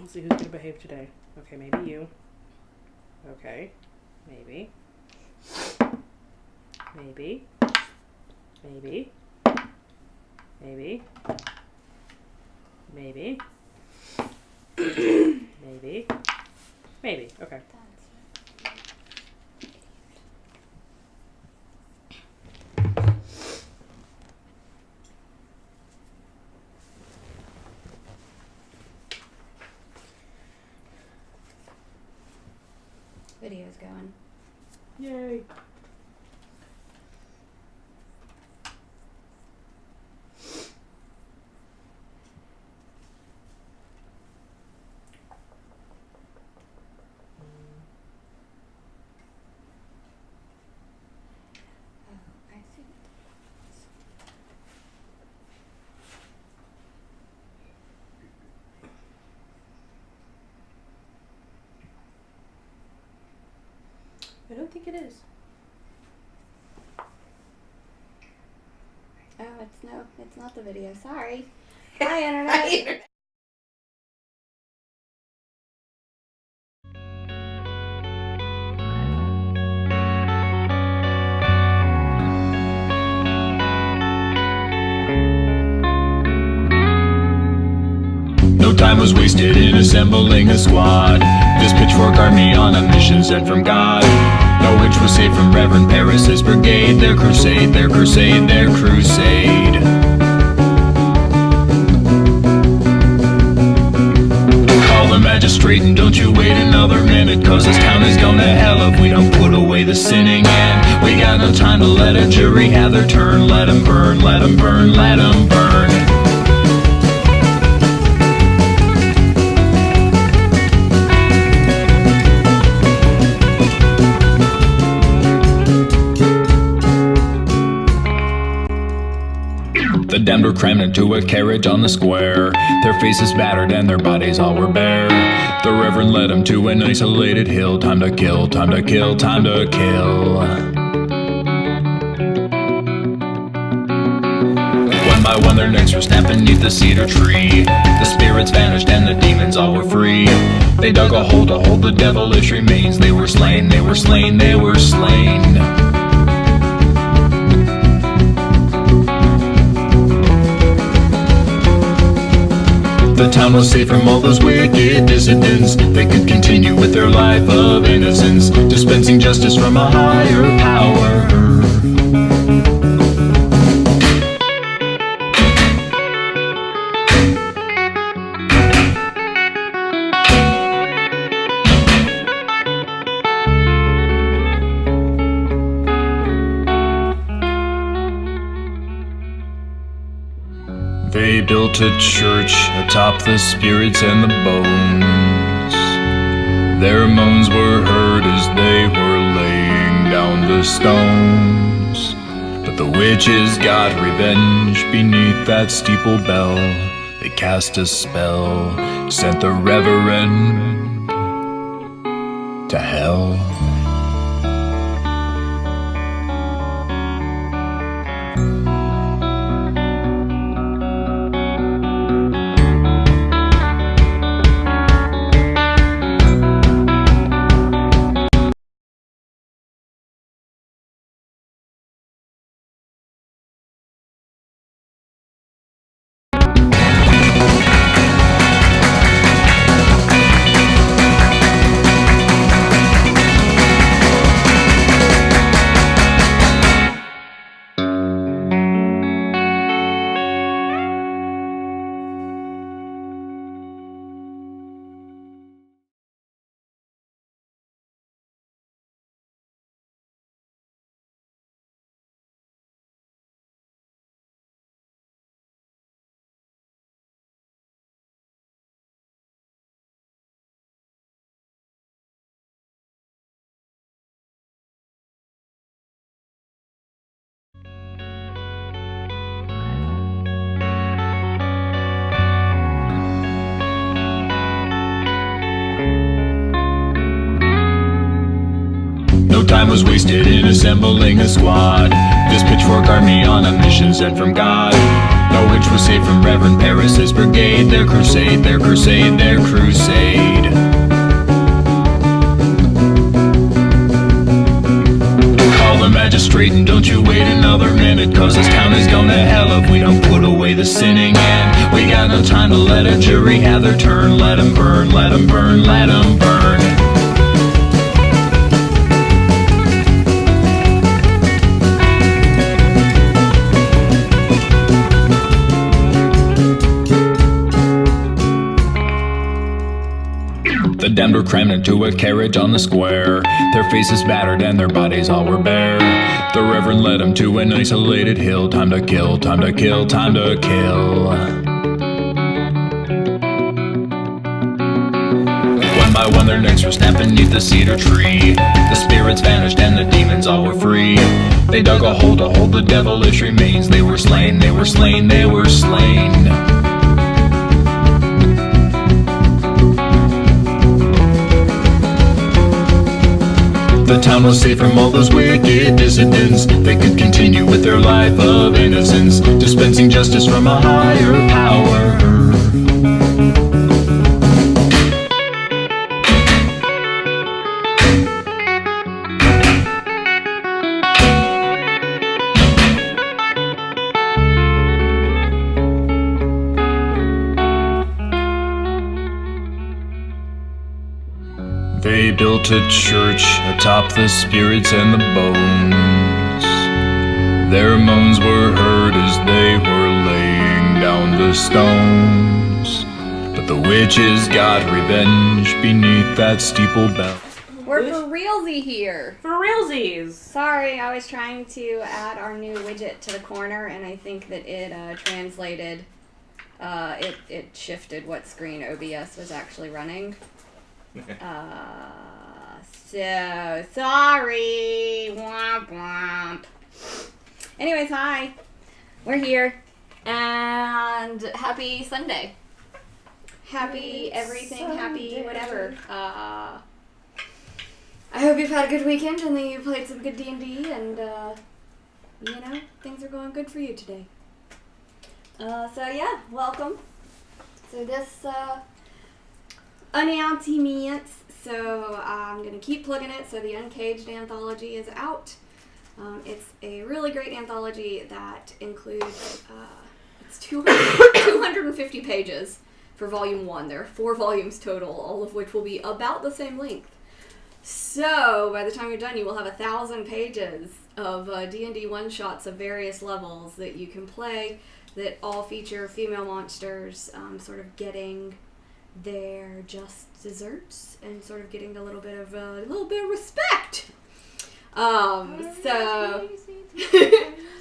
Let's see who's gonna behave today. Okay, maybe you. Okay, maybe. Maybe. Maybe. Maybe. Maybe. Maybe. Maybe. Okay. Video's going. Yay. I don't think it is. Oh, it's not the video. Sorry. Hi, Internet. No time was wasted in assembling a squad. This pitchfork army on a mission sent from God. No inch was safe from Reverend Paris's brigade. Their crusade, their crusade, their crusade. Call the magistrate and don't you wait another minute, cause this town is going to hell if we don't put away the sinning. And we got no time to let a jury have their turn. Let them burn, let them burn, let them burn. The damned were crammed into a carriage on the square. Their faces battered and their bodies all were bare. The Reverend led them to an isolated hill. Time to kill, time to kill, time to kill. One by one their necks were snapped beneath the cedar tree. The spirits vanished and the demons all were free. They dug a hole to hold the devilish remains. They were slain, they were slain, they were slain. The town was safe from all those wicked dissidents. They could continue with their life of innocence, dispensing justice from a higher power. They built a church atop the spirits and the bones. Their moans were heard as they were laying down the stones. But the witches got revenge beneath that steeple bell. They cast a spell, sent the Reverend to hell. No time was wasted in assembling a squad. This pitchfork army on a mission sent from God. No witch was saved from Reverend Paris's brigade. Their crusade, their crusade, their crusade. Call the magistrate and don't you wait another minute, 'cause this town is going to hell if we don't put away the sinning. And we got no time to let a jury have their turn. Let 'em burn, let 'em burn, let 'em burn. The damned were crammed into a carriage on the square. Their faces battered and their bodies all were bare. The Reverend led them to an isolated hill. Time to kill, time to kill, time to kill. One by one their necks were snapped beneath the cedar tree. The spirits vanished and the demons all were free. They dug a hole to hold the devilish remains. They were slain, they were slain, they were slain. The town was safe from all those wicked dissidents. They could continue with their life of innocence, dispensing justice from a higher power. They built a church atop the spirits and the bones. Their moans were heard as they were laying down the stones. But the witches got revenge beneath that steeple bell. We're for realsy here. For realsies. Sorry, I was trying to add our new widget to the corner, and I think that it translated. It shifted what screen OBS was actually running. So sorry. Womp womp. Anyways, hi. We're here. And happy Sunday. Happy everything, happy whatever. I hope you've had a good weekend and that you played some good D&D and, things are going good for you today. So yeah, welcome. So this, announcements. So I'm going to keep plugging it. So the Uncaged anthology is out. It's a really great anthology that includes, it's 250 pages for volume 1. There are 4 volumes total, all of which will be about the same length. So by the time you're done, you will have 1,000 pages of D&D one-shots of various levels that you can play that all feature female monsters sort of getting their just desserts and sort of getting a little bit of respect.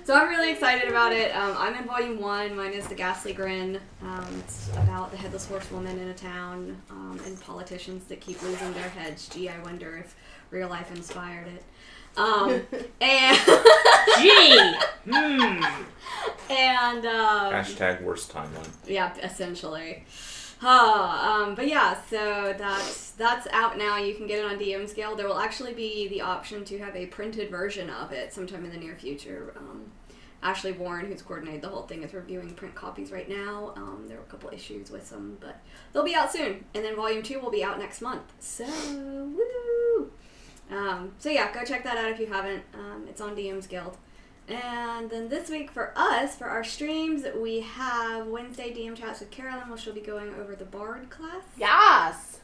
So I'm really excited about it. I'm in volume 1. Mine is The Ghastly Grin. It's about the headless horsewoman in a town and politicians that keep losing their heads. Gee, I wonder if real life inspired it. And Hashtag worst timeline. Yeah, essentially. But yeah, so that's out now. You can get it on DM Scale. There will actually be the option to have a printed version of it sometime in the near future. Ashley Warren, who's coordinated the whole thing, is reviewing print copies right now. There were a couple issues with some, but they'll be out soon. And then Volume 2 will be out next month. So, woo! So yeah, go check that out if you haven't. It's on DM's Guild. And then this week for us, for our streams, we have Wednesday DM Chats with Carolyn, where she'll be going over the Bard class. Yes!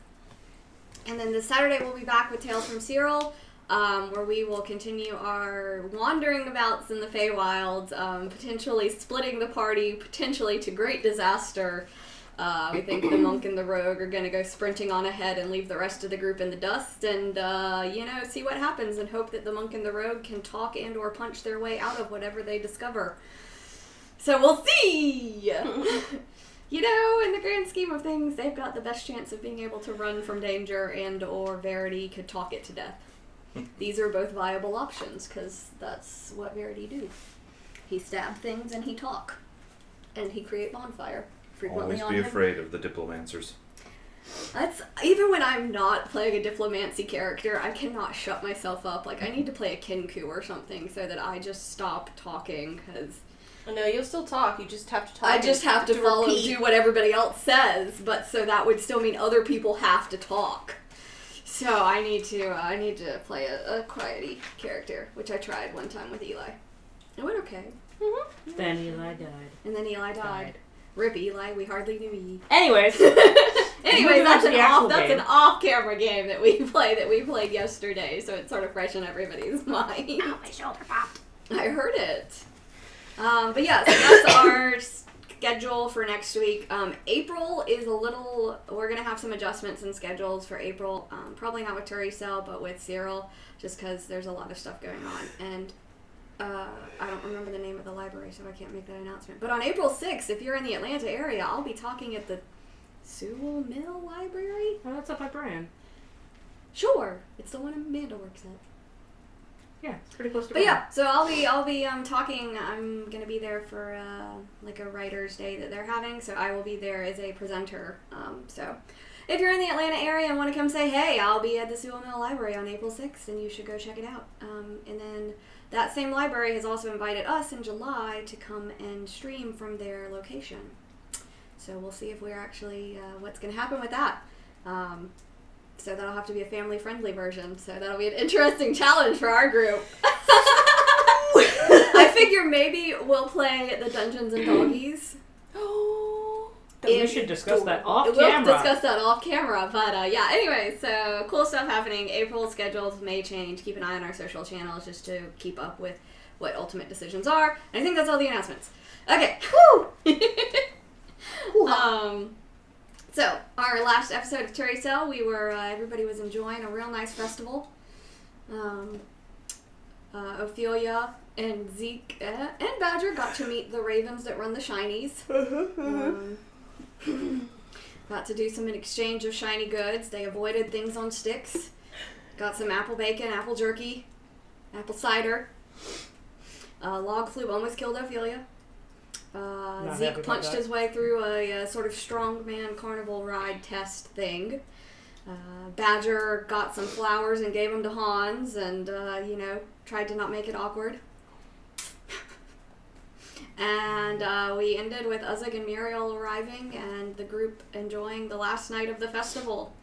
And then this Saturday we'll be back with Tales from Cyril, where we will continue our wandering abouts in the Feywilds, potentially splitting the party, potentially to great disaster. We think the monk and the rogue are going to go sprinting on ahead and leave the rest of the group in the dust and, see what happens and hope that the monk and the rogue can talk and or punch their way out of whatever they discover. So we'll see! In the grand scheme of things, they've got the best chance of being able to run from danger and or Verity could talk it to death. These are both viable options, because that's what Verity do. He stab things and he talk. And he create bonfire. Always be afraid of the diplomancers. That's even when I'm not playing a diplomancy character, I cannot shut myself up. Like, I need to play a Kinku or something so that I just stop talking, because No, you'll still talk. You just have to talk. I just have to follow, repeat. do what everybody else says, but so that would still mean other people have to talk. So I need to play a quiety character, which I tried one time with Eli. It went okay. Mm-hmm. Then Eli died. And then Eli died. Rip Eli, we hardly knew ye. Anyways. Anyway, that's the actual an game. off-camera game that we played yesterday, so it's sort of fresh in everybody's mind. Oh, my shoulder popped. I heard it. But yeah, so that's our schedule for next week. April is we're going to have some adjustments in schedules for April. Probably not with Tueriesal, but with Cyril, just because there's a lot of stuff going on. And I don't remember the name of the library, so I can't make that announcement. But on April 6th, if you're in the Atlanta area, I'll be talking at the Sewell Mill Library. Oh, that's up by Brian. Sure, it's the one Amanda works at. Yeah, it's pretty close to But Brian. yeah, so I'll be talking. I'm gonna be there for like a writer's day that they're having. So I will be there as a presenter. So if you're in the Atlanta area and want to come say hey, I'll be at the Sewell Mill Library on April 6th, and you should go check it out. And then that same library has also invited us in July to come and stream from their location. So we'll see if we're actually what's gonna happen with that. So that'll have to be a family-friendly version. So that'll be an interesting challenge for our group. I figure maybe we'll play the Dungeons and Doggies. We should discuss that off We'll camera. discuss that off camera. But yeah, anyway, so cool stuff happening. April schedules may change. Keep an eye on our social channels just to keep up with what ultimate decisions are. And I think that's all the announcements. Okay. So, our last episode of Tueriesal, everybody was enjoying a real nice festival. Ophelia and Zeke and Badger got to meet the ravens that run the shinies. Got to do some exchange of shiny goods. They avoided things on sticks. Got some apple bacon, apple jerky, apple cider. Log Flu almost killed Ophelia. Zeke punched his way through a sort of strongman carnival ride test thing. Badger got some flowers and gave them to Hans and, tried to not make it awkward. And we ended with Uzzug and Muriel arriving and the group enjoying the last night of the festival.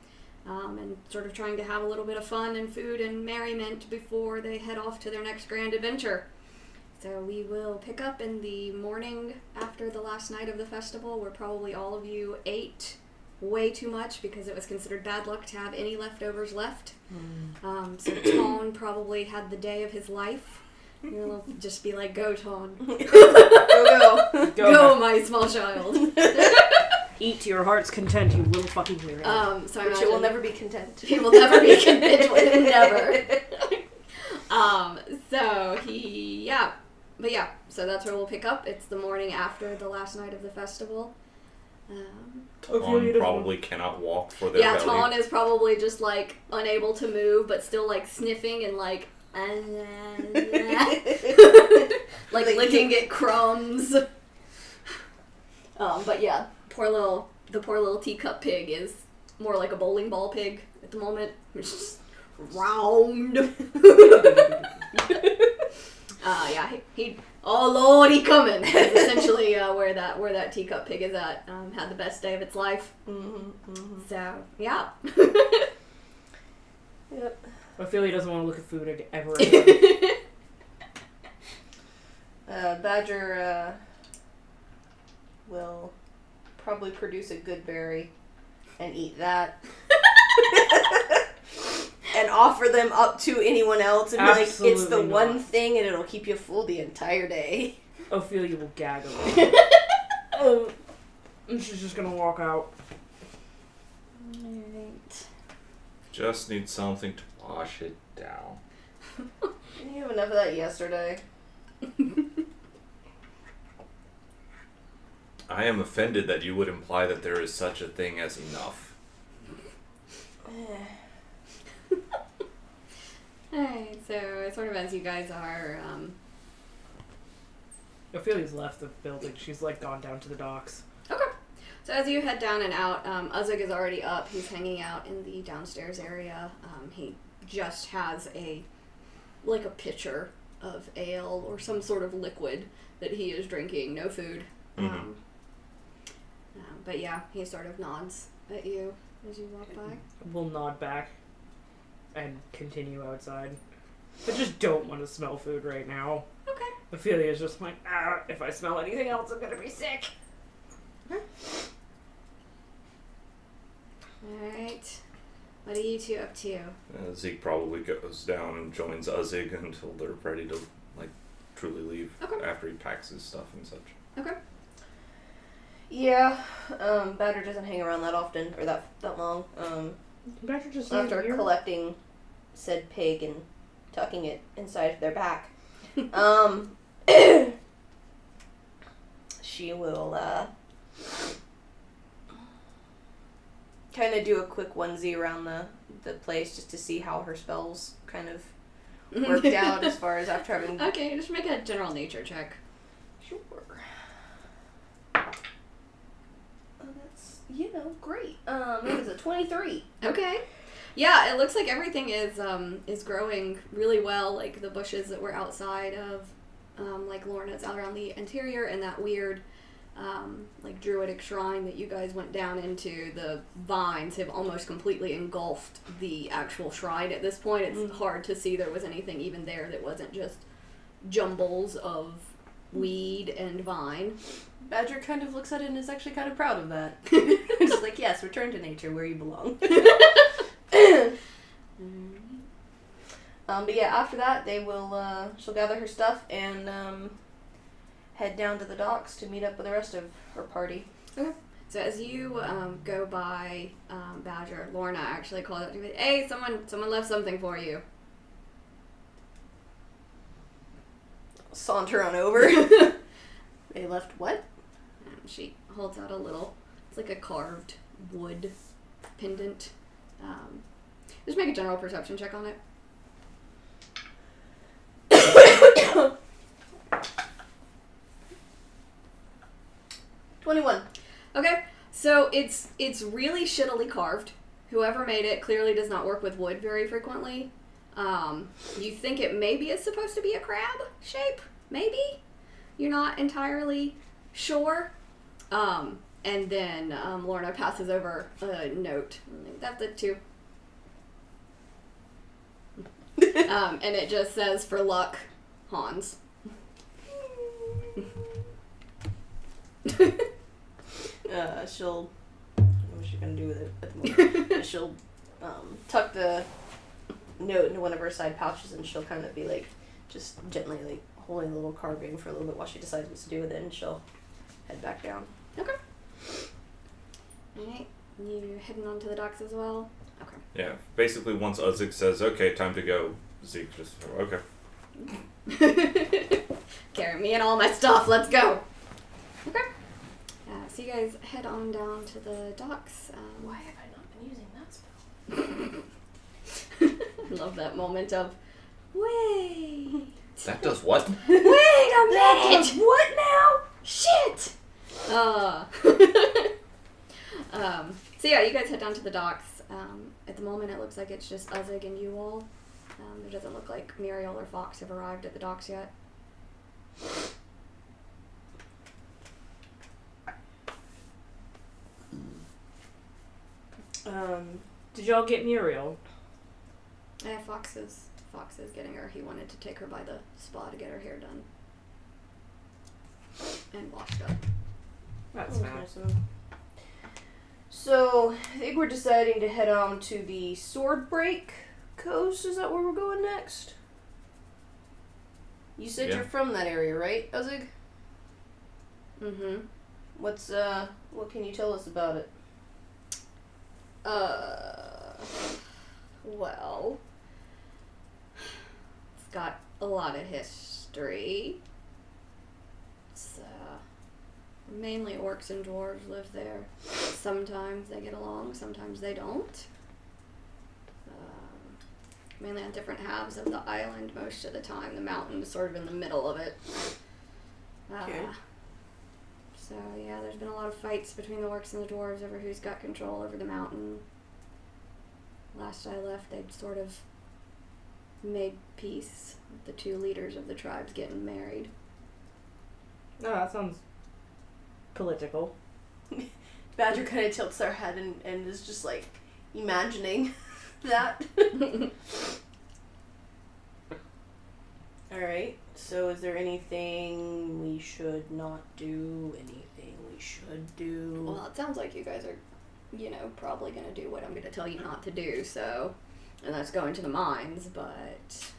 And sort of trying to have a little bit of fun and food and merriment before they head off to their next grand adventure. So we will pick up in the morning after the last night of the festival, where probably all of you ate way too much because it was considered bad luck to have any leftovers left. So Tone probably had the day of his life. You'll just be like, go Tone. Go, my small child. Eat to your heart's content, you little fucking weirdo. So Which it will never be content. He will never be content with it, never. But yeah, so that's where we'll pick up. It's the morning after the last night of the festival. Ton probably cannot walk for their belly. Ton is probably just like unable to move, but still like sniffing and like like licking at crumbs. But yeah, the poor little teacup pig is more like a bowling ball pig at the moment. It's just round. Oh Lord, he coming. Is essentially where that teacup pig is at. Had the best day of its life. So yeah. Yep. Ophelia doesn't want to look at food ever again. Badger will probably produce a good berry and eat that. And offer them up to anyone else and be like, it's the one thing and it'll keep you full the entire day. Ophelia will gag a little. And she's just gonna walk out. Alright. Just need something to wash it down. Didn't you have enough of that yesterday? I am offended that you would imply that there is such a thing as enough. Alright, so sort of as you guys are, Ophelia's left the building. She's like gone down to the docks. Okay. So as you head down and out, Uzzug is already up. He's hanging out in the downstairs area. He just has a pitcher of ale or some sort of liquid that he is drinking. No food. Mm-hmm. But yeah, he sort of nods at you as you walk by. We'll nod back and continue outside. I just don't want to smell food right now. Okay. Ophelia's just like, if I smell anything else, I'm gonna be sick. Alright. What are you two up to? Zeke probably goes down and joins Uzzig until they're ready to, like, truly leave. Okay. After he packs his stuff and such. Okay. Yeah, Badger doesn't hang around that often, or that long. Badger just After here. collecting said pig and tucking it inside their back, she will, kind of do a quick onesie around the place just to see how her spells kind of worked out as far as after having... Okay, just make a general nature check. Sure. Oh, that's, great. That is a 23. Okay. Yeah, it looks like everything is growing really well. Like the bushes that were outside of, like Lorna's out around the interior, and that weird, like druidic shrine that you guys went down into. The vines have almost completely engulfed the actual shrine at this point. It's hard to see there was anything even there that wasn't just jumbles of weed and vine. Badger kind of looks at it and is actually kind of proud of that. Just like, yes, return to nature where you belong. But yeah, after that, they will, she'll gather her stuff and, head down to the docks to meet up with the rest of her party. Okay. So as you go by Badger, Lorna actually calls out to you, "Hey, someone left something for you." Saunter on over. They left what? And she holds out a little, it's like a carved wood pendant. Just make a general perception check on it. 21. Okay, so it's really shittily carved. Whoever made it clearly does not work with wood very frequently. You think it maybe is supposed to be a crab shape? Maybe? You're not entirely sure. And then Lorna passes over a note. That's it too. And it just says, "For luck, Hans." She'll... What's she gonna do with it at the moment? She'll tuck the note into one of her side pouches and she'll kind of be like, just gently like holding the little carving for a little bit while she decides what to do with it, and she'll head back down. Okay. Alright. You heading on to the docks as well? Okay. Yeah, basically once Uzzig says, okay, time to go, Zeke just, okay. Carry me and all my stuff, let's go! Okay. So you guys head on down to the docks. Why have I not been using that spell? I love that moment of, wait. That does what? Wait a minute! What now? Shit! So yeah, you guys head down to the docks. At the moment it looks like it's just Uzzig and you all. It doesn't look like Muriel or Fox have arrived at the docks yet. Did y'all get Muriel? Fox is getting her. He wanted to take her by the spa to get her hair done. And washed up. That's fast. So, I think we're deciding to head on to the Swordsbreak coast. Is that where we're going next? You said you're from that area, right, Uzzig? Mm-hmm. What can you tell us about it? Well, it's got a lot of history. It's, mainly orcs and dwarves live there. Sometimes they get along, sometimes they don't. Mainly on different halves of the island most of the time. The mountain is sort of in the middle of it. Okay. So yeah, there's been a lot of fights between the orcs and the dwarves over who's got control over the mountain. Last I left, they'd sort of made peace with the two leaders of the tribes getting married. Oh, that sounds political. Badger kind of tilts their head and is just like imagining that. Alright, so is there anything we should not do? Anything we should do? Well, it sounds like you guys are, probably going to do what I'm going to tell you not to do, so. And that's going to the mines, but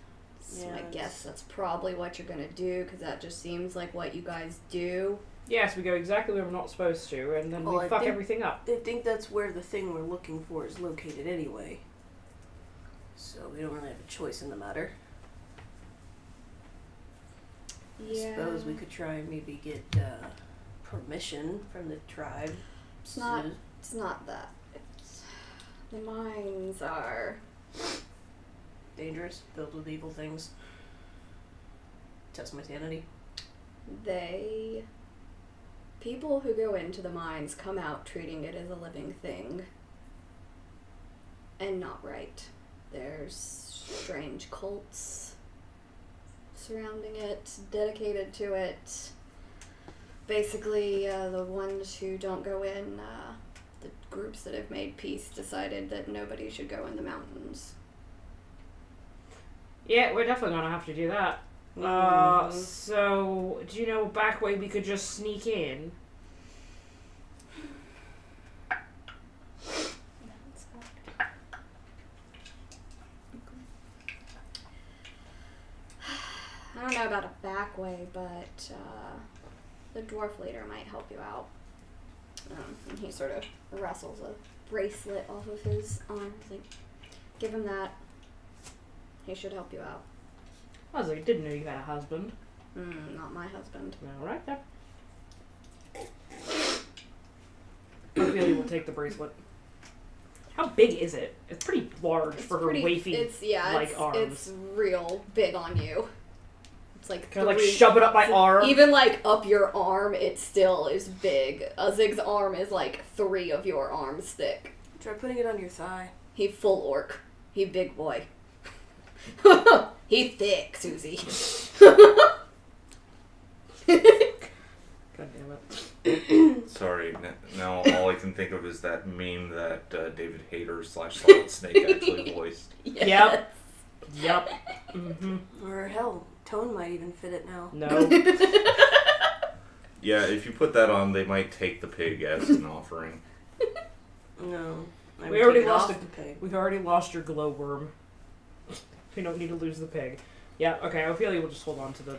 Yeah, I guess that's probably what you're going to do, because that just seems like what you guys do. Yes, we go exactly where we're not supposed to, and then we fuck everything up. I think that's where the thing we're looking for is located anyway. So we don't really have a choice in the matter. Yeah. I suppose we could try and maybe get permission from the tribe. It's not that. The mines are... Dangerous, filled with evil things. Test my sanity. People who go into the mines come out treating it as a living thing. And not right. There's strange cults surrounding it, dedicated to it. Basically, the ones who don't go in, the groups that have made peace decided that nobody should go in the mountains. Yeah, we're definitely gonna have to do that. So, do you know a back way we could just sneak in? I don't know about a back way, but the dwarf leader might help you out. And he sort of wrestles a bracelet off of his arm. He's like, give him that. He should help you out. I was like, didn't know you had a husband. Not my husband. Alright then. I feel you will take the bracelet. How big is it? It's pretty large for her wafy arms. It's real big on you. It's like Can I shove it up my arm? Even up your arm, it still is big. Uzzig's arm is 3 of your arms thick. Try putting it on your thigh. He full orc. He big boy. He thick, Susie. God damn it. Sorry, now all I can think of is that meme that David Hayter / Solid Snake actually voiced. Yes. Yep. Mm-hmm. Or hell, Tone might even fit it now. No. Yeah, if you put that on, they might take the pig as an offering. No. We already lost the pig. We've already lost your glowworm. We don't need to lose the pig. Yeah, okay, I feel you will just hold on to the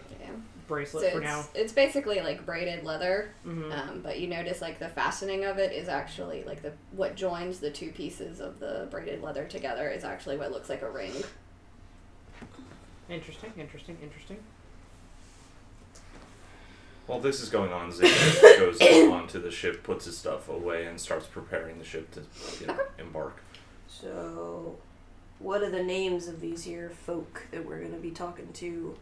bracelet for now. It's basically braided leather, Mm-hmm. but you notice the fastening of it is actually what joins the two pieces of the braided leather together is actually what looks like a ring. Interesting. While this is going on, Zig goes onto the ship, puts his stuff away, and starts preparing the ship to embark. So, what are the names of these here folk that we're going to be talking to?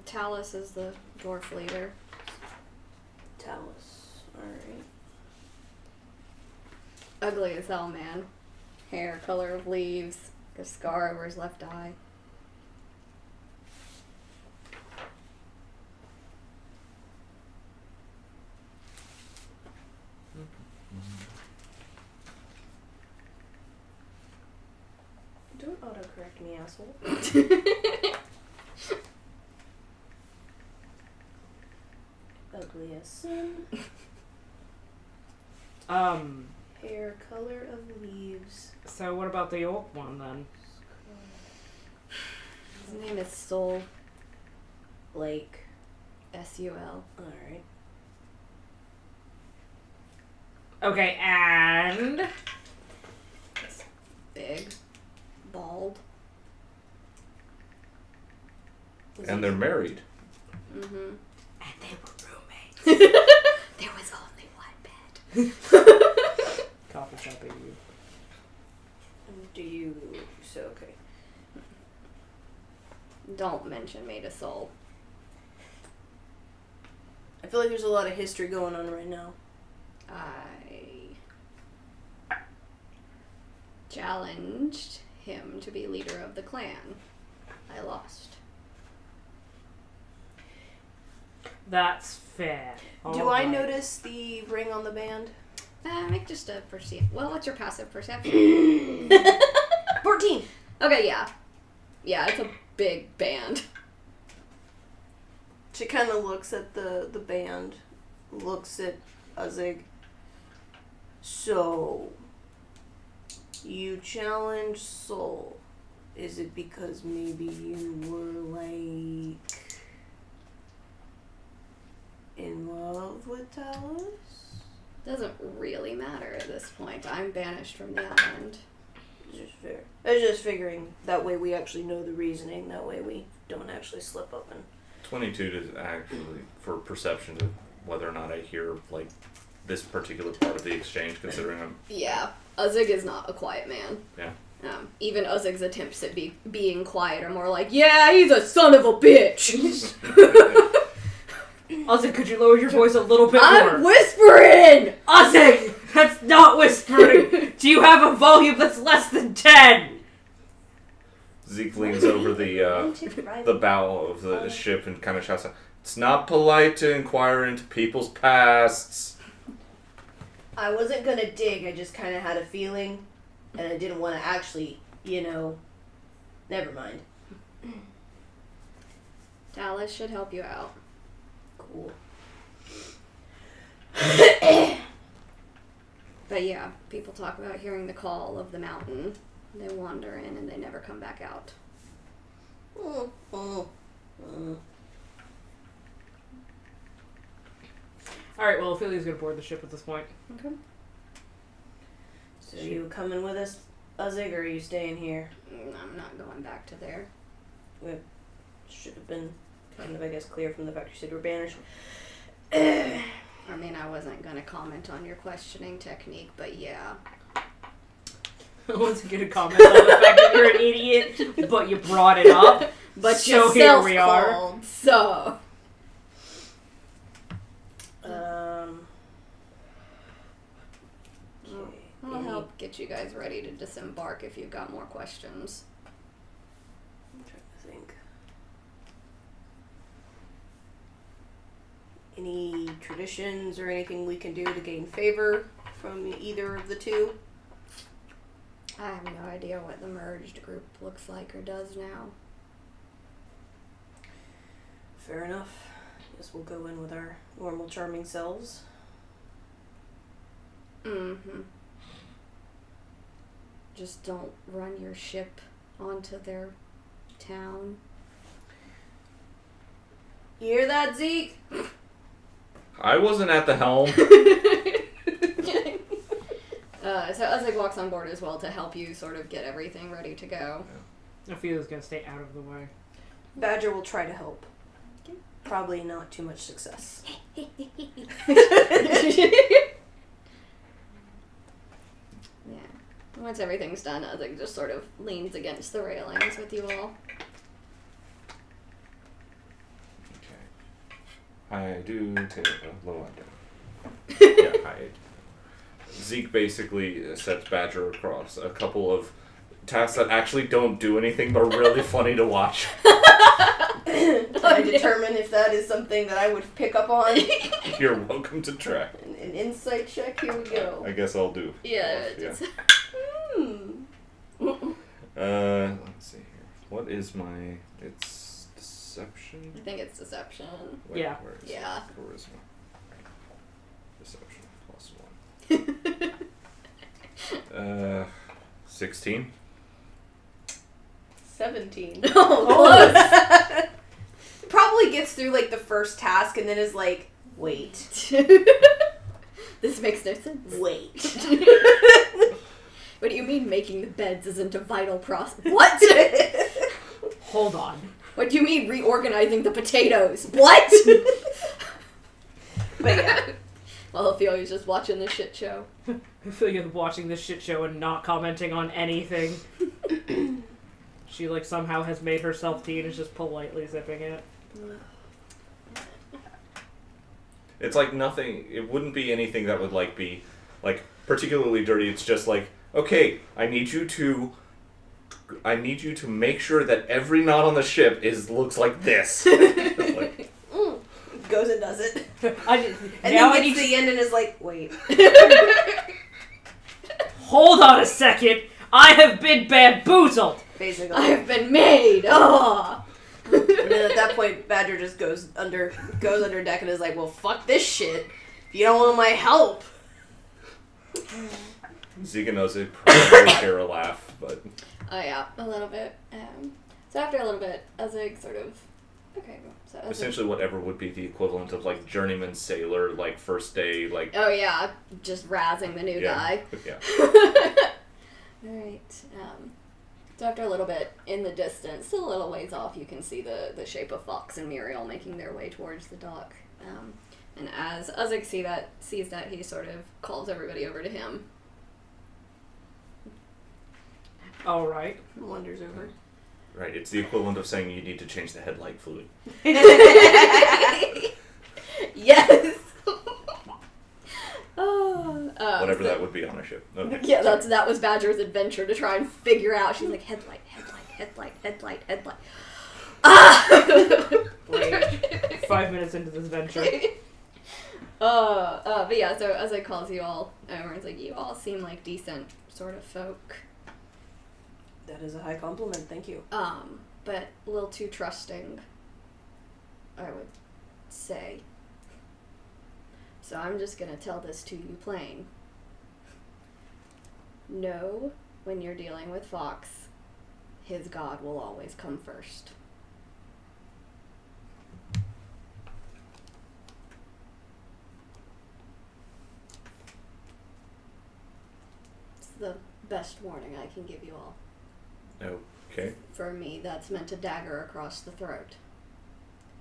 Talus is the dwarf leader. Talus. Alright. Ugly as hell, man. Hair, color of leaves, a scar over his left eye. Don't autocorrect me, asshole. Ugly as sin. Hair, color of leaves. So what about the orc one then? His name is Sol. Blake. S-U-L. Alright. Okay, and... Big. Bald. And they're married. Mm-hmm. And they were roommates. There was only one bed. Coffee shop at you. Do you... So, okay. Don't mention me to Sol. I feel like there's a lot of history going on right now. I challenged him to be leader of the clan. I lost. That's fair. Do I notice the ring on the band? Make just a Well, what's your passive perception? 14. Okay, yeah. Yeah, it's a big band. She kind of looks at the band, looks at Uzig. So, you challenge Soul. Is it because maybe you were, like, in love with Talos? Doesn't really matter at this point. I'm banished from the island. It's just fair. I was just figuring that way we actually know the reasoning. That way we don't actually slip up and... 22 is actually for perception of whether or not I hear, like, this particular part of the exchange, considering I'm... Yeah, Uzig is not a quiet man. Yeah. Even Uzig's attempts at being quiet are more like, yeah, he's a son of a bitch! Uzig, could you lower your voice a little bit more? I'm whispering! Uzig! That's not whispering! Do you have a volume that's less than 10? Zeke leans over the bow of the ship and kind of shouts out, "It's not polite to inquire into people's pasts." I wasn't gonna dig, I just kind of had a feeling, and I didn't want to actually, never mind. Dallas should help you out. Cool. But yeah, people talk about hearing the call of the mountain. They wander in and they never come back out. Alright, well, Ophelia's gonna board the ship at this point. Okay. So are you coming with us, Uzig, or are you staying here? I'm not going back to there. It should have been kind of, I guess, clear from the fact you said you were banished. I mean, I wasn't going to comment on your questioning technique, but yeah. I wasn't gonna comment on the fact that you're an idiot, but you brought it up. But so here we are. So. I'll help get you guys ready to disembark if you've got more questions. I'm trying to think. Any traditions or anything we can do to gain favor from either of the two? I have no idea what the merged group looks like or does now. Fair enough. Guess we'll go in with our normal charming selves. Mm-hmm. Just don't run your ship onto their town. You hear that, Zeke? I wasn't at the helm. So Uzig walks on board as well to help you sort of get everything ready to go. Ophelia's gonna stay out of the way. Badger will try to help. Probably not too much success. Yeah. Once everything's done, Uzig just sort of leans against the railings with you all. Okay. I do take a low item. Yeah, Zeke basically sets Badger across a couple of tasks that actually don't do anything but are really funny to watch. Can I determine if that is something that I would pick up on? You're welcome to try. An insight check, here we go. I guess I'll do. Yeah. Yeah. Let's see here. What is my... It's deception? I think it's deception. Where is Yeah. Charisma. Deception +1. 16. 17. Oh, close! Probably gets through, like, the first task and then is like, wait. This makes no sense. Wait. What do you mean making the beds isn't a vital process? What? Hold on. What do you mean reorganizing the potatoes? What? But yeah. Well, Ophelia's just watching the shit show. Ophelia's watching this shit show and not commenting on anything. She, like, somehow has made herself tea and is just politely zipping it. It's like nothing... It wouldn't be anything that would, like, be, like, particularly dirty. It's just like, okay, I need you to I need you to make sure that every knot on the ship looks like this. Like, Goes and does it. And And then gets to the end and is like, wait. Hold on a second. I have been bamboozled. Basically. I have been made. Oh. And then at that point, Badger just goes under deck and is like, well, fuck this shit. If you don't want my help. Zika knows it probably hear a laugh, but... Oh yeah, a little bit. So after a little bit, Azig sort of... Okay, so Azig... Essentially whatever would be the equivalent of, like, journeyman sailor, like, first day, like... Oh yeah, just razzing the new guy. Yeah. Alright, so after a little bit, in the distance, still a little ways off, you can see the shape of Fox and Muriel making their way towards the dock. And as Azig sees that, he sort of calls everybody over to him. Alright. Wanders over. Right, it's the equivalent of saying you need to change the headlight fluid. Yes! Whatever that would be on a ship. Okay. Yeah, that was Badger's adventure to try and figure out. She's like, headlight. Ah! Great. 5 minutes into this venture. But yeah, so as I calls you all over, it's like, you all seem like decent sort of folk. That is a high compliment, thank you. But a little too trusting, I would say. So I'm just gonna tell this to you plain. Know when you're dealing with Fox, his god will always come first. It's the best warning I can give you all. Okay. For me, that's meant a dagger across the throat.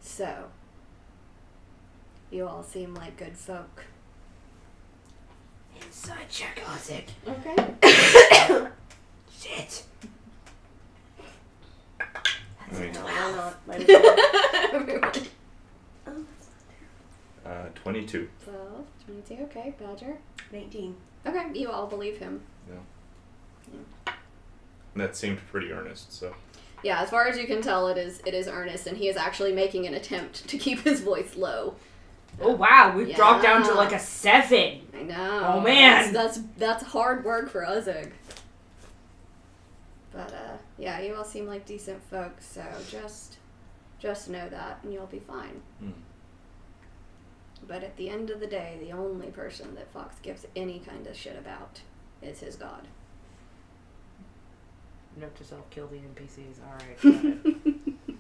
So, you all seem like good folk. Inside check, Ozzy. Okay. Shit. I mean, No, why not? Might as well. 22. 12, 22, okay, Badger. 19. Okay, you all believe him. That seemed pretty earnest, so... Yeah, as far as you can tell, it is earnest, and he is actually making an attempt to keep his voice low. Oh wow, we've dropped down to Yeah. like a 7. I know. Oh, man. That's hard work for Uzug. But yeah, you all seem like decent folks, so just know that, and you'll be fine. But at the end of the day, the only person that Fox gives any kind of shit about is his god. Note to self, kill the NPCs. Alright, got it.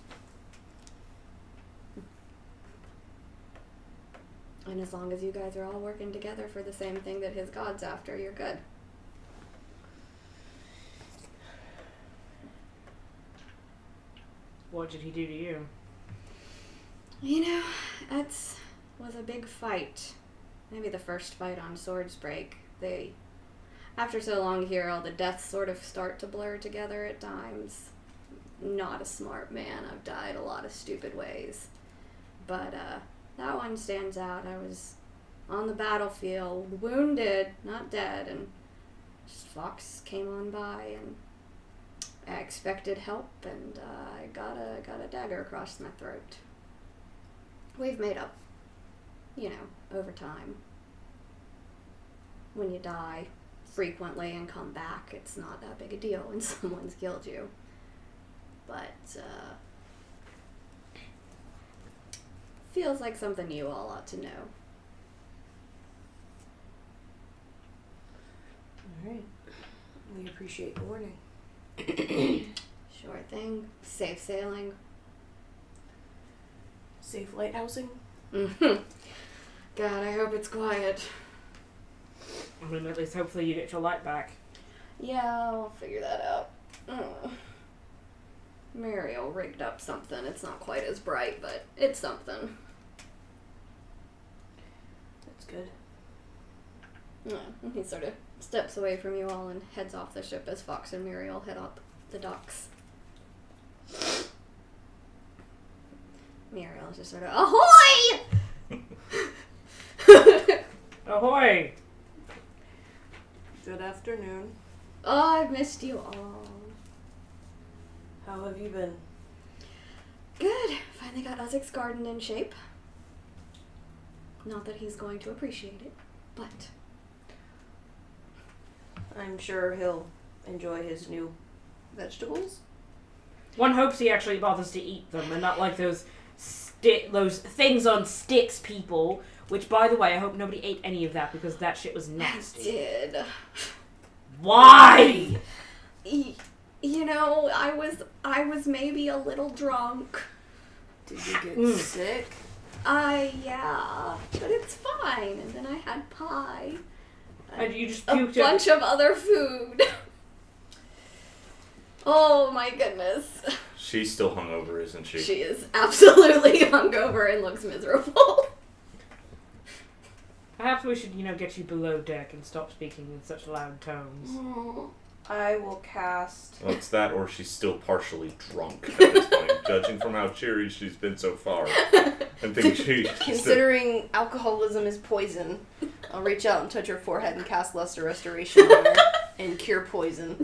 And as long as you guys are all working together for the same thing that his god's after, you're good. What did he do to you? You know, that was a big fight. Maybe the first fight on Swordsbreak. After so long here, all the deaths sort of start to blur together at times. Not a smart man. I've died a lot of stupid ways. But, that one stands out. I was on the battlefield, wounded, not dead, and Fox came on by, and I expected help, and I got a dagger across my throat. We've made up, over time. When you die frequently and come back, it's not that big a deal when someone's killed you. But, feels like something you all ought to know. Alright. We appreciate the warning. Sure thing. Safe sailing. Safe lighthousing? God, I hope it's quiet. I mean, at least hopefully you get your light back. Yeah, I'll figure that out. Muriel rigged up something. It's not quite as bright, but it's something. That's good. Yeah, and he sort of steps away from you all and heads off the ship as Fox and Muriel head up the docks. Muriel's just sort of, ahoy! Ahoy! Good afternoon. Oh, I've missed you all. How have you been? Good. Finally got Uzzik's garden in shape. Not that he's going to appreciate it, but... I'm sure he'll enjoy his new vegetables. One hopes he actually bothers to eat them and not like those things on sticks people. Which, by the way, I hope nobody ate any of that because that shit was nasty. I did. Why? You know, I was maybe a little drunk. Did you get sick? Yeah, but it's fine. And then I had pie. And you just A puked bunch of other food. Oh my goodness. She's still hungover, isn't she? She is absolutely hungover and looks miserable. Perhaps we should, get you below deck and stop speaking in such loud tones. I will cast... Well, it's that or she's still partially drunk at this point, judging from how cheery she's been so far. And think she... Considering alcoholism is poison, I'll reach out and touch her forehead and cast Luster Restoration on her and cure poison.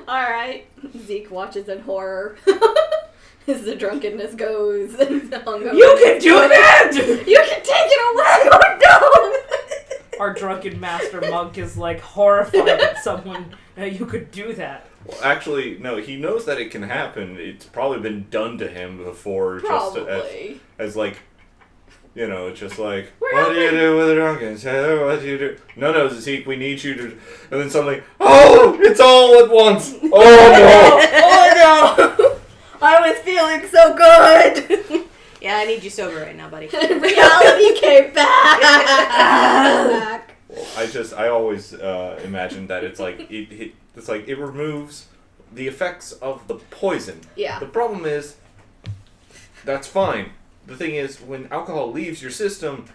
Alright. Zeke watches in horror as the drunkenness goes and the hungover. You can do that! You can take it away! Oh no! Our drunken master monk is like horrified that someone you could do that. Well, actually, no, he knows that it can happen. It's probably been done to him before. Probably. Just as like, it's just like, what do you do with a drunken sailor? What do you do? No, Zeke, we need you to... And then suddenly, oh, it's all at once. Oh, no. Oh no! I was feeling so good! Yeah, I need you sober right now, buddy. Reality came back! Well, I always imagine that it's like, it removes the effects of the poison. Yeah. The problem is, that's fine. The thing is, when alcohol leaves your system,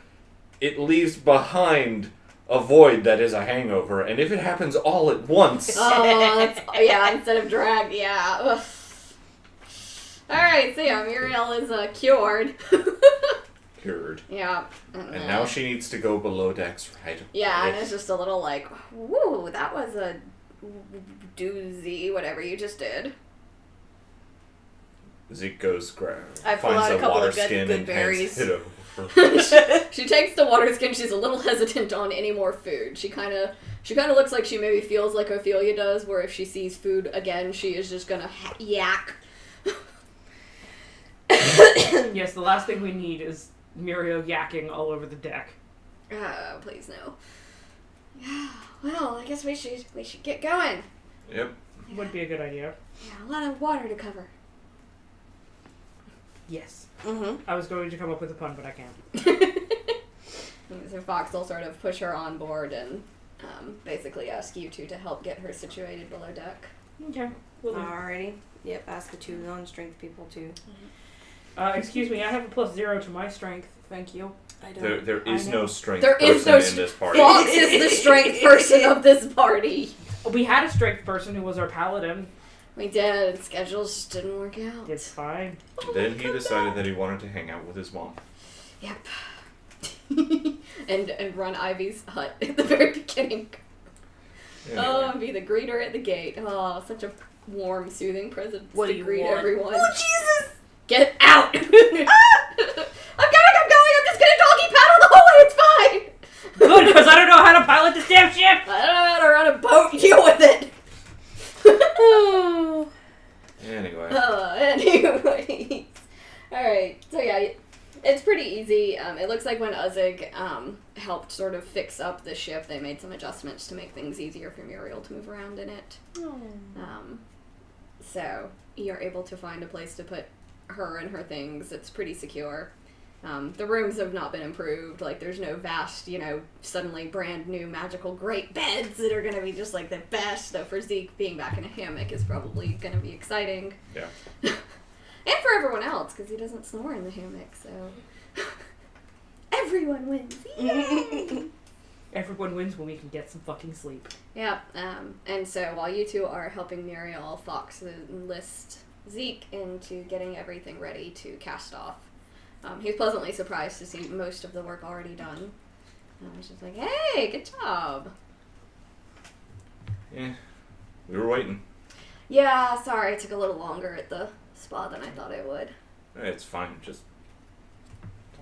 it leaves behind a void that is a hangover, and if it happens all at once... Instead of drag, yeah. Ugh. Alright, so yeah, Muriel is cured. Cured. Yeah. And now she needs to go below decks, right? Yeah, and it's just a little like, woo, that was a doozy, whatever you just did. Zeke goes, I pull finds out a a couple water of good skin and berries. hands it over. She takes the water skin. She's a little hesitant on any more food. She kind of looks like she maybe feels like Ophelia does, where if she sees food again, she is just gonna yak. Yes, the last thing we need is Muriel yakking all over the deck. Please no. Yeah. Well, I guess we should get going. Yep. Would be a good idea. Yeah, a lot of water to cover. Yes. Mm-hmm. I was going to come up with a pun, but I can't. So Fox will sort of push her on board and basically ask you two to help get her situated below deck. Okay. Alrighty. Yep, ask the two non-strength people too. Excuse me, I have a +0 to my strength. Thank you. I don't. There is no strength There is no person in this party. Fox is the strength person of this party. We had a strength person who was our paladin. We did. Schedules just didn't work out. It's fine. Then he decided that he wanted to hang out with his mom. Yep. and run Ivy's hut at the very beginning. Anyway. Oh, and be the greeter at the gate. Oh, such a warm, soothing presence What to do you greet want? everyone. Oh, Jesus! Get out! I'm going! I'm just gonna doggy paddle the whole way, it's fine! Good, because I don't know how to pilot this damn ship! I don't know how to run a boat, deal with it! Anyway. Anyways. Alright, so yeah, it's pretty easy. It looks like when Uzzig helped sort of fix up the ship, they made some adjustments to make things easier for Muriel to move around in it. So you're able to find a place to put her and her things. It's pretty secure. The rooms have not been improved. Like, there's no vast, suddenly brand new magical great beds that are going to be just like the best. Though for Zeke, being back in a hammock is probably going to be exciting. Yeah. And for everyone else, because he doesn't snore in the hammock, so... Everyone wins! Yay! Everyone wins when we can get some fucking sleep. Yeah, and so while you two are helping Muriel, Fox enlist Zeke into getting everything ready to cast off. He's pleasantly surprised to see most of the work already done. He's just like, hey, good job! Yeah. We were waiting. Yeah, sorry, it took a little longer at the spa than I thought it would. It's fine. Just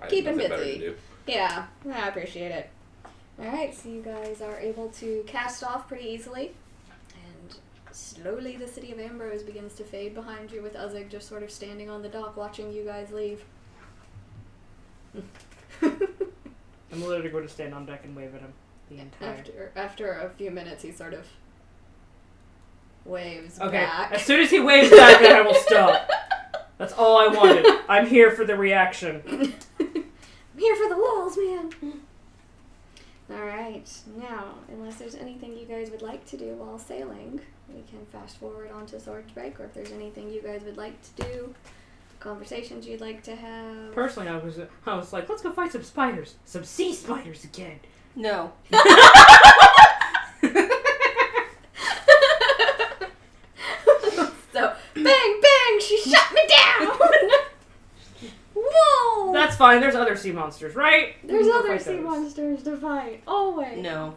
I have Keep him nothing better busy. to do. Yeah, I appreciate it. Alright, so you guys are able to cast off pretty easily. And slowly the city of Ambrose begins to fade behind you with Uzzig just sort of standing on the dock watching you guys leave. I'm literally going to stand on deck and wave at him the entire... After a few minutes, he sort of waves Okay, back. as soon as he waves back, then I will stop. That's all I wanted. I'm here for the reaction. I'm here for the lulz, man. Alright, now, unless there's anything you guys would like to do while sailing, we can fast forward onto Swordsbreak, or if there's anything you guys would like to do, conversations you'd like to have. Personally, I was like, let's go fight some spiders. Some sea spiders again. No. So, bang, bang, she shut me down! Whoa! That's fine, there's other sea monsters, right? There's We can go other fight sea those. monsters to fight. Always. No.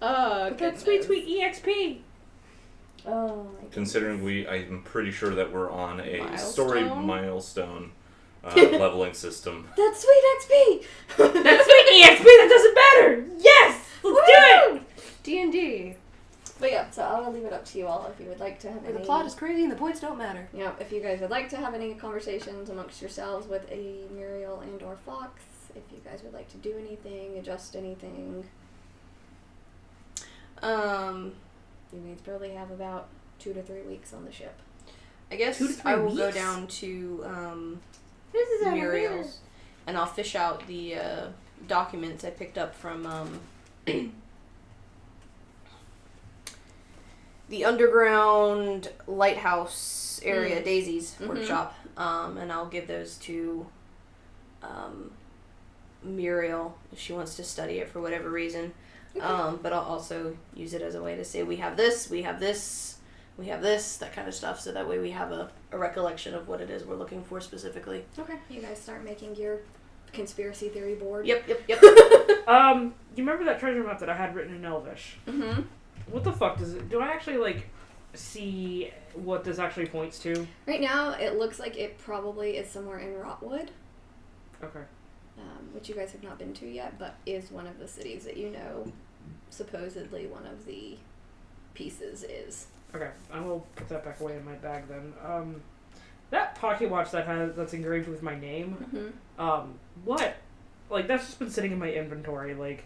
Oh, That sweet, sweet EXP. Oh, my goodness. Considering I'm pretty sure that we're on a Milestone? story milestone leveling system. That's sweet XP! That sweet EXP, that doesn't matter! Yes! Let's do it! D&D. But yeah, so I'll leave it up to you all if you would like to have Where any... the plot is crazy and the points don't matter. Yeah, if you guys would like to have any conversations amongst yourselves with a Muriel and or Fox, if you guys would like to do anything, adjust anything, you guys probably have about 2 to 3 weeks on the ship. I guess 2 to 3 I will go weeks? down to This is Muriel's and I'll fish out the documents I picked up from the underground lighthouse area, Daisy's workshop, and I'll give those to Muriel if she wants to study it for whatever reason. Okay. But I'll also use it as a way to say we have this, we have this, we have this, that kind of stuff, so that way we have a recollection of what it is we're looking for specifically. Okay. You guys start making your conspiracy theory board. Yep. You remember that treasure map that I had written in Elvish? Mm-hmm. What the fuck does it... Do I actually, like, see what this actually points to? Right now, it looks like it probably is somewhere in Rotwood, Okay. which you guys have not been to yet, but is one of the cities that you know supposedly one of the pieces is. Okay, I will put that back away in my bag then. That pocket watch that's engraved with my name, Mm-hmm. what? Like, that's just been sitting in my inventory, like...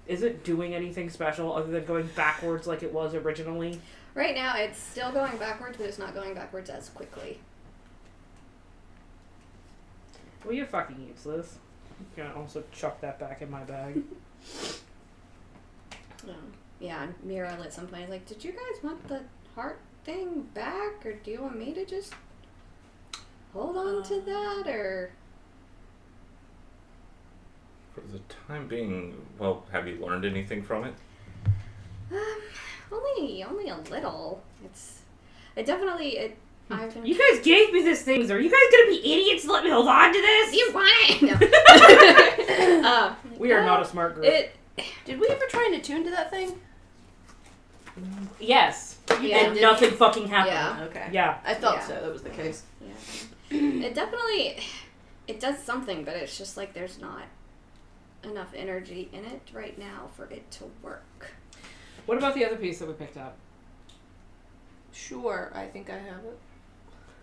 Is it doing anything special other than going backwards like it was originally? Right now, it's still going backwards, but it's not going backwards as quickly. Well, you're fucking useless. I'm gonna also chuck that back in my bag. Yeah, and Mira at some point is like, did you guys want the heart thing back, or do you want me to just hold on to that, or... For the time being, well, have you learned anything from it? Only a little. I've been... You guys gave me this thing. Are you guys gonna be idiots and let me hold on to this? You want it? No. We are not a smart group. Did we ever try and attune to that thing? Yes. Yeah. And nothing fucking happened. Yeah. Okay. Yeah. I thought Yeah. so. That was the case. Yeah. It does something, but it's just like there's not enough energy in it right now for it to work. What about the other piece that we picked up? Sure, I think I have it.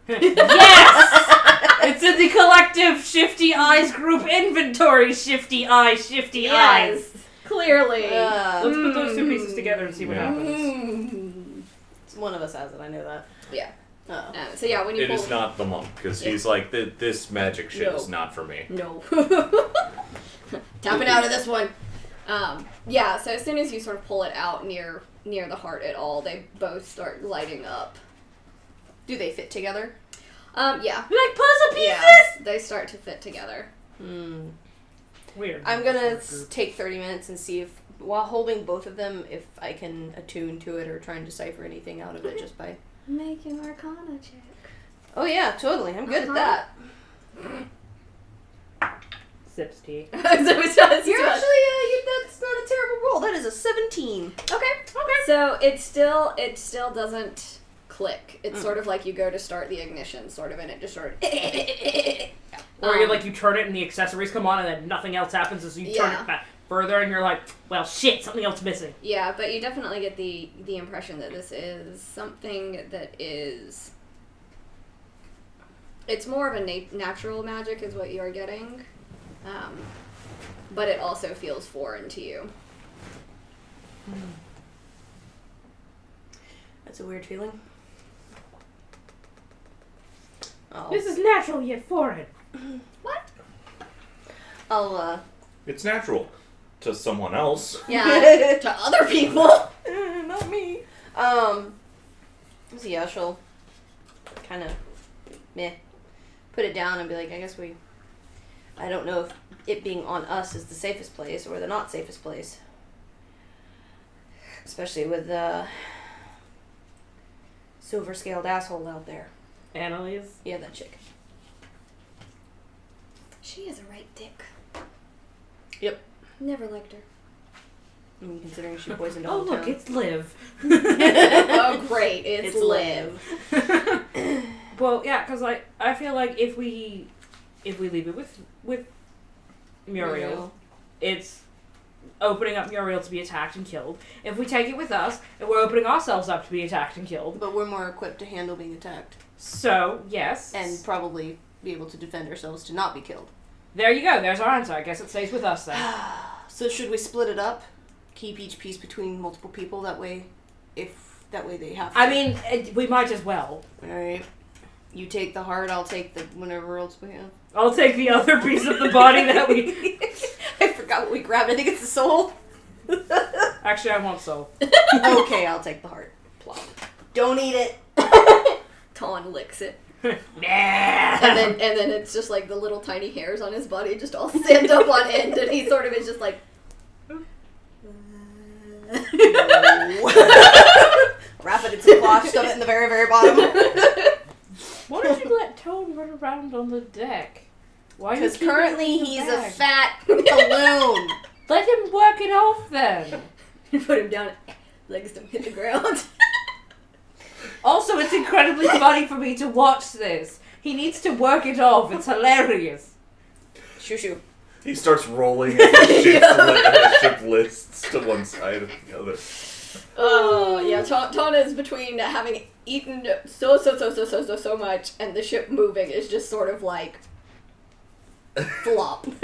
Yes! It's in the collective Shifty Eyes group inventory. Shifty Eyes. Yes, clearly. Let's put those two pieces together and see what Yeah. happens. One of us has it. I know that. Yeah. Oh. So yeah, when you It pull... is not the monk, because Yeah. he's like, this magic shit No. is not for me. No. Tapping out of this one. Yeah, so as soon as you sort of pull it out near the heart at all, they both start lighting up. Do they fit together? Yeah. Like puzzle pieces? Yeah, they start to fit together. Weird. I'm gonna Group. take 30 minutes and see if, while holding both of them, if I can attune to it or try and decipher anything out of it just by... Make an Arcana check. Oh yeah, totally. I'm good at that. Sips tea. So it does. You're actually, that's not a terrible roll. That is a 17. Okay. So it still doesn't click. It's sort of like you go to start the ignition, sort of, and it just sort of. Or you turn it and the accessories come on and then nothing else happens, so you turn it back further and you're like, well, shit, something else missing. Yeah, but you definitely get the impression that this is something that is. It's more of a natural magic, is what you're getting, but it also feels foreign to you. That's a weird feeling. Oh. This is natural yet foreign. What? I'll, It's natural to someone else. Yeah, to other people. Not me. So yeah, she'll kind of put it down and be like, I don't know if it being on us is the safest place or the not safest place. Especially with the silver-scaled asshole out there. Annalise? Yeah, that chick. She is a right dick. Yep. Never liked her. I mean, considering she poisoned Oh, all the look, town. it's Liv. Oh, great. It's Liv. Well, yeah, because I feel like if we leave it with Muriel, it's opening up Muriel to be attacked and killed. If we take it with us, and we're opening ourselves up to be attacked and killed. But we're more equipped to handle being attacked. So, yes. And probably be able to defend ourselves to not be killed. There you go. There's our answer. I guess it stays with us then. So should we split it up? Keep each piece between multiple people? That way they have to. I mean, we might as well. Alright. You take the heart, I'll take the whatever else we have. I'll take the other piece of the body that we... I forgot what we grabbed. I think it's the soul. Actually, I want soul. Okay, I'll take the heart. Plop. Don't eat it. Ton licks it. Nah. And then it's just like the little tiny hairs on his body just all stand up on end, and he sort of is just like. Wrap it in some cloth, shove it in the very, very bottom. Why don't you let Toad run around on the deck? Why? Because currently he's a bag? fat balloon. Let him work it off then. You put him down, legs don't hit the ground. Also, it's incredibly funny for me to watch this. He needs to work it off. It's hilarious. Shoo shoo. He starts rolling as the ship lists to one side of the other. Oh, yeah. Tana is between having eaten so much and the ship moving is just sort of like flop. I'm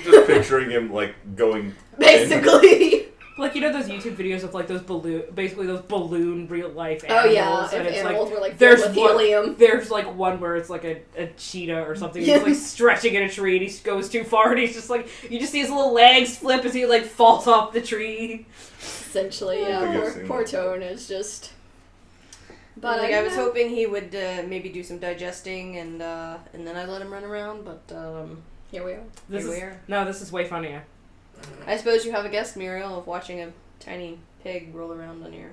just picturing him like going Basically. Like, you know those YouTube videos of like those balloon real life Oh animals? yeah, and if it's animals like, were like there's filled with helium. There's like one where it's like a cheetah or something. Yeah. He's like stretching in a tree and he goes too far and he's just like, you just see his little legs flip as he like falls off the tree. Essentially, I think I've yeah. seen Poor that. Tone is just. But I was hoping he would maybe do some digesting and then I'd let him run around, but here we are. This is way funnier. I suppose you have a guest, Muriel, of watching a tiny pig roll around on your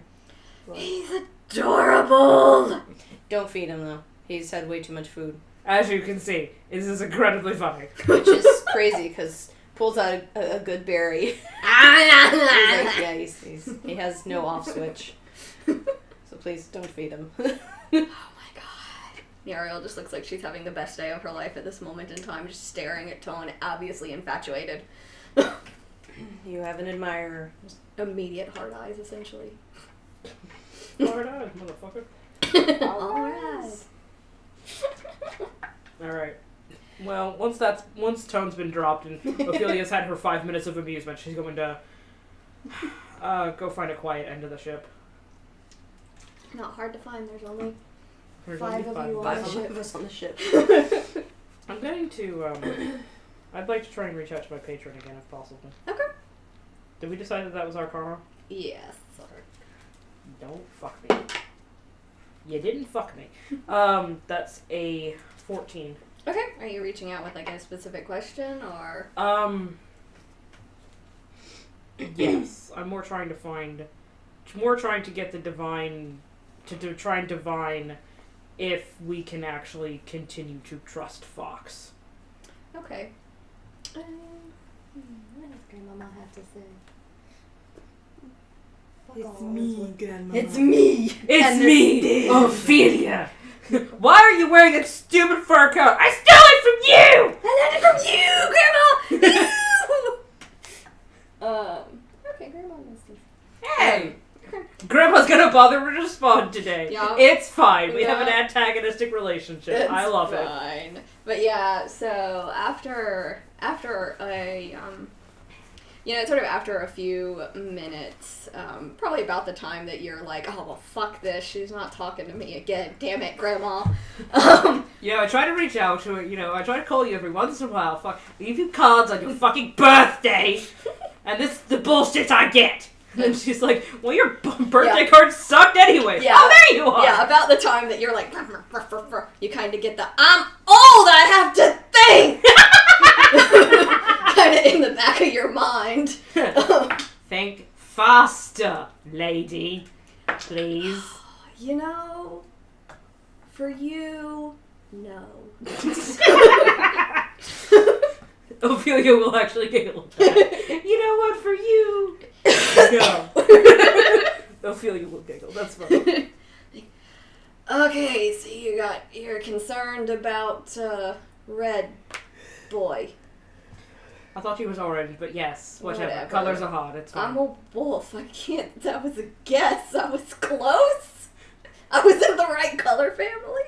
floor. He's adorable. Don't feed him though. He's had way too much food, As you can see, this is incredibly funny. which is crazy because pulls out a good berry. He's like, yeah, he has no off switch. So please don't feed him. Oh my god. Ariel just looks like she's having the best day of her life at this moment in time, just staring at Tone, obviously infatuated. You have an admirer. Immediate hard eyes, essentially. Hard eyes, motherfucker. Alright. Alright. Well, once Tone's been dropped and Ophelia's had her 5 minutes of amusement, she's going to go find a quiet end of the ship. Not hard to find, there's only There's five only of you on Five the of ship. us on the ship. I'm going to, I'd like to try and reach out to my patron again if possible. Okay. Did we decide that was our karma? Yes. Don't fuck me. You didn't fuck me. That's a 14. Okay. Are you reaching out with like a specific question or? Yes. I'm more trying to get the divine, to try and divine if we can actually continue to trust Fox. Okay. What does Grandmama have to say? It's me, Grandma. It's me. It's And the me, sting. Ophelia. Why are you wearing that stupid fur coat? I stole it from you! I learned it from you, Grandma! Okay, Grandma knows this. Hey! Grandma's gonna bother to respond today. Yeah. It's fine. We have an Yeah. antagonistic relationship. It's I love it. fine. But yeah, so after a sort of after a few minutes, probably about the time that you're like, oh well, fuck this, she's not talking to me again. Damn it, Grandma. Yeah, I try to reach out to her. I try to call you every once in a while. Fuck, leave you cards on your fucking birthday, and this is the bullshit I get. And she's like, well, your birthday card sucked anyway. Yeah. Oh, there you are. Yeah, about the time that you're like, you kind of get the, I'm old, I have to think! Kind of in the back of your mind. Think faster, lady. Please. For you, no. Ophelia will actually giggle at that. You know what, for you? No. Ophelia will giggle, that's fine. Okay, so you're concerned about, Red Boy. I thought he was orange, but yes, whatever. Whatever. Colors are hard, it's fine. I'm a wolf, I can't, that was a guess, I was close. I was in the right color family.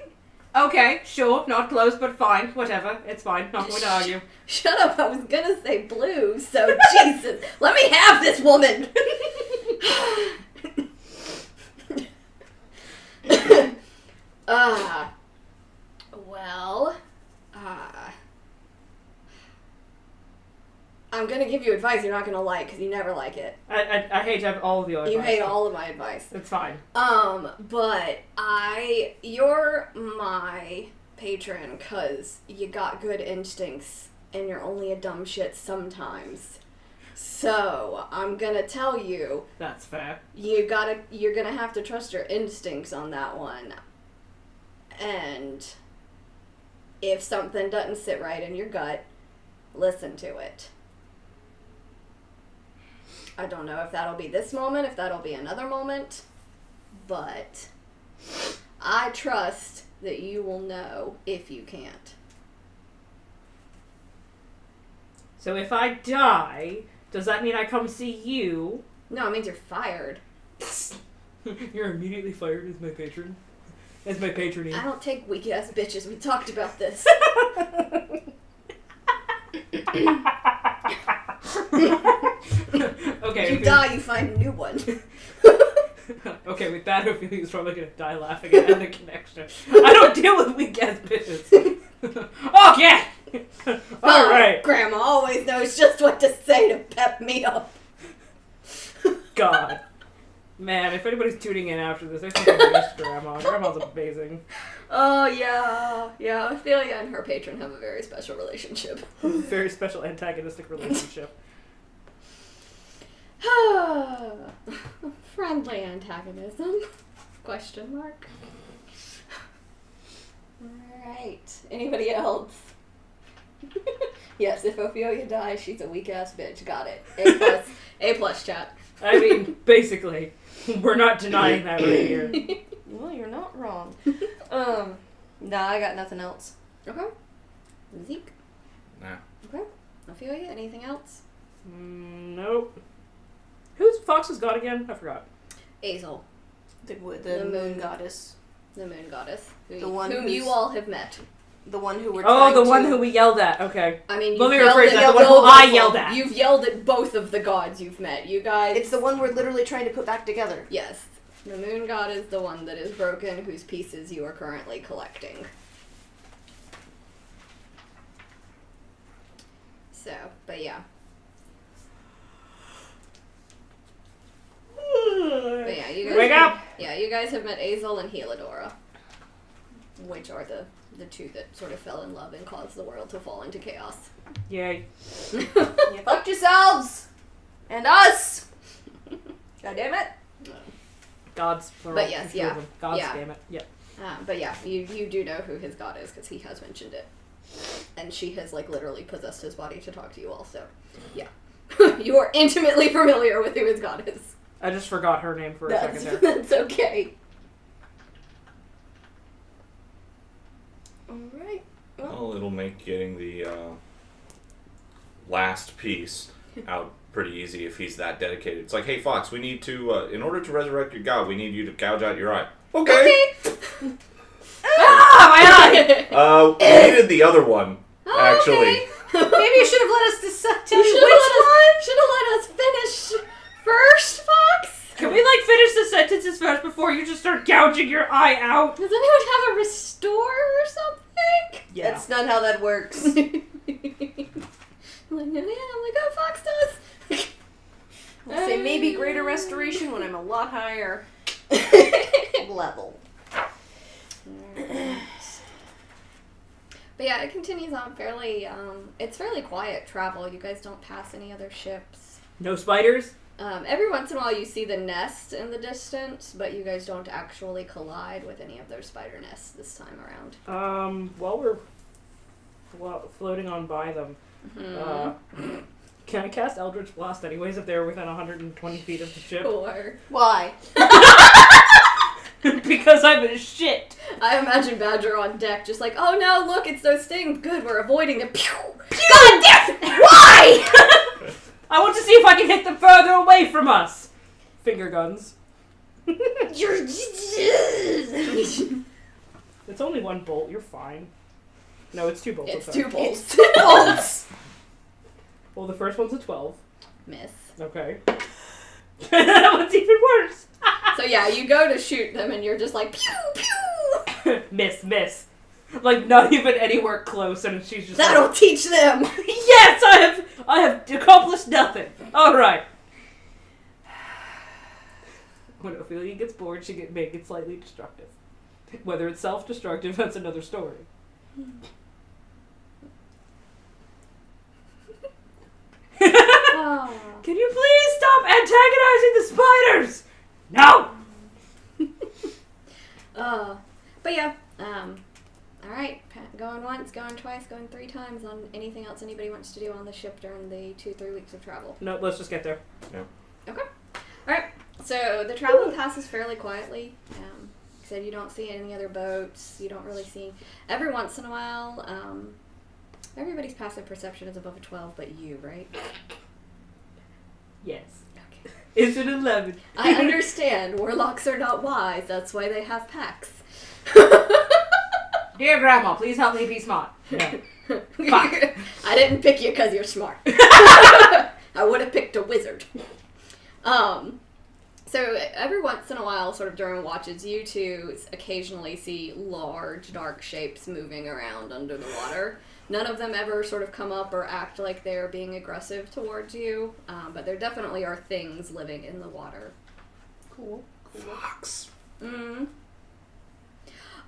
Okay, sure, not close, but fine, whatever, it's fine, not going to argue. Shut up, I was gonna say blue, so Jesus, let me have this woman! I'm gonna give you advice you're not gonna like, because you never like it. I hate to have all of your advice. You hate all of my advice. It's fine. But you're my patron because you got good instincts and you're only a dumb shit sometimes. So, I'm gonna tell you. That's fair. You're gonna have to trust your instincts on that one. And if something doesn't sit right in your gut, listen to it. I don't know if that'll be this moment, if that'll be another moment, but I trust that you will know if you can't. So if I die, does that mean I come see you? No, it means you're fired. You're immediately fired as my patron. As my patronee. I don't take weak ass bitches. We talked about this. Okay. If you die, you find a new one. Okay, with that, Ophelia's probably gonna die laughing at the connection. I don't deal with weak ass bitches. Okay! Alright. Grandma always knows just what to say to pep me up. God. Man, if anybody's tuning in after this, I think I miss Grandma. Grandma's amazing. Oh, yeah. Yeah, Ophelia and her patron have a very special relationship. Very special antagonistic relationship. Friendly antagonism? Question mark. Alright. Anybody else? Yes, if Ophelia dies, she's a weak ass bitch. Got it. A plus chat. I mean, basically, we're not denying that right here. Well, you're not wrong. Nah, I got nothing else. Okay. Zeke? Nah. Okay. Ophelia, anything else? Nope. Who's Fox's god again? I forgot. Azel, The The moon moon. goddess. the moon goddess, The one whom who's- you all have met. The one who we're Oh, trying the to... one who we yelled at. Okay. I mean, Let you've me yelled rephrase at that. The one who both I of yelled them. at. You've yelled at both of the gods you've met. You guys. It's the one we're literally trying to put back together. Yes. The moon god is the one that is broken, whose pieces you are currently collecting. So, but yeah. But yeah, you guys Wake up! Yeah, you guys have met Azel and Helidora, which are the two that sort of fell in love and caused the world to fall into chaos. Yay. You fucked yourselves! And us! God damn it. Gods, plural. But yes, two of yeah. them. Gods, Yeah. damn it. Yeah. But yeah, you do know who his god is because he has mentioned it. And she has like literally possessed his body to talk to you all, so yeah. You are intimately familiar with who his god is. I just forgot her name for a second there. That's okay. Alright. Well, it'll make getting the last piece out pretty easy if he's that dedicated. It's like, hey, Fox, we need to, in order to resurrect your god, we need you to gouge out your eye. Okay. Ah, my eye! We needed the other one, actually. Maybe you should have let us decide. You should have let us finish first, Fox. Can we, like, finish the sentences first before you just start gouging your eye out? Does anyone have a restore or something? Yeah. That's not how that works. I'm like, oh, Fox does. I'll say maybe greater restoration when I'm a lot higher level. But yeah, it continues on fairly, it's fairly quiet travel. You guys don't pass any other ships. No spiders? Every once in a while you see the nest in the distance, but you guys don't actually collide with any of their spider nests this time around. While we're floating on by them, can I cast Eldritch Blast anyways if they're within 120 feet of the ship? Sure. Why? Because I'm a shit. I imagine Badger on deck just like, oh no, look, it's those things. Good, we're avoiding them. Pew! God damn! Why? I want to see if I can hit them further away from us. Finger guns. It's only one bolt. You're fine. No, it's 2 bolts. It's I'm sorry. 2 bolts. It's 2 bolts! Well, the first one's a 12. Miss. Okay. That one's even worse. So yeah, you go to shoot them and you're just like, pew, pew! Miss. Like, not even anywhere close, and she's just That'll like, teach them! yes, I have accomplished nothing. Alright. When Ophelia gets bored, she can make it slightly destructive. Whether it's self-destructive, that's another story. Oh. Can you please stop antagonizing the spiders? No! But yeah, alright, going once, going twice, going 3 times on anything else anybody wants to do on the ship during the 2-3 weeks of travel. No, let's just get there. Yeah. Okay. Alright, so the travel passes fairly quietly. Said you don't see any other boats, you don't really see, every once in a while, everybody's passive perception is above a 12 but you, right? Yes. Okay. It's an 11. I understand, warlocks are not wise, that's why they have packs. Dear Grandma, please help me be smart. No. Fuck. I didn't pick you because you're smart. I would have picked a wizard. So every once in a while, sort of during watches, you two occasionally see large, dark shapes moving around under the water. None of them ever sort of come up or act like they're being aggressive towards you, but there definitely are things living in the water. Cool. Fox. Mm.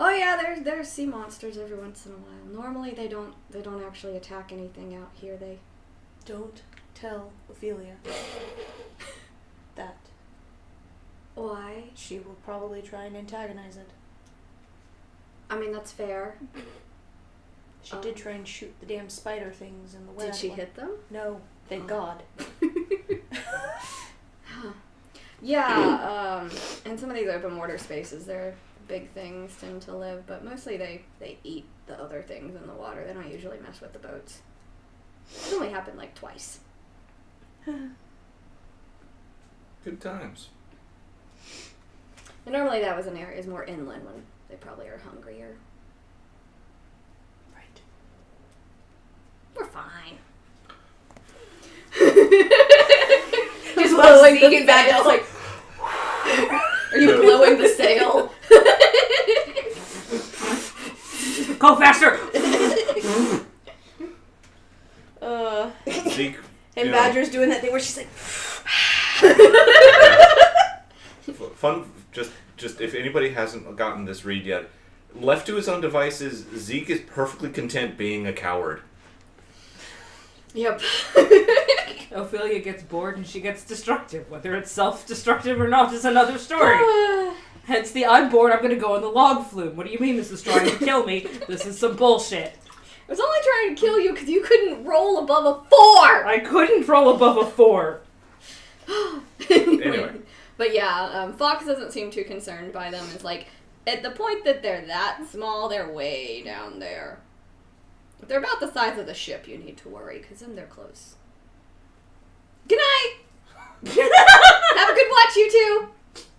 Oh yeah, there's sea monsters every once in a while. Normally they don't actually attack anything out here. They Don't tell Ophelia that. Why? She will probably try and antagonize it. I mean that's fair. She did try and shoot the damn spider things in the web. Did she hit them? No, thank God. Yeah, in some of these open water spaces, their big things tend to live, but mostly they eat the other things in the water. They don't usually mess with the boats. It's only happened like twice. Good times. And normally that was in areas more inland when they probably are hungrier. Right. We're fine. Just blowing Zeke the and Badger's sail. like, Are you blowing the sail? Go faster! Zeke. and you know, Badger's doing that thing where she's like, fun. Just if anybody hasn't gotten this read yet, left to his own devices, Zeke is perfectly content being a coward. Yep. Ophelia gets bored and she gets destructive. Whether it's self-destructive or not is another story. Hence the I'm bored, I'm gonna go on the log flume. What do you mean this is trying to kill me? This is some bullshit. I was only trying to kill you because you couldn't roll above a 4! I couldn't roll above a 4. Anyway. But yeah, Fox doesn't seem too concerned by them. It's like, at the point that they're that small, they're way down there. If they're about the size of the ship, you need to worry, because then they're close. Good night! Have a good watch, you two!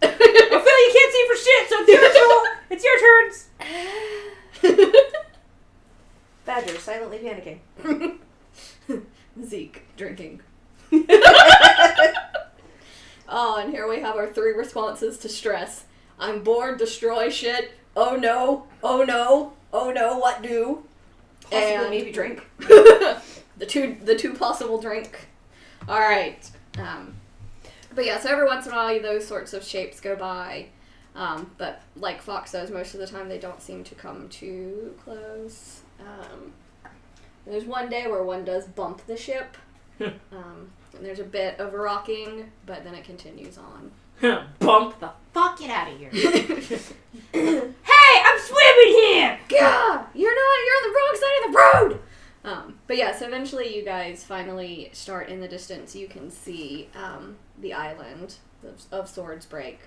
Phil, you can't see for shit, so it's your turn. It's your turns. Badger silently panicking. Zeke drinking. Oh, and here we have our 3 responses to stress. I'm bored, destroy shit, oh no, oh no, oh no, what do? Possibly And maybe drink. the two possible drink. Alright. But yeah, so every once in a while those sorts of shapes go by. But like Fox says, most of the time they don't seem to come too close. There's one day where one does bump the ship. And there's a bit of rocking, but then it continues on. Bump the fuck, get out of here. Hey, I'm swimming here! God, you're on the wrong side of the road! But yeah, so eventually you guys finally start in the distance. You can see the island of Swordsbreak.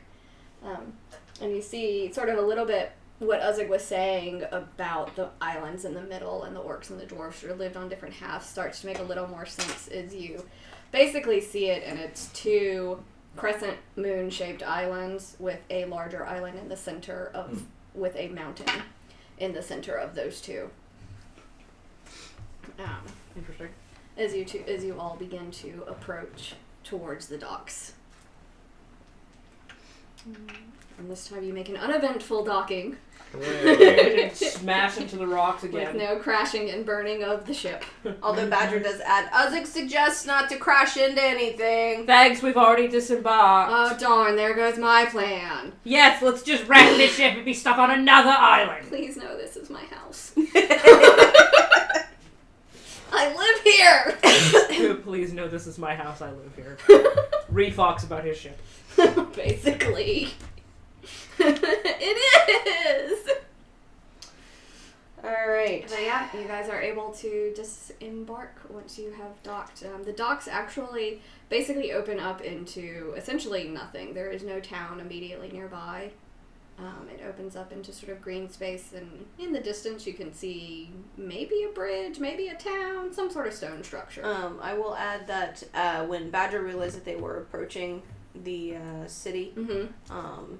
And you see sort of a little bit what Uzzig was saying about the islands in the middle and the orcs and the dwarves sort of lived on different halves starts to make a little more sense as you basically see it, and it's 2 crescent moon-shaped islands with a larger island in the center of, with a mountain in the center of those 2. Interesting. As you all begin to approach towards the docks. And this time you make an uneventful docking. Smash into the rocks again. With no crashing and burning of the ship. Although Badger does add, Uzzig suggests not to crash into anything. Thanks, we've already disembarked. Oh darn, there goes my plan. Yes, let's just wreck this ship and be stuck on another island. Please know this is my house. I live here! Please know this is my house, I live here. Read Fox about his ship. Basically. It is! Alright. But yeah, you guys are able to disembark once you have docked. The docks actually basically open up into essentially nothing. There is no town immediately nearby. It opens up into sort of green space, and in the distance you can see maybe a bridge, maybe a town, some sort of stone structure. I will add that when Badger realized that they were approaching the city,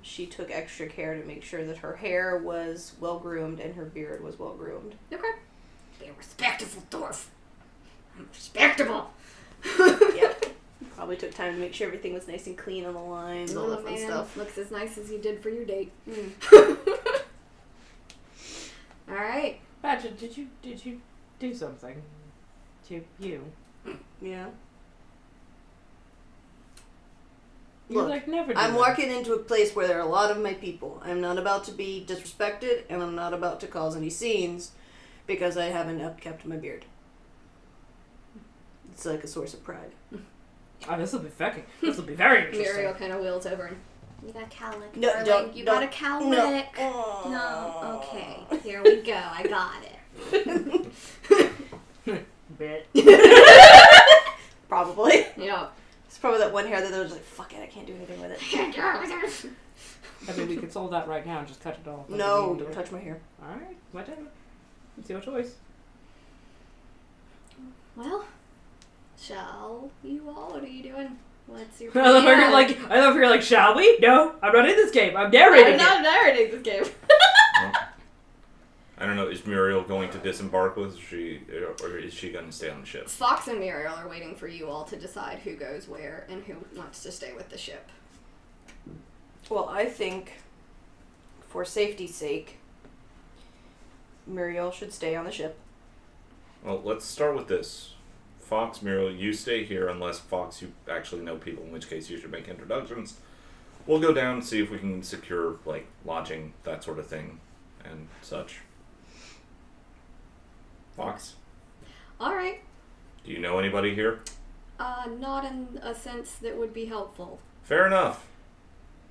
she took extra care to make sure that her hair was well groomed and her beard was well groomed. Okay. Be a respectable dwarf. I'm respectable. Yep. Probably took time to make sure everything was nice and clean on the lines, all that fun stuff. Looks as nice as you did for your date. All right. Badger, did you do something to you? Yeah. You Look, never do I'm that. walking into a place where there are a lot of my people. I'm not about to be disrespected, and I'm not about to cause any scenes because I haven't upkept my beard. It's like a source of pride. Oh, this will be fucking. This will be very interesting. Muriel kind of wheels over and you got a cowlick. No, darling. don't. You don't. got a cowlick. No. Okay. Here we go. I got it. Bit. Probably. Yeah. It's probably that one hair that they was like, fuck it, I can't do anything with it. I mean, we could solve that right now and just cut it off. No, don't touch my hair. Alright, whatever. It's your choice. Well, shall you all? What are you doing? What's your I plan? love you're like, shall we? No, I'm not in this game. I'm narrating I'm not narrating this game. I don't know. Is Muriel going to disembark with she, or is she going to stay on the ship? Fox and Muriel are waiting for you all to decide who goes where and who wants to stay with the ship. Well, I think, for safety's sake, Muriel should stay on the ship. Well, let's start with this. Fox, Muriel, you stay here unless, Fox, you actually know people, in which case you should make introductions. We'll go down and see if we can secure, like, lodging, that sort of thing, and such. Fox? Alright. Do you know anybody here? Not in a sense that would be helpful. Fair enough.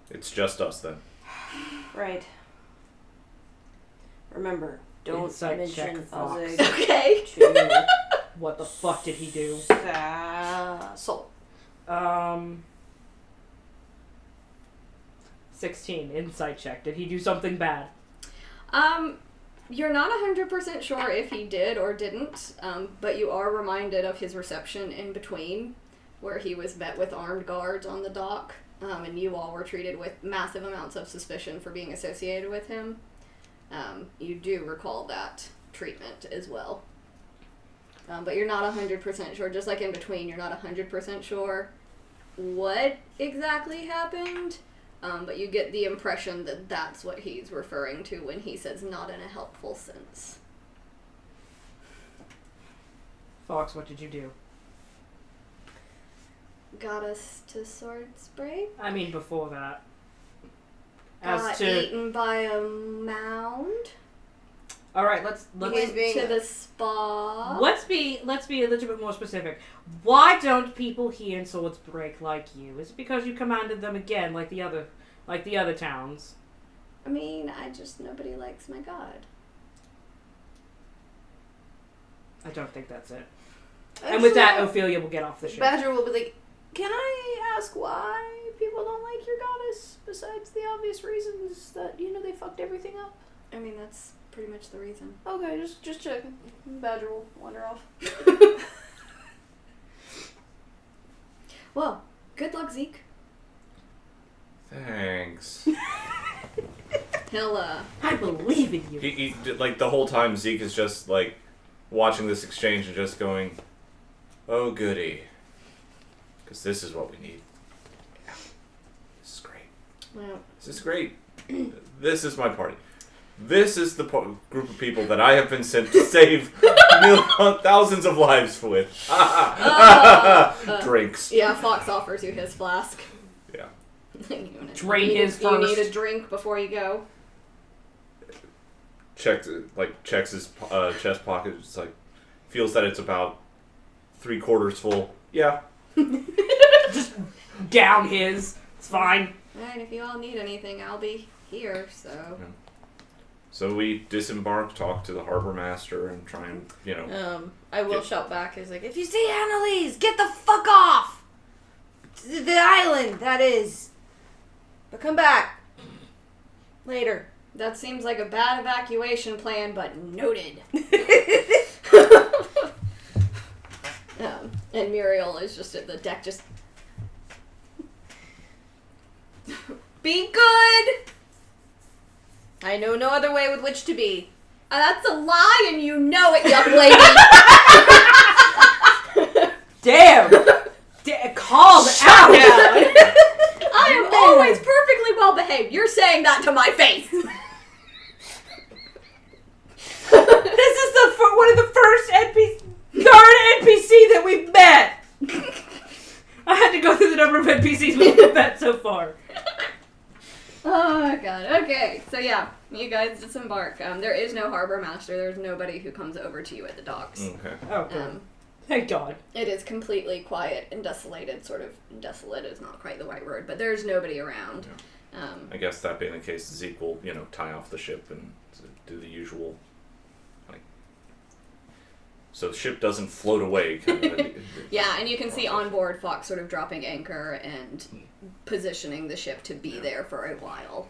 It's just us, then. Right. Remember, don't Insight mention check, Fox. Uzzig Okay. to What the fuck did he do? Soul. 16 insight check. Did he do something bad? You're not 100% sure if he did or didn't, but you are reminded of his reception in between, where he was met with armed guards on the dock, and you all were treated with massive amounts of suspicion for being associated with him. You do recall that treatment as well. But you're not 100% sure, just like in between, you're not 100% sure what exactly happened. But you get the impression that that's what he's referring to when he says not in a helpful sense. Fox, what did you do? Got us to Swordsbreak. I mean, before that. Got eaten by a mound. All right, let's Went to the spa. let's be a little bit more specific. Why don't people here in Swordsbreak like you? Is it because you commanded them again, like the other towns? I mean, nobody likes my god. I don't think that's it. And with that, Ophelia will get off the ship. Badger will be like, can I ask why people don't like your goddess, besides the obvious reasons that, they fucked everything up? I mean, that's pretty much the reason. Okay, just checking. Badger will wander off. Well, good luck, Zeke. Thanks. He'll, I believe in you. He like the whole time Zeke is just like watching this exchange and just going, "Oh goody," because this is what we need. Yeah. This is great. well, This is great. This is my party. This is the group of people that I have been sent to save thousands of lives with. Drinks. yeah, Fox offers you his flask. Yeah. Drain his You first. need a drink before you go. Checks his chest pocket. It's like feels that it's about 3/4 full. Yeah. Just down his. It's fine. Alright, if you all need anything, I'll be here, so... So we disembark, talk to the harbor master, and try and, I will shout back, is like, if you see Annalise, get the fuck off! The island, that is. But come back. Later. That seems like a bad evacuation plan, but noted. And Muriel is just at the deck, just... Be good! I know no other way with which to be. That's a lie, and you know it, young lady! Damn! Called out! I am always perfectly well behaved. You're saying that to my face! This is one of the first third NPC that we've met! I had to go through the number of NPCs we've met so far. Oh, God. Okay, so yeah, you guys disembark. There is no harbor master. There's nobody who comes over to you at the docks. Okay. Oh, good. Thank God. It is completely quiet and desolated. Sort of desolate is not quite the right word, but there's nobody around. I guess that being the case, Zeke will, tie off the ship and do the usual, so the ship doesn't float away. Kind of Yeah, and you can see on board Fox sort of dropping anchor and positioning the ship to be there for a while.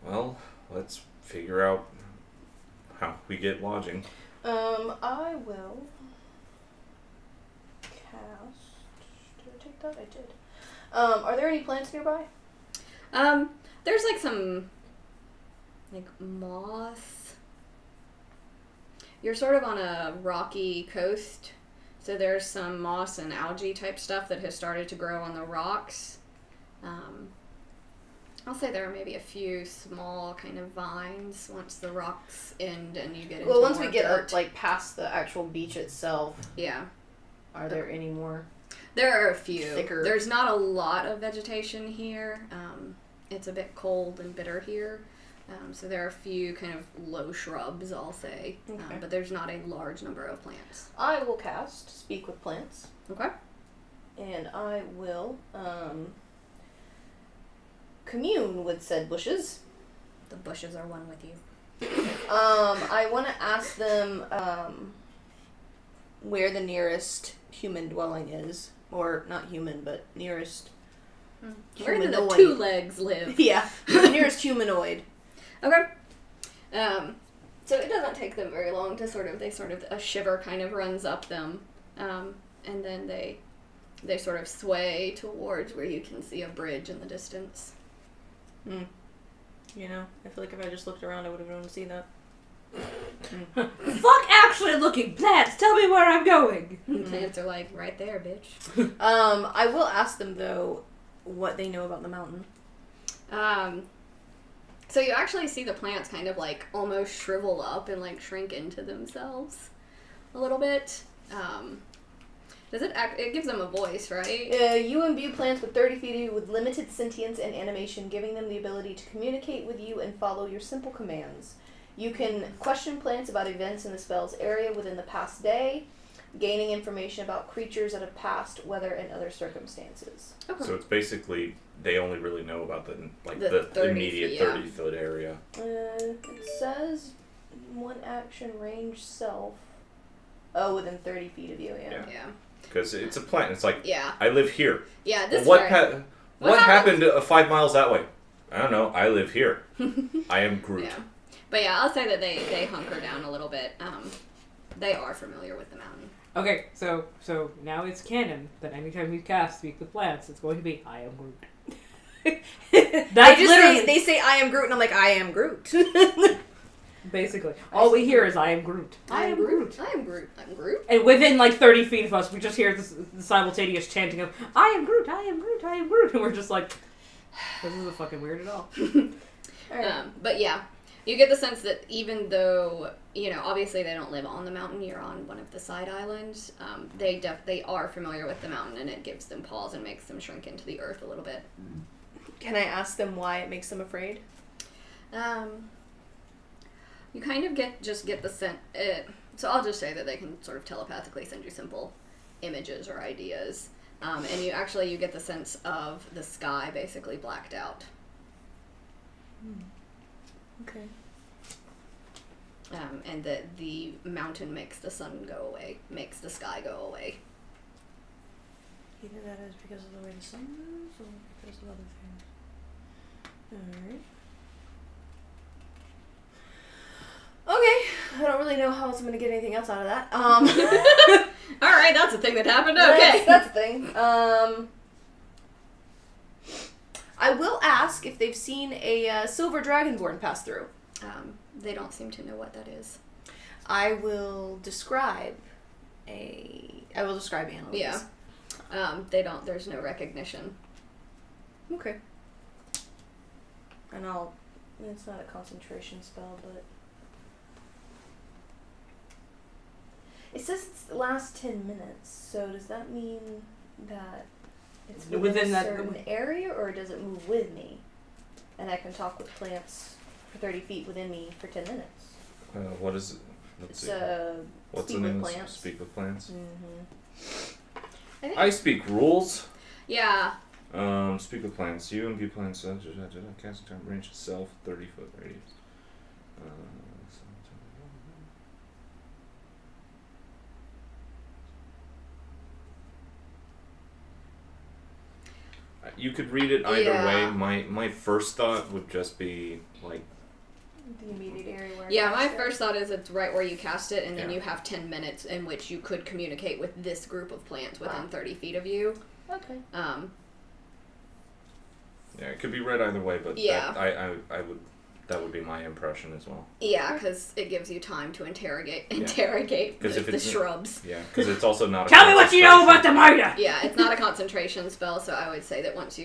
Well, let's figure out how we get lodging. I will cast... Did I take that? I did. Are there any plants nearby? There's some moss. You're sort of on a rocky coast, so there's some moss and algae type stuff that has started to grow on the rocks. I'll say there are maybe a few small kind of vines once the rocks end and you get into Well, once more we get dirt. past the actual beach itself, Yeah. are there any more? There are a few. Thicker. There's not a lot of vegetation here. It's a bit cold and bitter here. So there are a few kind of low shrubs, I'll say. Okay. But there's not a large number of plants. I will cast Speak with Plants. Okay. And I will commune with said bushes. The bushes are one with you. I want to ask them where the nearest human dwelling is. Or not human, but nearest Where do the Humanoid. 2 legs live? Yeah, the nearest humanoid. Okay. So it doesn't take them very long to a shiver kind of runs up them, and then they sort of sway towards where you can see a bridge in the distance. You know, I feel like if I just looked around, I would have known to see that. Fuck actually looking plants. Tell me where I'm going. Plants are like, right there, bitch. I will ask them, though, what they know about the mountain. So you actually see the plants kind of like almost shrivel up and like shrink into themselves a little bit. It gives them a voice, right? You imbue plants with 30 feet of you with limited sentience and animation, giving them the ability to communicate with you and follow your simple commands. You can question plants about events in the spell's area within the past day, gaining information about creatures that have passed, weather, and other circumstances. Okay. So it's basically they only really know about the The 30 immediate feet, yeah. 30-foot area. It says one action range self. Oh, within 30 feet of you, yeah. Yeah. Because it's a plant. It's like, Yeah. I live here. Yeah, this Well, right. what happened 5 miles that way? I don't know. I live here. I am Groot. Yeah. But yeah, I'll say that they hunker down a little bit. They are familiar with the mountain. Okay, so now it's canon that anytime you cast Speak with Plants, it's going to be I am Groot. That's literally They say I am Groot, and I'm like, I am Groot. basically all we hear is I am Groot. I am Groot. I am Groot. I'm Groot. And within like 30 feet of us, we just hear the simultaneous chanting of I am Groot, I am Groot, I am Groot, and we're just like, this isn't fucking weird at all. But yeah, you get the sense that even though, obviously they don't live on the mountain, you're on one of the side islands, they are familiar with the mountain, and it gives them pause and makes them shrink into the earth a little bit. Can I ask them why it makes them afraid? You kind of get the sense, so I'll just say that they can sort of telepathically send you simple images or ideas, and you get the sense of the sky basically blacked out. Okay. And that the mountain makes the sun go away, makes the sky go away. Either that is because of the way the sun moves, or because of other things. Alright. Okay, I don't really know how else I'm going to get anything else out of that. Alright, that's a thing that happened, okay. That's a thing. I will ask if they've seen a silver dragonborn pass through. They don't seem to know what that is. I will describe animals. Yeah. There's no recognition. Okay. And it's not a concentration spell, but it says it's the last 10 minutes, so does that mean that it's within a certain area, or does it move with me? And I can talk with plants for 30 feet within me for 10 minutes. What is it? Let's see. What's Speak the name with of plants. Speak with Plants? Mm-hmm. I speak rules. Yeah. Speak with plants. You imbue plants. Casting time range itself 30-foot radius. You could read it either Yeah. way. My first thought would just be like The immediate area where Yeah, my first thought is it's right where you cast it, and then Yeah. you have 10 minutes in which you could communicate with this group of plants within 30 feet of you. Okay. yeah, it could be read either way, but Yeah. that would be my impression as well. Yeah, because it gives you time to interrogate Because if the it's shrubs. Yeah, because it's also not. Tell me what you know about the miter! Yeah, it's not a concentration spell, so I would say that once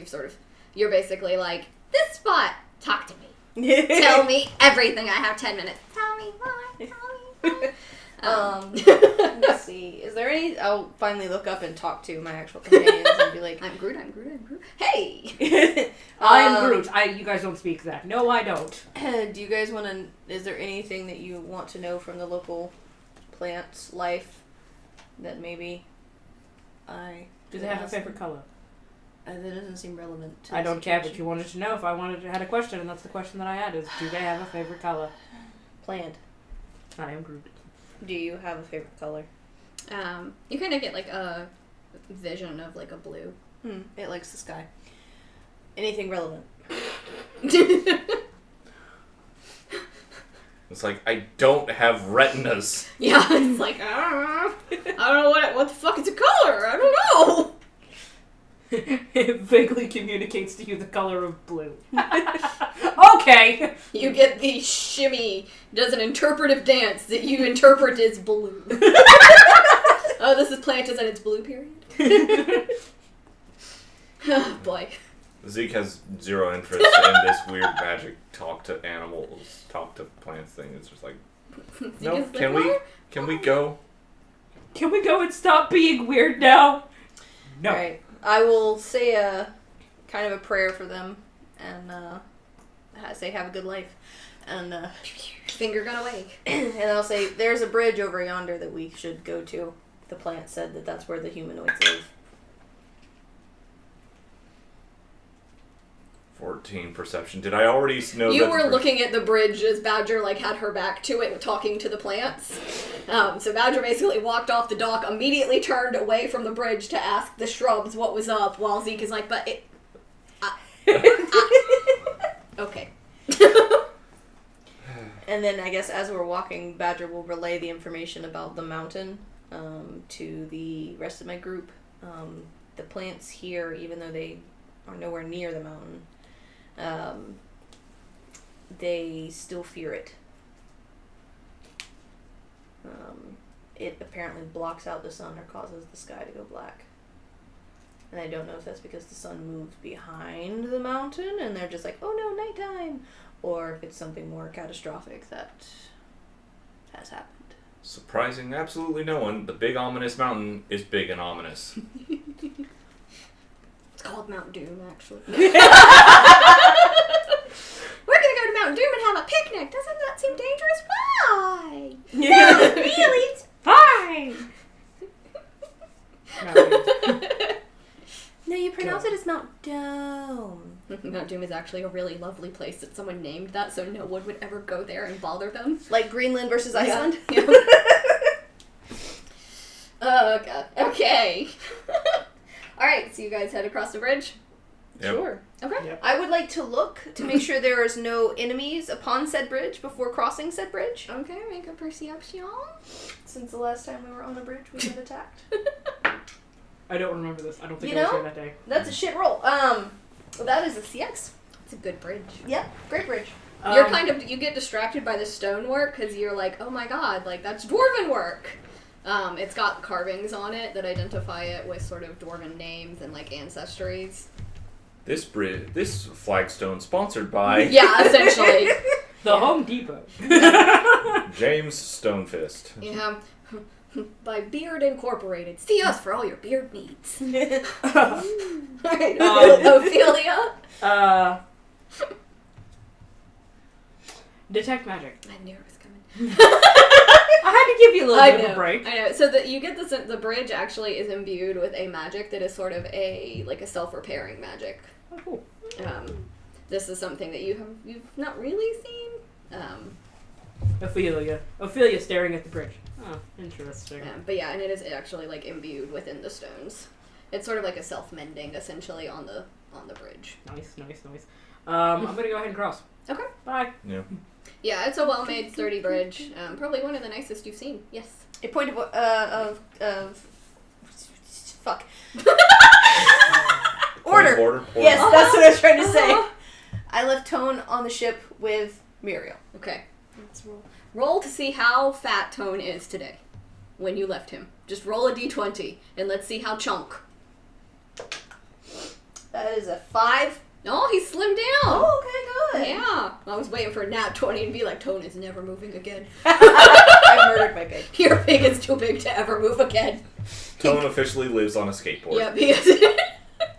you're basically like, this spot, talk to me. Tell me everything. I have 10 minutes. Tell me why. Let's see. Is there any? I'll finally look up and talk to my actual companions and be like, I'm Groot. Hey. I am Groot. You guys don't speak that. No, I don't. Do you guys want to? Is there anything that you want to know from the local plant's life that maybe Do they have a favorite color? That doesn't seem relevant to I the don't care, but situation. you wanted to know if I had a question, and that's the question that I had is, do they have a favorite color? Plant. I am Groot. Do you have a favorite color? You kind of get like a vision of like a blue. It likes the sky. Anything relevant. It's like, I don't have retinas. Yeah, it's like, I don't know what the fuck is the color. I don't know. It vaguely communicates to you the color of blue. Okay. You get the shimmy, does an interpretive dance that you interpret as blue. Oh, this is planted and it's blue, period. Oh, boy. Zeke has zero interest in this weird magic talk to animals, talk to plants thing. It's just like, no, Zeke's can like, we go? Can we go and stop being weird now? No. Alright. I will say a kind of a prayer for them and say have a good life. And Finger gun away. and I'll say there's a bridge over yonder that we should go to. The plant said that that's where the humanoids live. 14 perception. Did I already know You that? were looking at the bridge as Badger had her back to it, talking to the plants. So Badger basically walked off the dock, immediately turned away from the bridge to ask the shrubs what was up, while Zeke is like, but it... okay. And then I guess as we're walking, Badger will relay the information about the mountain to the rest of my group. The plants here, even though they are nowhere near the mountain, they still fear it. It apparently blocks out the sun or causes the sky to go black. And I don't know if that's because the sun moved behind the mountain and they're just like, oh no, nighttime! Or if it's something more catastrophic that has happened. Surprising absolutely no one. The big ominous mountain is big and ominous. It's called Mount Doom, actually. We're gonna go to Mount Doom and have a picnic. Doesn't that seem dangerous? Why? Yeah. Really? It's Fine. No, you pronounce it as Mount Dome. Mount Doom is actually a really lovely place that someone named that, so no one would ever go there and bother them. Like Greenland versus Iceland? Yeah. Oh, God. Okay. Alright, so you guys head across the bridge? Yep. Sure. Okay. Yep. I would like to look to make sure there is no enemies upon said bridge before crossing said bridge. Okay, make a perception. Since the last time we were on a bridge, we got attacked. I don't remember this. I don't think You I was know? here that day. That's a shit roll. That is a CX. It's a good bridge. Yeah, great bridge. You're you get distracted by the stonework because you're like, oh my god, like that's dwarven work. It's got carvings on it that identify it with sort of dwarven names and like ancestries. This flagstone sponsored by Yeah, essentially. The Home Depot. James Stonefist. Yeah. By Beard Incorporated. See us for all your beard needs. Alright, Ophelia? Detect magic. I knew it was coming. I had to give you a little bit of a break. I know. So you get the bridge actually is imbued with a magic that is sort of a self-repairing magic. Oh, cool. This is something that you've not really seen. Ophelia staring at the bridge. Oh, interesting. But yeah, and it is actually like imbued within the stones. It's sort of like a self-mending essentially on the bridge. Nice. I'm gonna go ahead and cross. Okay. Bye. Yeah. Yeah, it's a well-made, sturdy bridge. Probably one of the nicest you've seen. Yes. A point of fuck. Order. Yes, that's what I was trying to say. I left Tone on the ship with Muriel. Okay. Let's roll. Roll to see how fat Tone is today. When you left him. Just roll a d20 and let's see how chunk. That is a 5. Oh, he slimmed down. Oh, okay, good. Yeah. I was waiting for a nat 20 and be like, Tone is never moving again. I murdered my pig. Your pig is too big to ever move again. Tone officially lives on a skateboard. Yeah, because...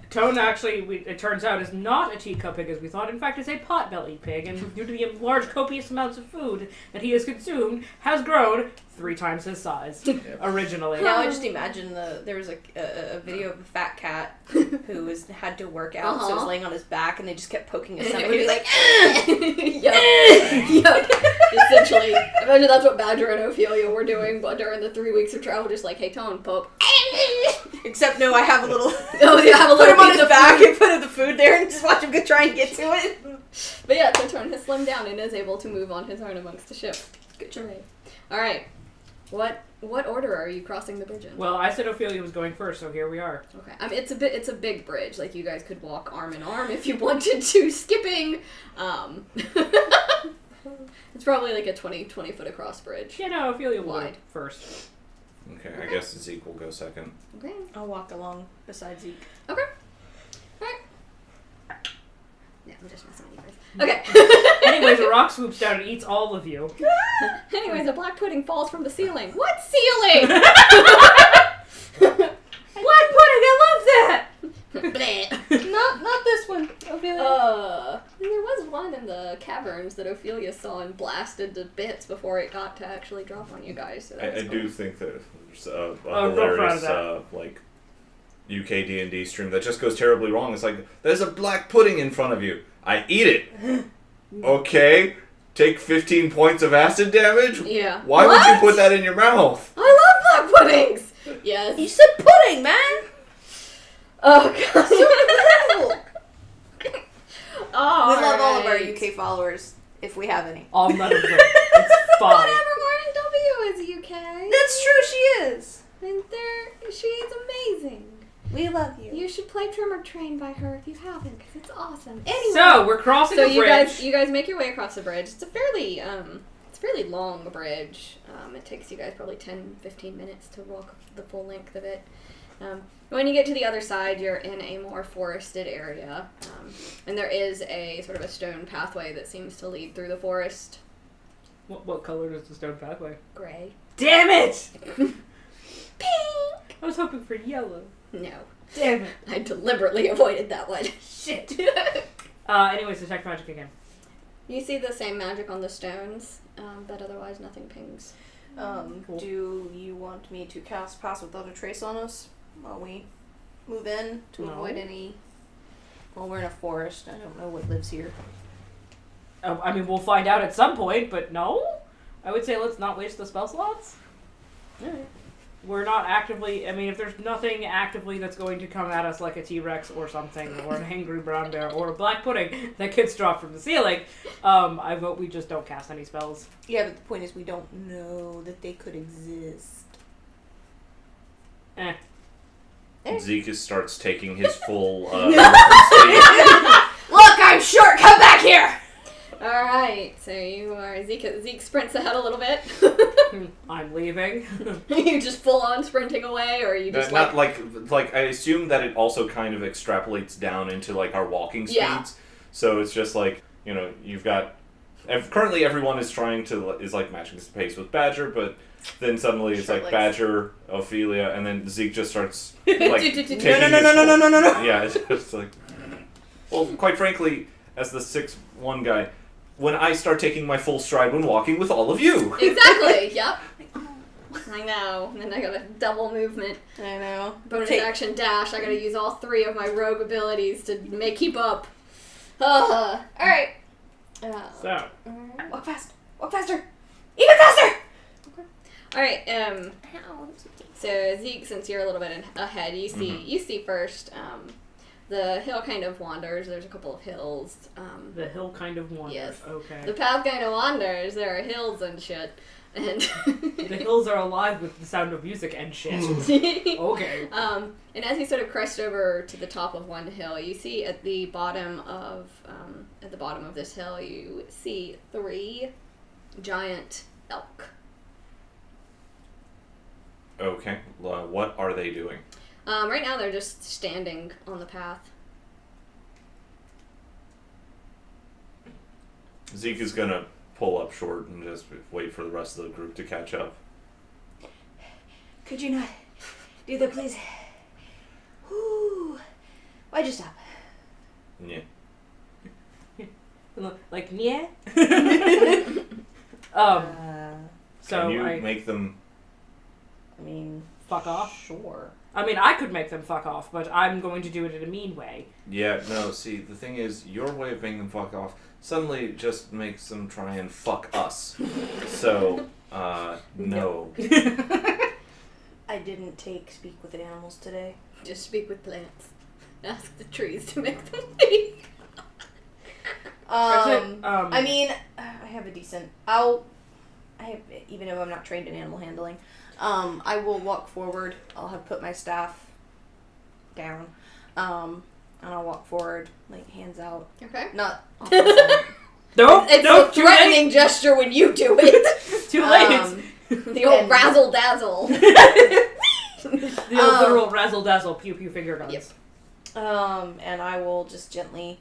Tone actually, it turns out, is not a teacup pig as we thought. In fact, it's a pot-bellied pig, and due to the large, copious amounts of food that he has consumed, has grown 3 times his size originally. Now I just imagine there was a video of a fat cat who had to work out, so he was laying on his back, and they just kept poking his stomach. He'd be like, Yup. Essentially, imagine that's what Badger and Ophelia were doing, but during the 3 weeks of travel, just like, hey, Tone, poke. Except no, I have a little. Oh, you have a Put little him on piece his of back food. and put the food there and just watch him try and get to it. But yeah, Totorn has slimmed down and is able to move on his own amongst the ship. Good try. Alright. What order are you crossing the bridge in? Well, I said Ophelia was going first, so here we are. Okay. I mean, it's a big bridge. Like, you guys could walk arm in arm if you wanted to. Skipping. It's probably like a 20 foot across bridge. Yeah, no, Ophelia will go Wide. first. Okay, I guess Zeke will go second. Okay. I'll walk along beside Zeke. Okay. Alright. Yeah, I'm just messing with you guys. Okay. Anyways, a rock swoops down and eats all of you. Anyways, a black pudding falls from the ceiling. What ceiling? Black pudding, I love that! Bleh. Not this one. Ophelia. There was one in the caverns that Ophelia saw and blasted to bits before it got to actually drop on you guys. So that I was do cool. think that there's a I'm real proud of hilarious like UK D&D stream that just goes terribly wrong. It's like, there's a black pudding in front of you. I eat it. Okay, take 15 points of acid damage? Yeah. Why would What? you put that in your mouth? I love black puddings! Yes. You said pudding, man. Oh, God. So incredible. Oh, We love all of our alright. UK followers, if we have any. All none of them. It's fine. Whatever, Martin W is UK. That's true, she is. And she's amazing. We love you. You should play Trimmer Train by her if you haven't, because it's awesome. Anyway. So, we're crossing So the you bridge. guys make your way across the bridge. It's a fairly long bridge. It takes you guys probably 10-15 minutes to walk the full length of it. When you get to the other side, you're in a more forested area, and there is a sort of a stone pathway that seems to lead through the forest. What color is the stone pathway? Gray. Damn it! Pink. I was hoping for yellow. No, Damn it. I deliberately avoided that one. Shit. Anyways, detect magic again. You see the same magic on the stones, but otherwise nothing pings. Cool. Do you want me to cast Pass Without a Trace on us while we move in to No. avoid any... Well, we're in a forest. I don't know what lives here. I mean, we'll find out at some point, but no? I would say let's not waste the spell slots. Alright. We're not actively... I mean, if there's nothing actively that's going to come at us like a T-Rex or something, or an angry brown bear, or a black pudding that gets dropped from the ceiling, I vote we just don't cast any spells. Yeah, but the point is we don't know that they could exist. Eh. Zeke starts taking his full speed. Look, I'm short! Come back here! Alright, so you are... Zeke sprints ahead a little bit. I'm leaving. You just full on sprinting away, or you just Not like I assume that it also kind of extrapolates down into like our walking speeds. Yeah. So it's just like, you know, you've got currently everyone is trying to like matching his pace with Badger, but then suddenly it's Short like legs. Badger, Ophelia, and then Zeke just starts like taking No. Yeah, it's just like, well, quite frankly, as the 6'1" guy, when I start taking my full stride when walking with all of you. Exactly, yep. I know. And then I got a double movement. I know. Bonus Take- action dash. I gotta use all 3 of my rogue abilities to keep up. Alright. So, Walk fast. Walk faster. Even faster! Alright, so Zeke, since you're a little bit ahead, you see first, the hill kind of wanders. There's a couple of hills. the hill kind of wanders. Yes. Okay. The path kind of wanders. There are hills and shit. And The hills are alive with the sound of music and shit. Okay. and as you sort of crest over to the top of one hill, you see at the bottom of this hill, you see 3 giant elk. Okay, what are they doing? Right now, they're just standing on the path. Zeke is gonna pull up short and just wait for the rest of the group to catch up. Could you not do that, please? Whoo. Why'd you stop? Yeah. Like, yeah? So Can you I make them... I mean, fuck off. sure. I mean, I could make them fuck off, but I'm going to do it in a mean way. Yeah, no, see, the thing is, your way of making them fuck off suddenly just makes them try and fuck us. So, no. I I didn't take speak with animals today. Just speak with plants. Ask the trees to make them speak. I mean, I have a decent. Even though I'm not trained in animal handling, I will walk forward. I'll have put my staff down, and I'll walk forward, like hands out. Okay. Not. Nope. It's nope, a threatening gesture when you do it. Too late. The old razzle dazzle. The old literal razzle dazzle pew pew finger guns. Yep. And I will just gently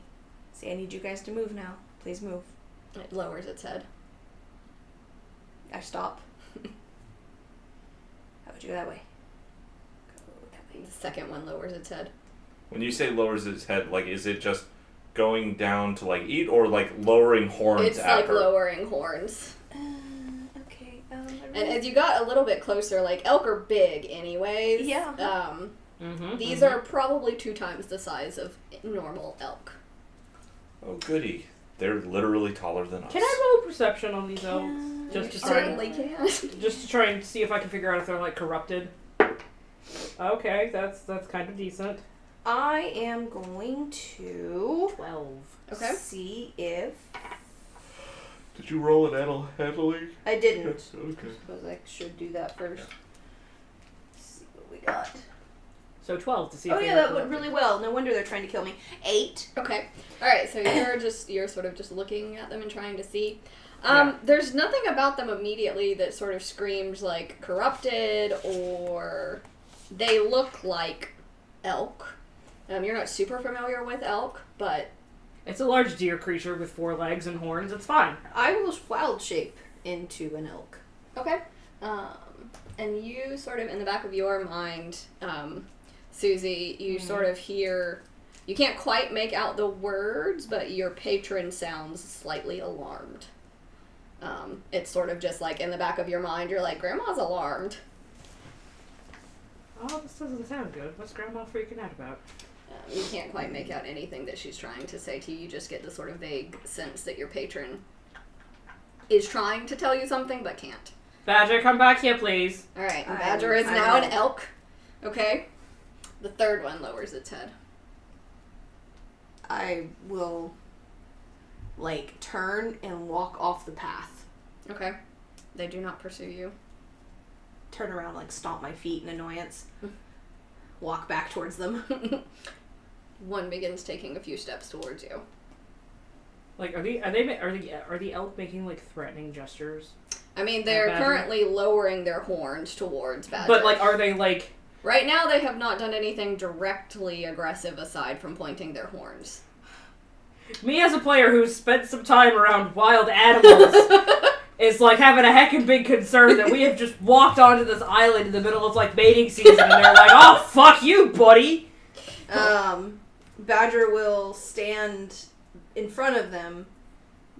say, I need you guys to move now. Please move. It lowers its head. I stop. How would you go that way? Go that way. The second one lowers its head. When you say lowers its head, like, is it just going down to, like, eat, or, like, lowering horns It's at like her? lowering horns. Okay. And as you got a little bit closer, like, elk are big anyways. Yeah. These are probably 2 times the size of normal elk. Oh, goody. They're literally taller than us. Can I roll perception on these elves? Just to try Certainly can. just to try and see if I can figure out if they're like corrupted. Okay, that's kind of decent. I am going to 12. Okay. see if Did you roll an animal handling? I didn't. Okay. Suppose I should do that first. Let's see what we got. So 12 to see if Oh they yeah, are that went corrupted. really well. No wonder they're trying to kill me. 8. Okay. Alright, so you're sort of just looking at them and trying to see. Yeah. There's nothing about them immediately that sort of screams like corrupted, or they look like elk. You're not super familiar with elk, but It's a large deer creature with 4 legs and horns. It's fine. I will wild shape into an elk. okay. And you sort of, in the back of your mind, Susie, you sort of hear, you can't quite make out the words, but your patron sounds slightly alarmed. It's sort of just like in the back of your mind, you're like, Grandma's alarmed. Oh, this doesn't sound good. What's Grandma freaking out about? You can't quite make out anything that she's trying to say to you. You just get the sort of vague sense that your patron is trying to tell you something, but can't. Badger, come back here, please. Alright, Badger is now an elk. Okay. The third one lowers its head. I will, like, turn and walk off the path. Okay. They do not pursue you. Turn around, like, stomp my feet in annoyance. Walk back towards them. One begins taking a few steps towards you. Like, are the elk making like threatening gestures? I mean, they're Badger? currently lowering their horns towards Badger. But like, are they like? Right now, they have not done anything directly aggressive aside from pointing their horns. Me as a player who's spent some time around wild animals is like having a heckin' big concern that we have just walked onto this island in the middle of like mating season and they're like, oh fuck you, buddy. Badger will stand in front of them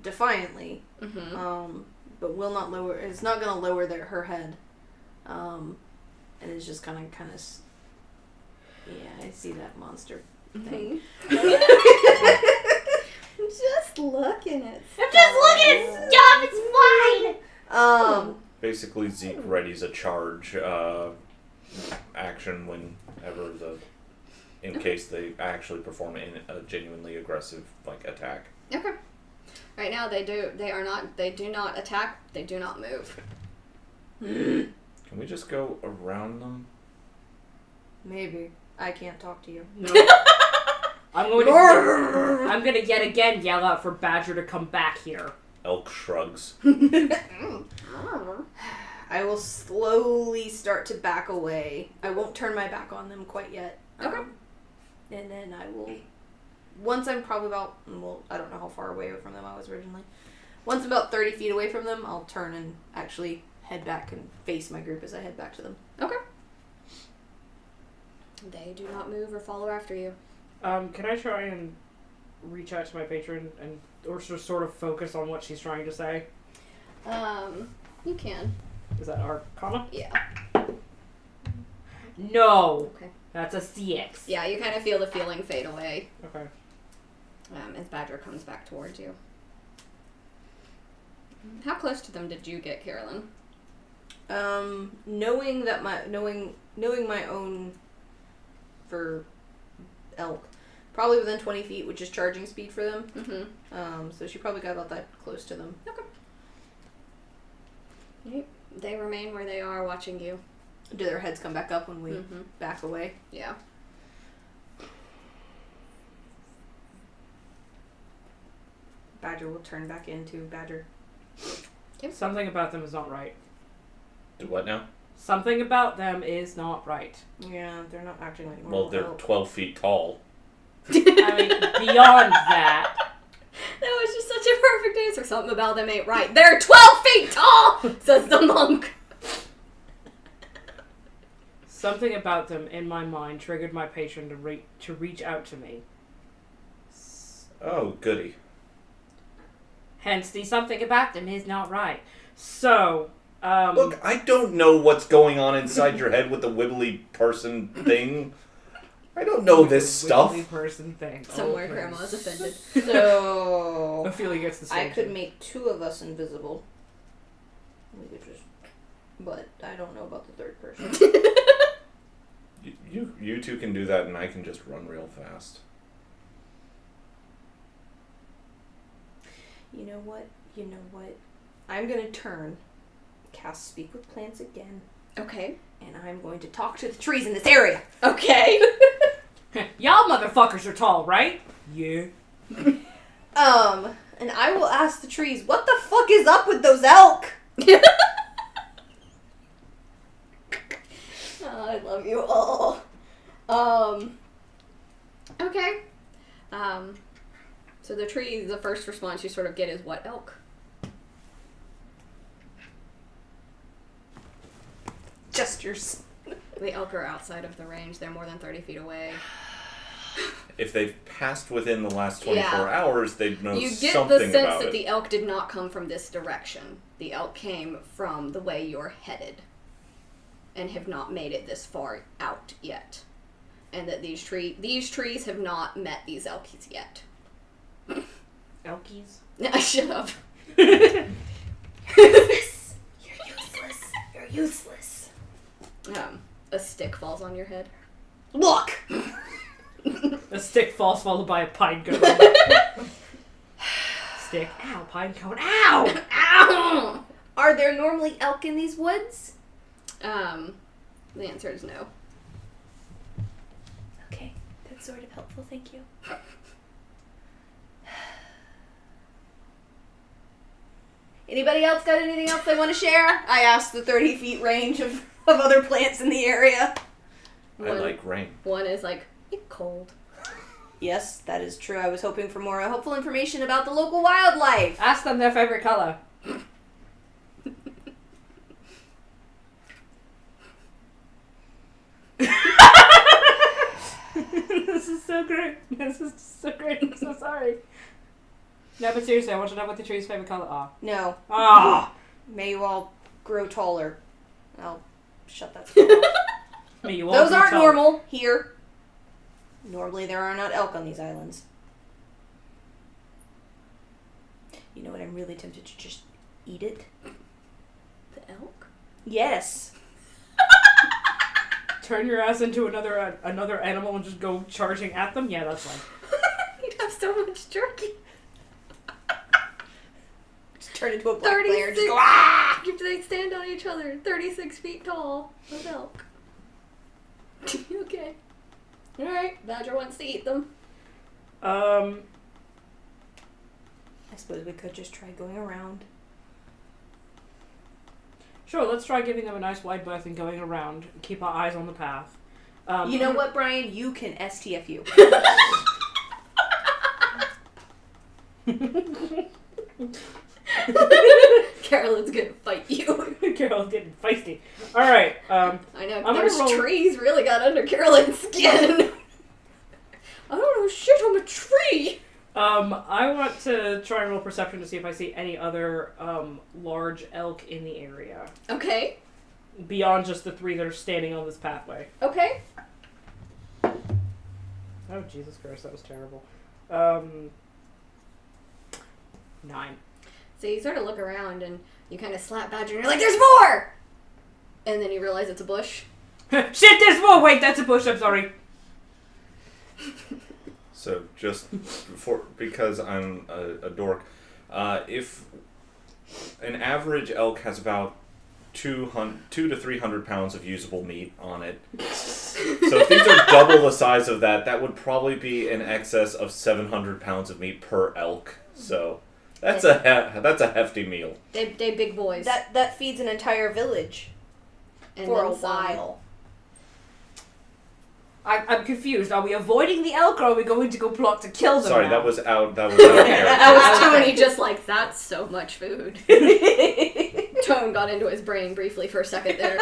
defiantly, but will not lower. It's not going to lower her head, and it's just kind of. Yeah, I see that monster thing. I'm just looking at I'm just looking at stuff. It's fine. Basically, Zeke readies a charge action whenever in case they actually perform a genuinely aggressive like attack. Okay. Right now they do not attack, they do not move. Can we just go around them? Maybe. I can't talk to you. No. I'm gonna yet again yell out for Badger to come back here. Elk shrugs. I will slowly start to back away. I won't turn my back on them quite yet. Okay. And then I will, once I'm probably about, I don't know how far away from them I was originally. Once I'm about 30 feet away from them, I'll turn and actually head back and face my group as I head back to them. Okay. They do not move or follow after you. Can I try and reach out to my patron or just sort of focus on what she's trying to say? You can. Is that Arcana? Yeah. No. Okay. That's a CX. Yeah, you kind of feel the feeling fade away. Okay. As Badger comes back towards you. How close to them did you get, Carolyn? Knowing my own for elk, probably within 20 feet, which is charging speed for them. Mm-hmm. So she probably got about that close to them. Okay. Yep. They remain where they are, watching you. Do their heads come back up when we back away? Yeah. Badger will turn back into Badger. Something about them is not right. Do what now? Something about them is not right. Yeah, they're not acting like normal Well, they're elk. 12 feet tall. I mean, beyond that. That was just such a perfect answer. Something about them ain't right. They're 12 feet tall, says the monk. Something about them, in my mind, triggered my patron to reach out to me. Oh, goody. Hence, the something about them is not right. So, Look, I don't know what's going on inside your head with the wibbly person thing. I don't know this stuff. wiggly person thing. Somewhere Okay. Grandma's offended. So Ophelia gets the same I could thing. make 2 of us invisible. We could just, but I don't know about the third person. You two can do that, and I can just run real fast. You know what? I'm gonna turn, cast Speak with Plants again, Okay. and I'm going to talk to the trees in this area. Okay. Y'all motherfuckers are tall, right? Yeah. And I will ask the trees, what the fuck is up with those elk? Oh, I love you all. Okay. So the tree, the first response you sort of get is what elk? Gestures. The elk are outside of the range. They're more than 30 feet away. If they've passed within the last 24 Yeah. hours, they'd know You get something the sense about that it. the elk did not come from this direction. The elk came from the way you're headed. And have not made it this far out yet. And that these trees have not met these elkies yet. Elkies? Shut up. You're useless. You're useless. A stick falls on your head. Look! A stick falls followed by a pine cone. Stick. Ow, pine cone. Ow! Ow! Are there normally elk in these woods? The answer is no. Okay, that's sort of helpful, thank you. Anybody else got anything else they want to share? I asked the 30 feet range of other plants in the area. I like rain. One is like, it's cold. Yes, that is true. I was hoping for more helpful information about the local wildlife. Ask them their favorite color. This is so great. This is so great. I'm so sorry. No, but seriously, I want to know what the tree's favorite color are. No. Ah! May you all grow taller. I'll shut that spell off. Me, you all Those be aren't tall. normal here. Normally there are not elk on these islands. You know what? I'm really tempted to just eat it. The elk? Yes. Turn your ass into another animal and just go charging at them? Yeah, that's fine. You'd have so much jerky. Just turn into a black bear and just 36. go ah! They stand on each other. 36 feet tall. Those elk. Okay. Alright. Badger wants to eat them. I suppose we could just try going around. Sure, let's try giving them a nice wide berth and going around. Keep our eyes on the path. You know what, Brian? You can STFU. Carolyn's gonna fight you. Carol's getting feisty. Alright, I know. I'm Those gonna roll- trees really got under Carolyn's skin. I don't know shit, I'm a tree. I want to try and roll perception to see if I see any other large elk in the area. Okay. Beyond just the 3 that are standing on this pathway. Okay. Oh, Jesus Christ, that was terrible. 9. So you sort of look around and you kind of slap Badger and you're like, there's more! and then you realize it's a bush. Shit, there's more! Wait, that's a bush, I'm sorry. So just because I'm a dork, if an average elk has about 200 to 300 pounds of usable meat on it, so if these are double the size of that, that would probably be in excess of 700 pounds of meat per elk. So that's a hefty meal. They big boys. That feeds an entire village And for then a some. while. I'm confused. Are we avoiding the elk, or are we going to go plot to kill them? Sorry, now? that was out. That was out. of character. That was Tony just like, that's so much food. Tone got into his brain briefly for a second there.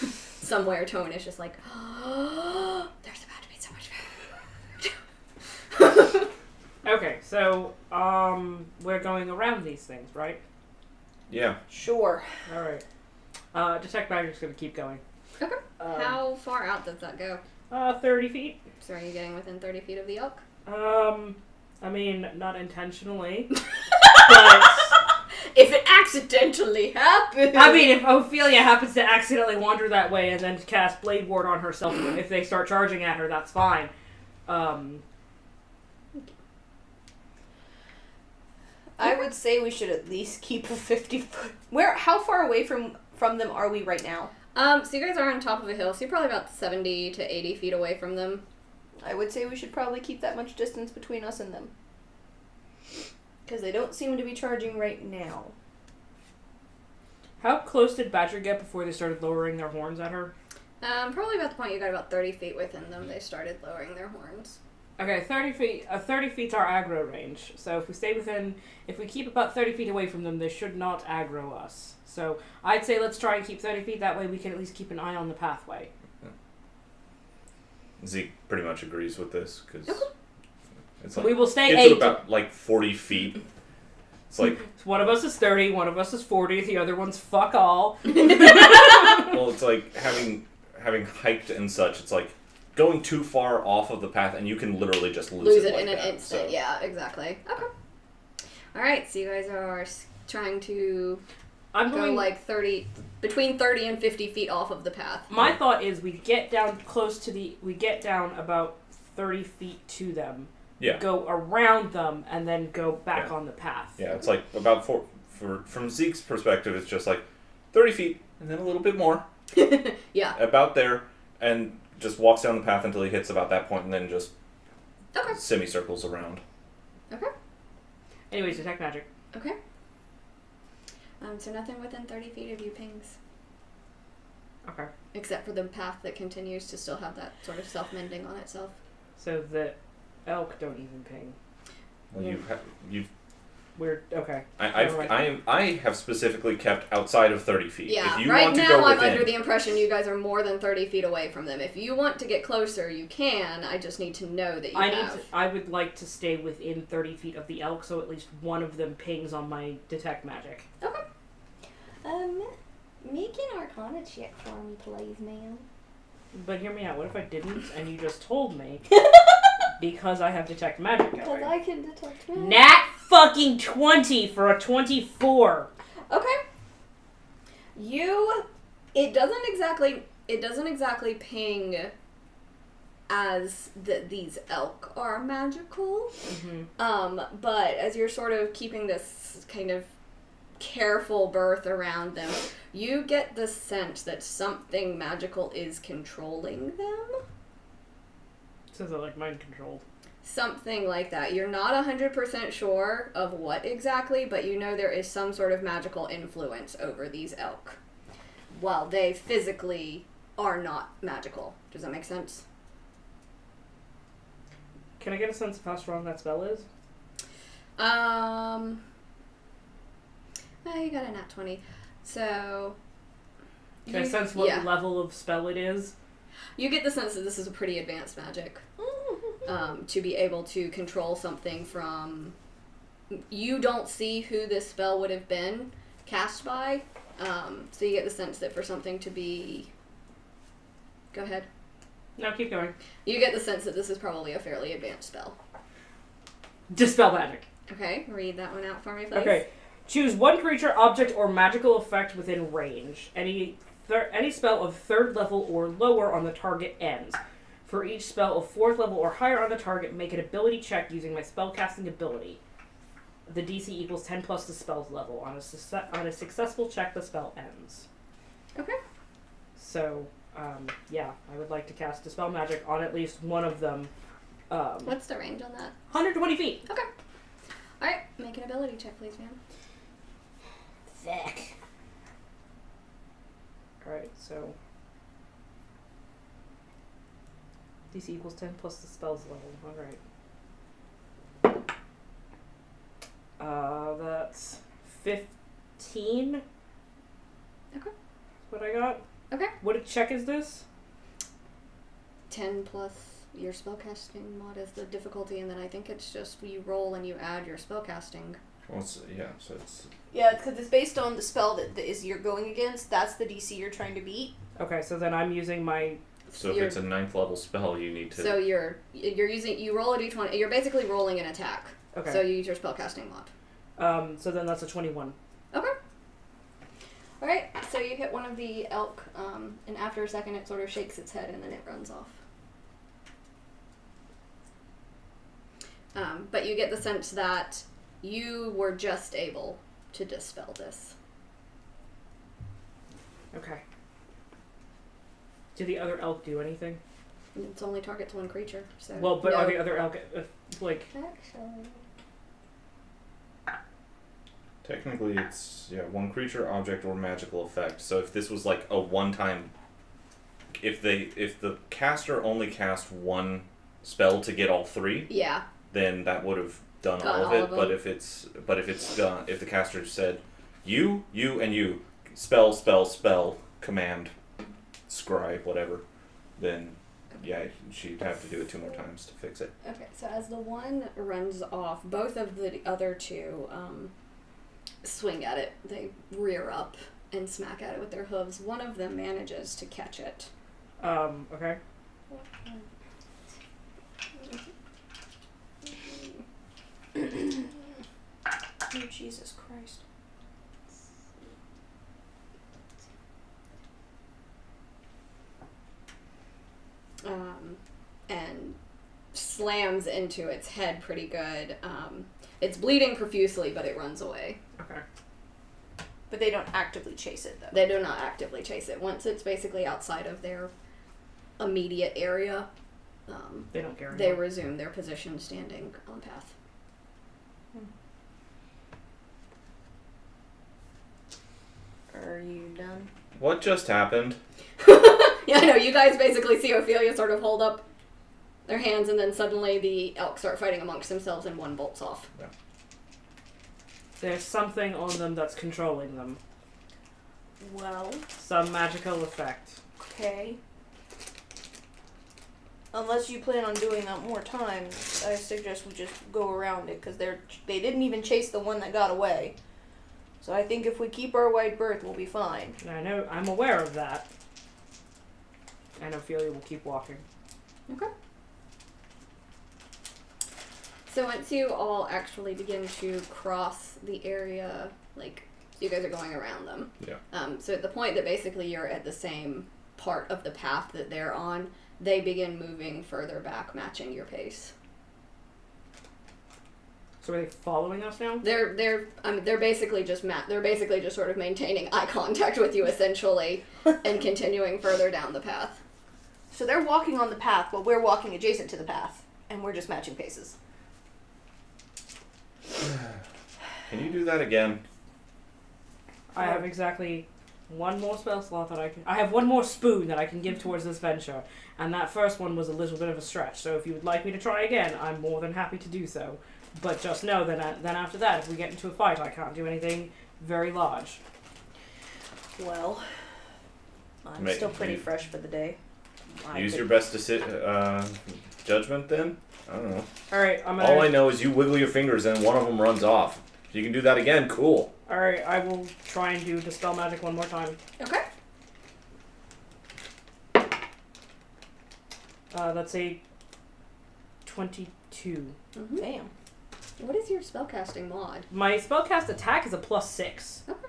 Somewhere Tone is just like, oh, there's about to be so much food. Okay, so, we're going around these things, right? Yeah. Sure. Alright. Detect Magic's gonna keep going. Okay. How far out does that go? 30 feet. So are you getting within 30 feet of the elk? I mean, not intentionally, but... If it accidentally happens. I mean, if Ophelia happens to accidentally wander that way and then cast Blade Ward on herself, if they start charging at her, that's fine. I would say we should at least keep a 50-foot... How far away from them are we right now? So you guys are on top of a hill, so you're probably about 70 to 80 feet away from them. I would say we should probably keep that much distance between us and them. Because they don't seem to be charging right now. How close did Badger get before they started lowering their horns at her? Probably about the point you got about 30 feet within them, they started lowering their horns. Okay, 30 feet. 30 feet's our aggro range. So if we keep about 30 feet away from them, they should not aggro us. So I'd say let's try and keep 30 feet. That way we can at least keep an eye on the pathway. Zeke pretty much agrees with this because it's like We will stay get 8. to about like 40 feet. It's like One of us is 30, one of us is 40, the other one's fuck all. well, it's like having hiked and such. It's like going too far off of the path, and you can literally just lose it like in an that, instant. so. Yeah, exactly. Okay. All right, so you guys are trying to go like between 30 and 50 feet off of the path. My thought is we get down about 30 feet to them. Yeah. Go around them and then go back on the path. Yeah, it's like about from Zeke's perspective, it's just like 30 feet and then a little bit more. Yeah. About there, and just walks down the path until he hits about that point, and then just semicircles around. Okay. Anyways, detect magic. Okay. So nothing within 30 feet of you pings. Okay. Except for the path that continues to still have that sort of self-mending on itself. So the elk don't even ping. Well, you've. We're okay. I have specifically kept outside of 30 feet. Yeah, if you right want to now go I'm within, under the impression you guys are more than 30 feet away from them. If you want to get closer, you can. I just need to know that you have. I would like to stay within 30 feet of the elk, so at least one of them pings on my detect magic. Okay. Make an Arcana check for me, please, ma'am. But hear me out. What if I didn't, and you just told me? Because I have detect magic Because going. I can detect magic. Nat fucking 20 for a 24. Okay. It doesn't exactly ping as these elk are magical. Mm-hmm. But as you're sort of keeping this kind of careful berth around them, you get the sense that something magical is controlling them. Sounds like mind controlled. Something like that. You're not 100% sure of what exactly, but you know there is some sort of magical influence over these elk. While they physically are not magical. Does that make sense? Can I get a sense of how strong that spell is? Well, you got a nat 20. So... Can I sense what level of spell it is? You get the sense that this is a pretty advanced magic. To be able to control something from... You don't see who this spell would have been cast by. So you get the sense that for something to be... Go ahead. No, keep going. You get the sense that this is probably a fairly advanced spell. Dispel magic. Okay, read that one out for me, please. Okay. Choose one creature, object, or magical effect within range. Any spell of 3rd level or lower on the target ends. For each spell of 4th level or higher on the target, make an ability check using my spellcasting ability. The DC equals 10 plus the spell's level. On a successful check, the spell ends. Okay. So, yeah, I would like to cast Dispel Magic on at least one of them. What's the range on that? 120 feet. Okay. Alright, make an ability check, please, ma'am. Thick. Alright, so... DC equals 10 plus the spell's level. Alright. That's 15. Okay. That's what I got. Okay. What check is this? 10 plus your spellcasting mod is the difficulty, and then I think it's just you roll and you add your spellcasting. Well, so it's... Yeah, because it's based on the spell that is you're going against. That's the DC you're trying to beat. Okay, so then I'm using my... So if it's a 9th level spell, you need to... So you roll a d20, you're basically rolling an attack. Okay. So you use your spellcasting mod. So then that's a 21. Okay. Alright, so you hit one of the elk, and after a second it sort of shakes its head and then it runs off. But you get the sense that you were just able to dispel this. Okay. Did the other elk do anything? It's only targets one creature, so... Well, but no. are the other elk, like... Actually. Technically, it's, one creature, object, or magical effect. So if this was like a one-time... If the caster only cast one spell to get all 3... Yeah. Then that would have done Got all of all it. of them. But if it's done, if the caster said, you, and you, spell, command, scribe, whatever, then yeah, she'd have to do it 2 more times to fix it. Okay, so as the one runs off, both of the other two swing at it. They rear up and smack at it with their hooves. One of them manages to catch it. Okay. Oh, Jesus Christ. And slams into its head pretty good. It's bleeding profusely, but it runs away. Okay. But they don't actively chase it, though. They do not actively chase it. Once it's basically outside of their immediate area, They don't care they anymore. resume their position standing on path. Are you done? What just happened? Yeah, I know. You guys basically see Ophelia sort of hold up their hands, and then suddenly the elk start fighting amongst themselves, and one bolts off. Yeah. There's something on them that's controlling them. Well, Some magical effect. okay. Unless you plan on doing that more times, I suggest we just go around it, because they didn't even chase the one that got away. So I think if we keep our wide berth, we'll be fine. And I know, I'm aware of that. And Ophelia will keep walking. Okay. So once you all actually begin to cross the area, like, you guys are going around them. Yeah. So at the point that basically you're at the same part of the path that they're on, they begin moving further back, matching your pace. So are they following us now? They're basically just sort of maintaining eye contact with you essentially, and continuing further down the path. So they're walking on the path while we're walking adjacent to the path, and we're just matching paces. Can you do that again? I have exactly one more spell slot that I have one more spoon that I can give towards this venture, and that first one was a little bit of a stretch. So if you would like me to try again, I'm more than happy to do so. But just know that then after that, if we get into a fight, I can't do anything very large. Well, I'm May- still pretty may- fresh for the day. Use your best judgment then? I don't know. Alright, I'm gonna... All I know is you wiggle your fingers and one of them runs off. If you can do that again, cool. Alright, I will try and do Dispel Magic one more time. Okay. That's a 22. Mm-hmm. Damn. What is your spellcasting mod? My spellcast attack is a +6. Okay.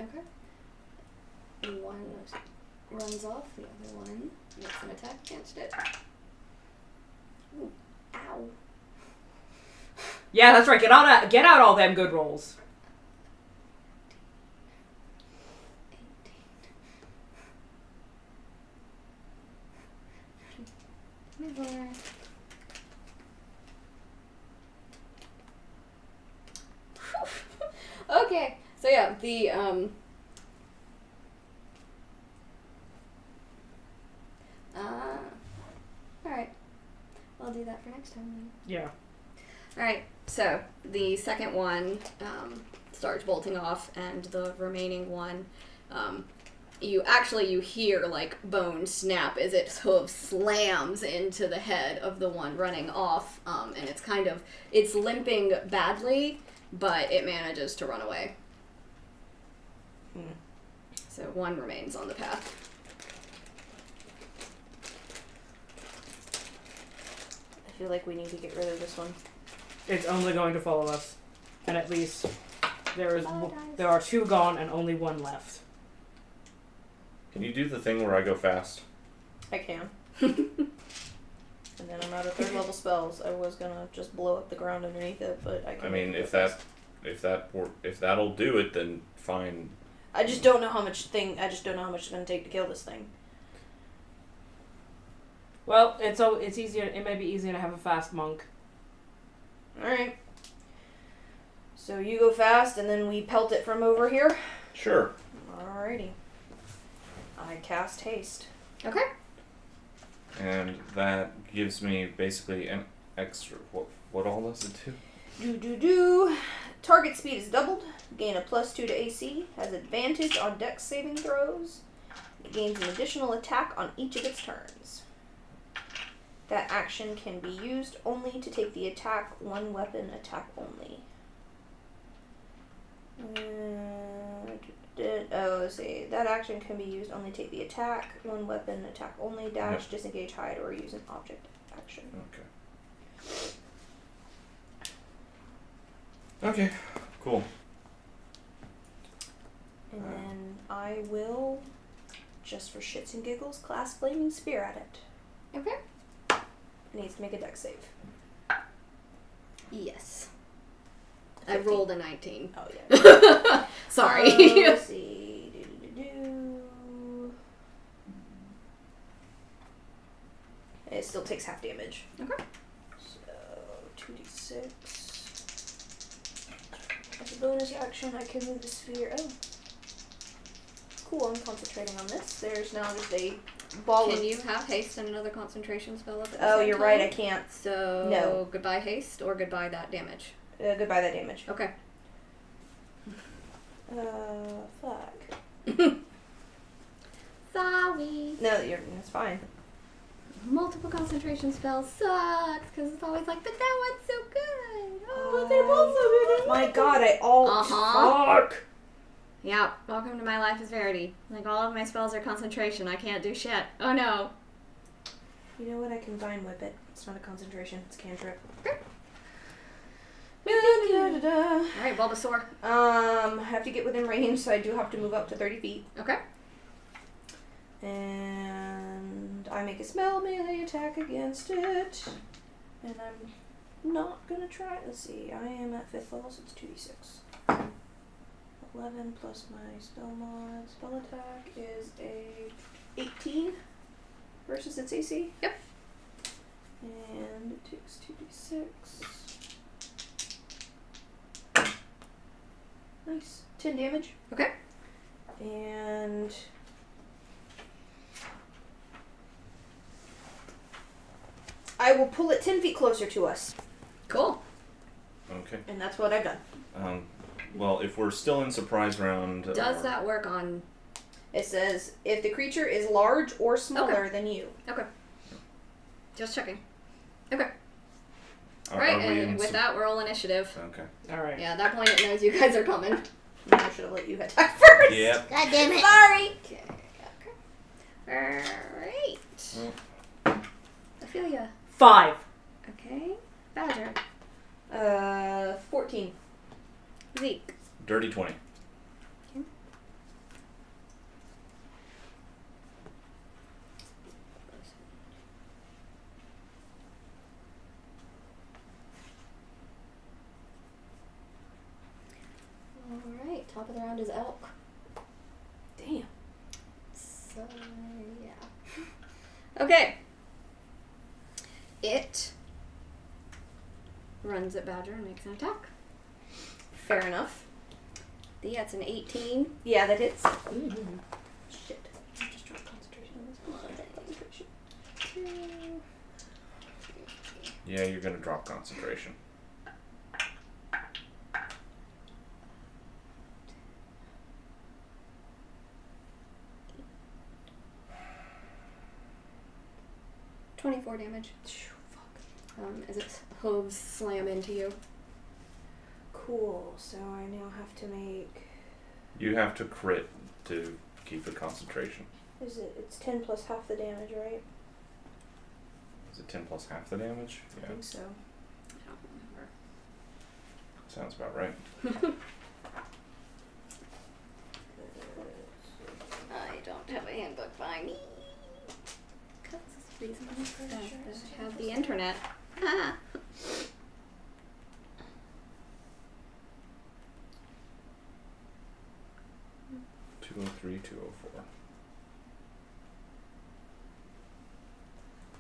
Okay. One runs off, the other one makes an attack against it. Ooh, ow. Yeah, that's right. Get out all them good rolls. 18. Okay, so yeah, the alright. I'll do that for next time then. Yeah. Alright, so the second one starts bolting off, and the remaining one, you hear like bone snap as its hoof slams into the head of the one running off, and it's limping badly, but it manages to run away. So one remains on the path. I feel like we need to get rid of this one. It's only going to follow us. And at least there are 2 gone and only 1 left. Can you do the thing where I go fast? I can. And then I'm out of 3rd level spells. I was gonna just blow up the ground underneath it, but I can. I mean, if that'll do it, then fine. I just don't know how much it's gonna take to kill this thing. Well, it's easier. It may be easier to have a fast monk. Alright. So you go fast, and then we pelt it from over here? Sure. Alrighty. I cast haste. Okay. And that gives me basically an extra. What all does it do? Target speed is doubled. Gain a +2 to AC. Has advantage on dex saving throws. It gains an additional attack on each of its turns. That action can be used only to take the attack. One weapon attack only. Let's see. That action can be used only to take the attack. One weapon attack only. Dash, disengage, hide, or use an object action. Okay, cool. And then I will, just for shits and giggles, cast Flaming Spear at it. Okay. It needs to make a dex save. Yes. 15. I rolled a 19. Oh, yeah. Sorry. Let's see. It still takes half damage. Okay. So, 2d6. As a bonus action, I can move the sphere. Oh. Cool, I'm concentrating on this. There's now just a ball Can of... you have haste and another concentration spell at the Oh, same you're time? right, I can't. So, No. Goodbye haste or goodbye that damage? Goodbye that damage. Okay. Fuck. Sorry. No, it's fine. Multiple concentration spells sucks because it's always like, but that one's so good. Oh, they're both so good. My god, fuck. Yeah, welcome to my life as Verity. Like, all of my spells are concentration. I can't do shit. Oh no. You know what? I can Vine Whip it. It's not a concentration. It's a cantrip. Alright, Bulbasaur. I have to get within range, so I do have to move up to 30 feet. Okay. And I make a spell melee attack against it. And I'm not gonna try. Let's see. I am at 5th level, so it's 2d6. 11 plus my spell mod. Spell attack is a 18 versus its AC. Yep. And it takes 2d6. Nice. 10 damage. Okay. And I will pull it 10 feet closer to us. Cool. Okay. And that's what I've done. Well, if we're still in surprise round... Does that work on... It says, if the creature is large or smaller than you. Okay. Just checking. Okay. Are Right, we and in with that, roll initiative. Okay. Alright. Yeah, at that point it knows you guys are coming. I should have let you attack first. Yep. God damn it. Sorry. Okay. Alright. Ophelia. 5. Okay. Badger. 14. Zeke. Dirty 20. Alright, top of the round is Elk. Damn. So, yeah. Okay. It runs at Badger and makes an attack. Fair enough. That's an 18. Yeah, that hits. Shit. Just drop concentration on this one. Concentration. Yeah, you're gonna drop concentration. $24 damage. As its hooves slam into you. Cool. So I now have to make. You have to crit to keep the concentration. Is it? It's 10 plus half the damage, right? Is it 10 plus half the damage? I think so. I don't remember. Sounds about right. I don't have a handbook by me. Because it's reasonable that I have the internet. Ah. 203, 204.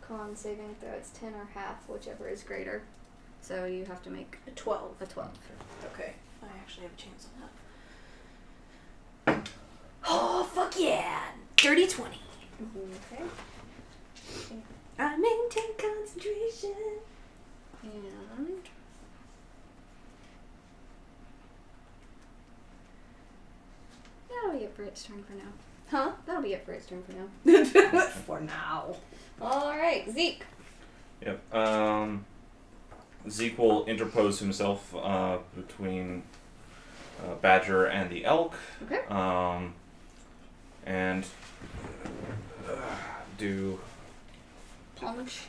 Con saving throw, it's 10 or half, whichever is greater. So you have to make A 12. a 12. Okay. I actually have a chance on that. Oh, fuck yeah! Dirty 20. Okay. I maintain concentration. And that'll be it for its turn for now. Huh? That'll be it for its turn for now. For now. Alright, Zeke. Yep. Zeke will interpose himself between Badger and the elk. Okay. And do. Punch.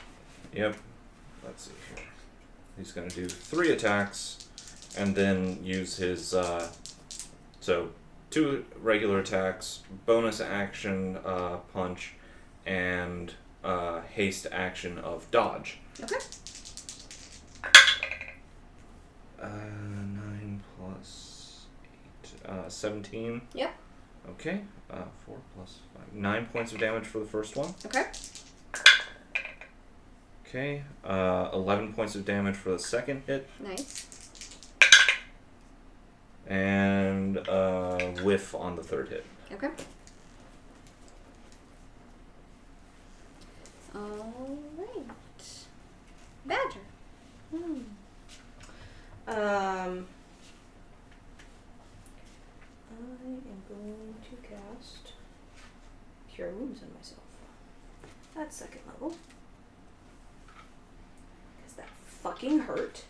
Yep. Let's see here. He's going to do 3 attacks and then use his. So, 2 regular attacks, bonus action punch, and haste action of dodge. Okay. 9 plus 8. 17. Yep. Okay. 4 plus 5. 9 points of damage for the first one. Okay. Okay. 11 points of damage for the second hit. Nice. And whiff on the third hit. Okay. Alright. Badger. I am going to cast Cure Wounds on myself. That's 2nd level. Because that fucking hurt.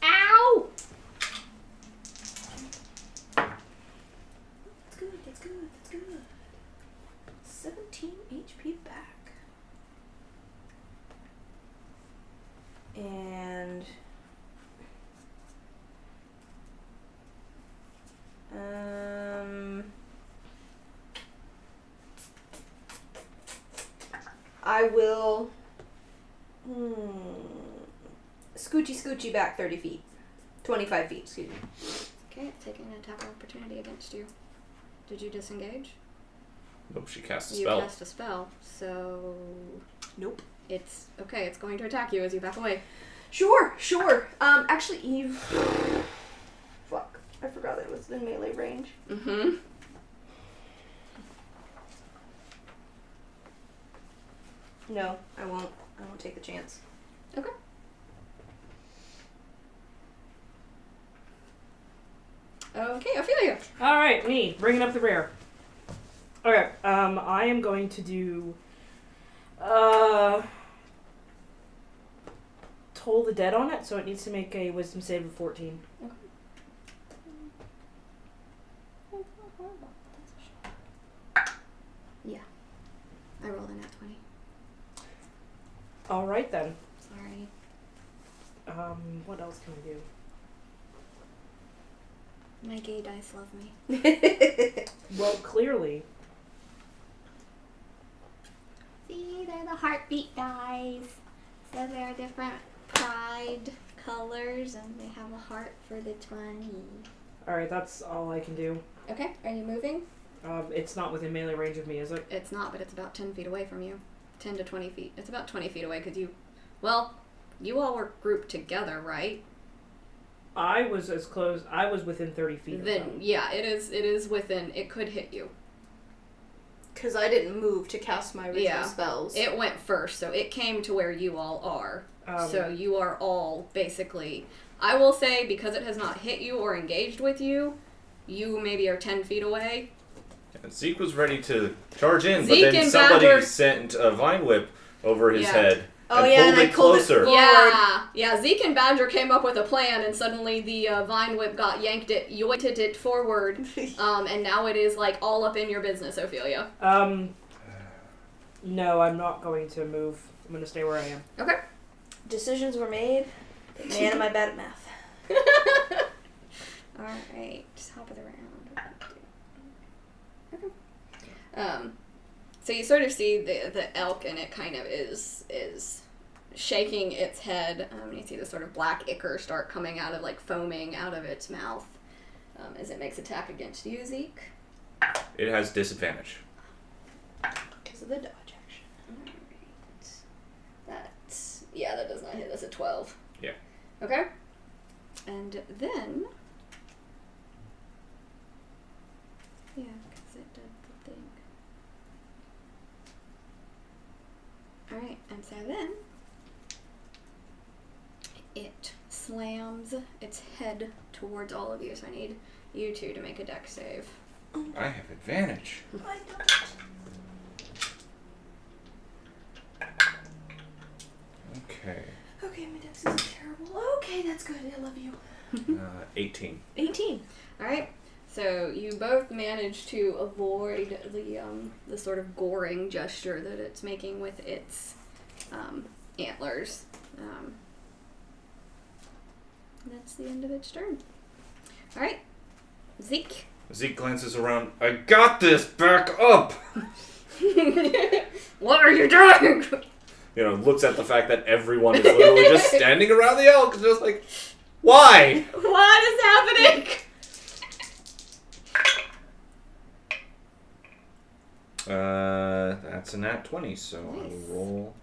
Ow! That's good, that's good, that's good. 17 HP back. And I will scoochy back 30 feet. 25 feet, excuse me. Okay, it's taking an attack of opportunity against you. Did you disengage? Nope, she cast a You spell. cast a spell, so Nope. it's okay. It's going to attack you as you back away. Sure. Actually, Eve. Fuck. I forgot that it was in melee range. Mm-hmm. No, I won't. I won't take the chance. Okay. Okay, Ophelia. Alright, me, bringing up the rear. Okay, I am going to do, Toll the Dead on it, so it needs to make a wisdom save of 14. Yeah. I rolled a nat 20. All right then. Sorry. What else can I do? My gay dice love me. Well, clearly. See, they're the heartbeat dice. So they're different pride colors, and they have a heart for the 20. All right, that's all I can do. Okay, are you moving? It's not within melee range of me, is it? It's not, but it's about 10 feet away from you. 10 to 20 feet. It's about 20 feet away because you all were grouped together, right? I was as close. I was within 30 feet of Then, them. yeah, it is within, it could hit you. Because I didn't move to cast my original spells. It went first, so it came to where you all are. So you are all basically, I will say, because it has not hit you or engaged with you, you maybe are 10 feet away. And Zeke was ready to charge in, Zeke but then and somebody Badger- sent a vine whip over his Yeah. head Oh, and yeah, pulled and I it pulled it closer. forward. Yeah, Zeke and Badger came up with a plan, and suddenly the vine whip got yanked it forward, and now it is like all up in your business, Ophelia. No, I'm not going to move. I'm going to stay where I am. Okay. Decisions were made. But man, am I bad at math. Alright, just hop it around. Okay. So you sort of see the elk, and it kind of is shaking its head. You see the sort of black ichor start coming out of, like, foaming out of its mouth as it makes attack against you, Zeke. It has disadvantage. Because of the dodge action. Alright. That does not hit. That's a 12. Yeah. Okay. And then... Yeah, because it did the thing. Alright, and so then... It slams its head towards all of you, so I need you two to make a dex save. I have advantage. I don't. Okay. Okay, my dex is terrible. Okay, that's good. I love you. 18. 18. Alright, so you both manage to avoid the sort of goring gesture that it's making with its antlers. That's the end of its turn. Alright, Zeke. Zeke glances around. I got this! Back up! What are you doing? You know, looks at the fact that everyone is literally just standing around the elk and just like, why? What is happening? That's a nat 20, so I Nice. will roll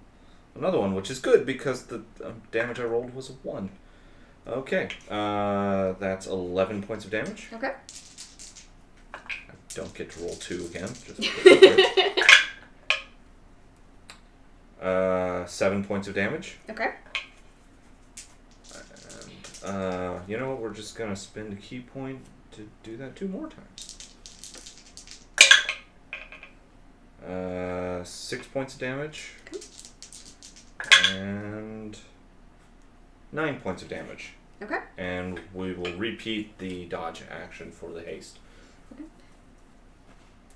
another one, which is good because the damage I rolled was a 1. Okay, that's 11 points of damage. Okay. I don't get to roll 2 again. Just quick. 7 points of damage. Okay. And, you know what? We're just going to spend a key point to do that 2 more times. 6 points of damage. And 9 points of damage. Okay. And we will repeat the dodge action for the haste.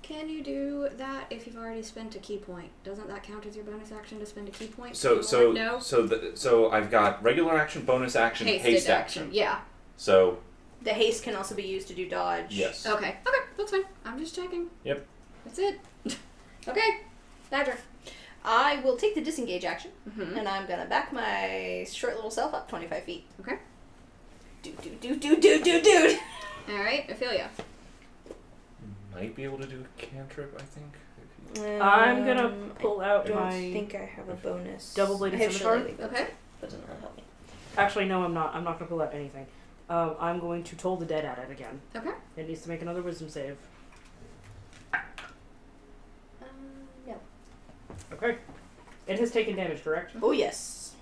Can you do that if you've already spent a key point? Doesn't that count as your bonus action to spend a key point? So No? so I've got regular action, bonus action, Hasted haste action. action. Yeah. So The haste can also be used to do dodge. yes. Okay, that's fine. I'm just checking. Yep. That's it. Okay, Badger. I will take the disengage action, Mm-hmm. and I'm gonna back my short little self up 25 feet. Okay. Dude. Alright, Ophelia. Might be able to do a cantrip, I think. I'm gonna pull out I don't my think I have a bonus. double-bladed I have scimitar. shillelagh, Okay. but doesn't really help me. Actually, no, I'm not. I'm not gonna pull out anything. I'm going to toll the dead at it again. Okay. It needs to make another wisdom save. No. Okay. It has taken damage, correct? Oh yes.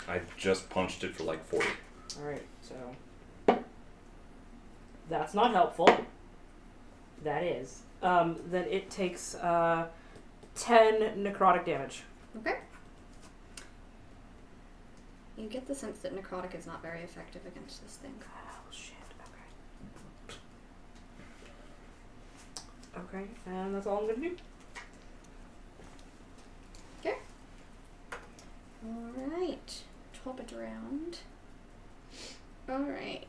I just punched it for like 40. Alright, so... That's not helpful. That is. Then it takes 10 necrotic damage. Okay. You get the sense that necrotic is not very effective against this thing. Oh, shit. Okay. Okay, and that's all I'm gonna do. Okay. swap it around. Alright.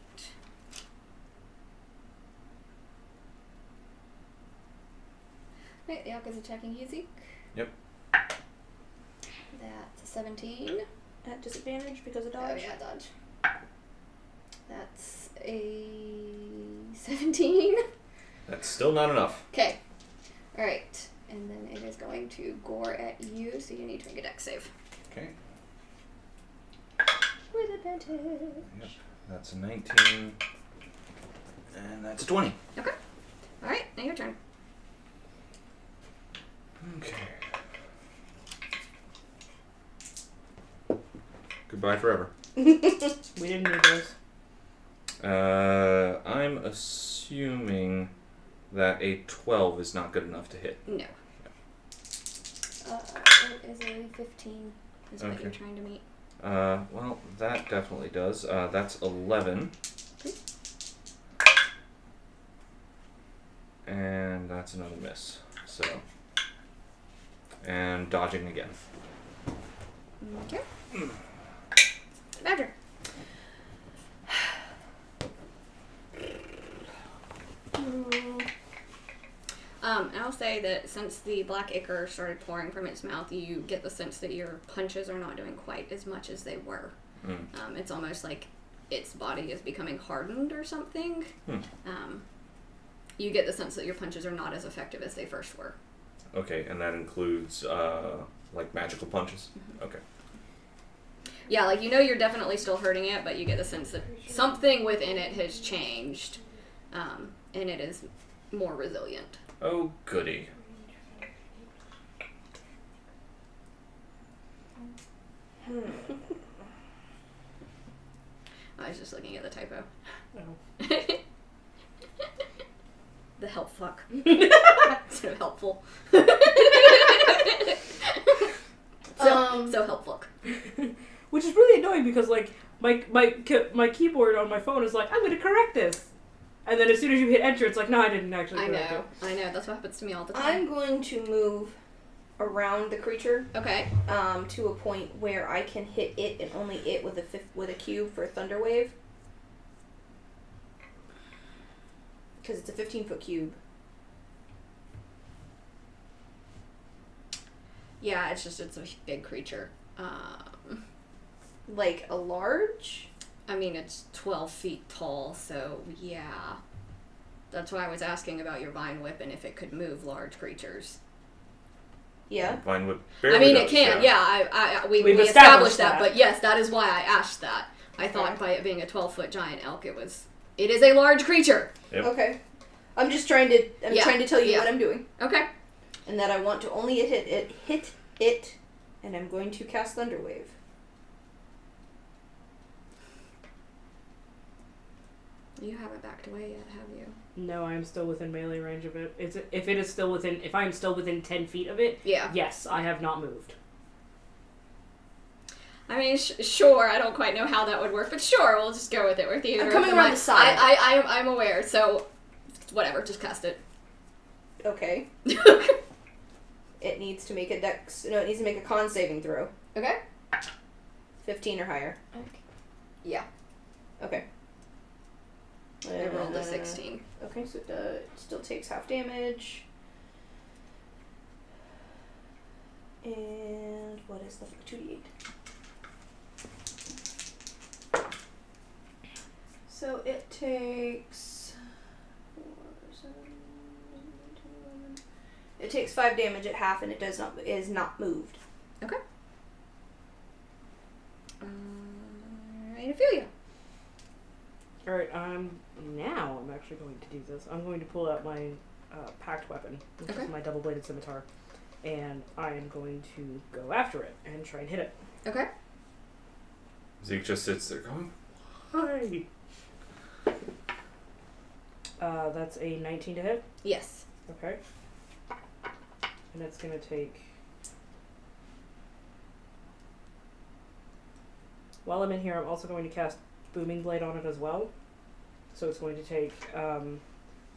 Right, the Elk is attacking you, Zeke. Yep. That's a 17. At disadvantage because of Oh dodge. yeah, dodge. That's a 17. That's still not enough. Okay. Alright. And then it is going to gore at you, so you need to make a dex save. Okay. With advantage. Yep. That's a 19. And that's a 20. Okay. Alright, now your turn. Okay. Goodbye forever. We didn't need those. I'm assuming that a 12 is not good enough to hit. No. It is a 15 is what Okay. you're trying to meet. Well, that definitely does. That's 11. Okay. And that's another miss. So. And dodging again. Okay. Badger. And I'll say that since the black ichor started pouring from its mouth, you get the sense that your punches are not doing quite as much as they were. It's almost like its body is becoming hardened or something. You get the sense that your punches are not as effective as they first were. Okay, and that includes, like, magical punches? Mm-hmm. Okay. Yeah, like, you know you're definitely still hurting it, but you get the sense that something within it has changed, and it is more resilient. Oh, goody. I was just looking at the typo. Oh. The help fuck. Instead of helpful. So help fuck. Which is really annoying because, like, my keyboard on my phone is like, I'm going to correct this. And then as soon as you hit enter, it's like, no, I didn't actually correct it. I know. That's what happens to me all the time. I'm going to move around the creature Okay. to a point where I can hit it and only it with a cube for Thunder Wave. Because it's a 15-foot cube. Yeah, it's a big creature. Like a large? I mean, it's 12 feet tall, so yeah. That's why I was asking about your Vine Whip and if it could move large creatures. Yeah. Vine Whip I barely mean, does, it can, yeah. We We've established established that, that. but yes, that is why I asked that. I thought by it being a 12-foot giant elk, it is a large creature. Yep. Okay. I'm just trying to tell you what I'm doing. Okay. And that I want to only hit it, and I'm going to cast Thunder Wave. You haven't backed away yet, have you? No, I am still within melee range of it. If I am still within 10 feet of it, Yeah. yes, I have not moved. I mean, sure. I don't quite know how that would work, but sure, we'll just go with it. We're theater. I'm coming of around mind. the side. I'm aware. So, whatever. Just cast it. Okay. It needs to make it needs to make a con saving throw. Okay. 15 or higher. Okay. Yeah. Okay. I rolled a 16. Okay, so it still takes half damage. And what is the 2d8? So it takes 4, 7, 8, 11. It takes 5 damage at half, and it is not moved. Okay. Alright, Ophelia. Alright, now I'm actually going to do this. I'm going to pull out my packed weapon, which Okay. is my double-bladed scimitar, and I am going to go after it and try and hit it. Okay. Zeke just sits there going, Hi! That's a 19 to hit. Yes. Okay. And it's going to take... While I'm in here, I'm also going to cast Booming Blade on it as well. So it's going to take a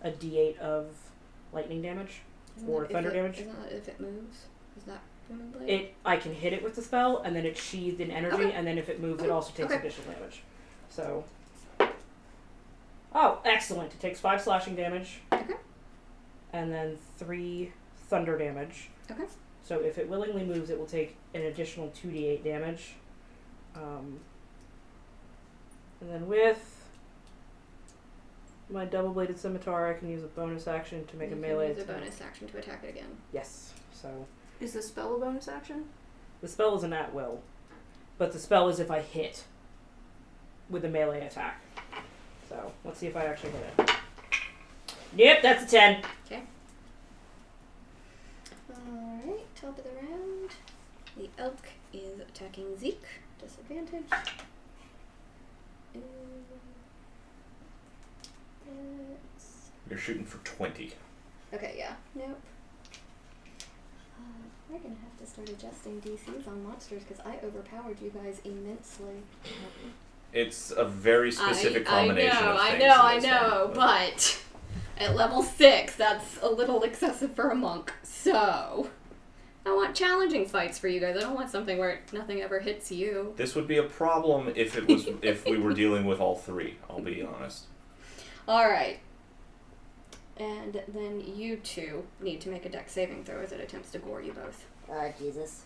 d8 of lightning damage. Or thunder damage. Isn't that if it moves? Is that Booming blade? I can hit it with the spell, and then it's sheathed in energy, Okay. and then if it moves, it also takes Okay. additional damage. So. Oh, excellent. It takes 5 slashing damage. Okay. And then 3 thunder damage. Okay. So if it willingly moves, it will take an additional 2d8 damage. And then with my double-bladed scimitar, I can use a bonus action to make a melee Use a attack. bonus action to attack it again. Yes. So Is the spell a bonus action? the spell is an at-will, but the spell is if I hit with a melee attack. So let's see if I actually hit it. Yep, that's a 10. Okay. Alright, top of the round. The elk is attacking Zeke. Disadvantage. You're shooting for 20. Okay, yeah. Nope. We're gonna have to start adjusting DCs on monsters because I overpowered you guys immensely. It's a very specific combination of things. I in this know, one, but at level 6, that's a little excessive for a monk. So, I want challenging fights for you guys. I don't want something where nothing ever hits you. This would be a problem if it was if we were dealing with all 3, I'll be honest. Alright. And then you two need to make a dex saving throw as it attempts to gore you both. Jesus.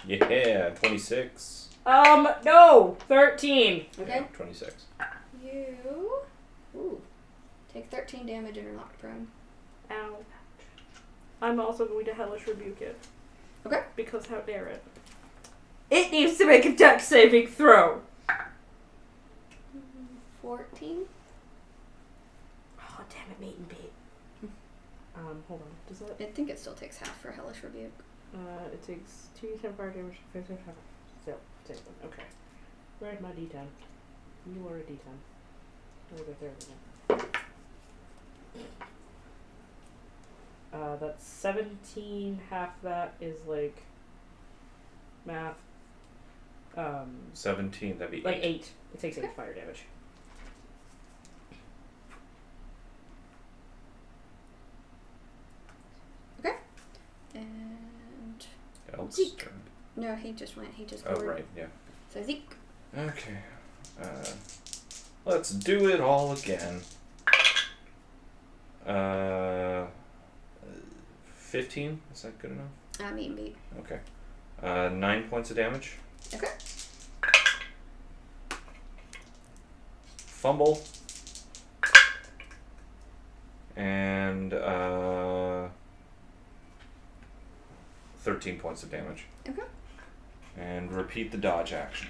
Yeah, 26. No! 13. Okay? Yeah, 26. You take 13 damage and are knocked prone. Ow. I'm also going to hellish rebuke it. Okay. Because how dare it? It needs to make a dex saving throw. 14. Oh, damn it, mate and beat. Hold on. Does that... I think it still takes half for hellish rebuke. It takes 2d10 fire damage, 15 half. Still, take one. Okay. Where's my d10? You are a d10. There we go. That's 17, half that is like math. 17, that'd be Like 8. 8. It takes 8 fire damage. Okay. And Elk's Zeke. turn. no, he just went. He just Oh, gored. right, yeah. So Zeke. Okay. Let's do it all again. 15? Is that good enough? Meet and beat. Okay. 9 points of damage. Okay. Fumble. And 13 points of damage. Okay. And repeat the dodge action.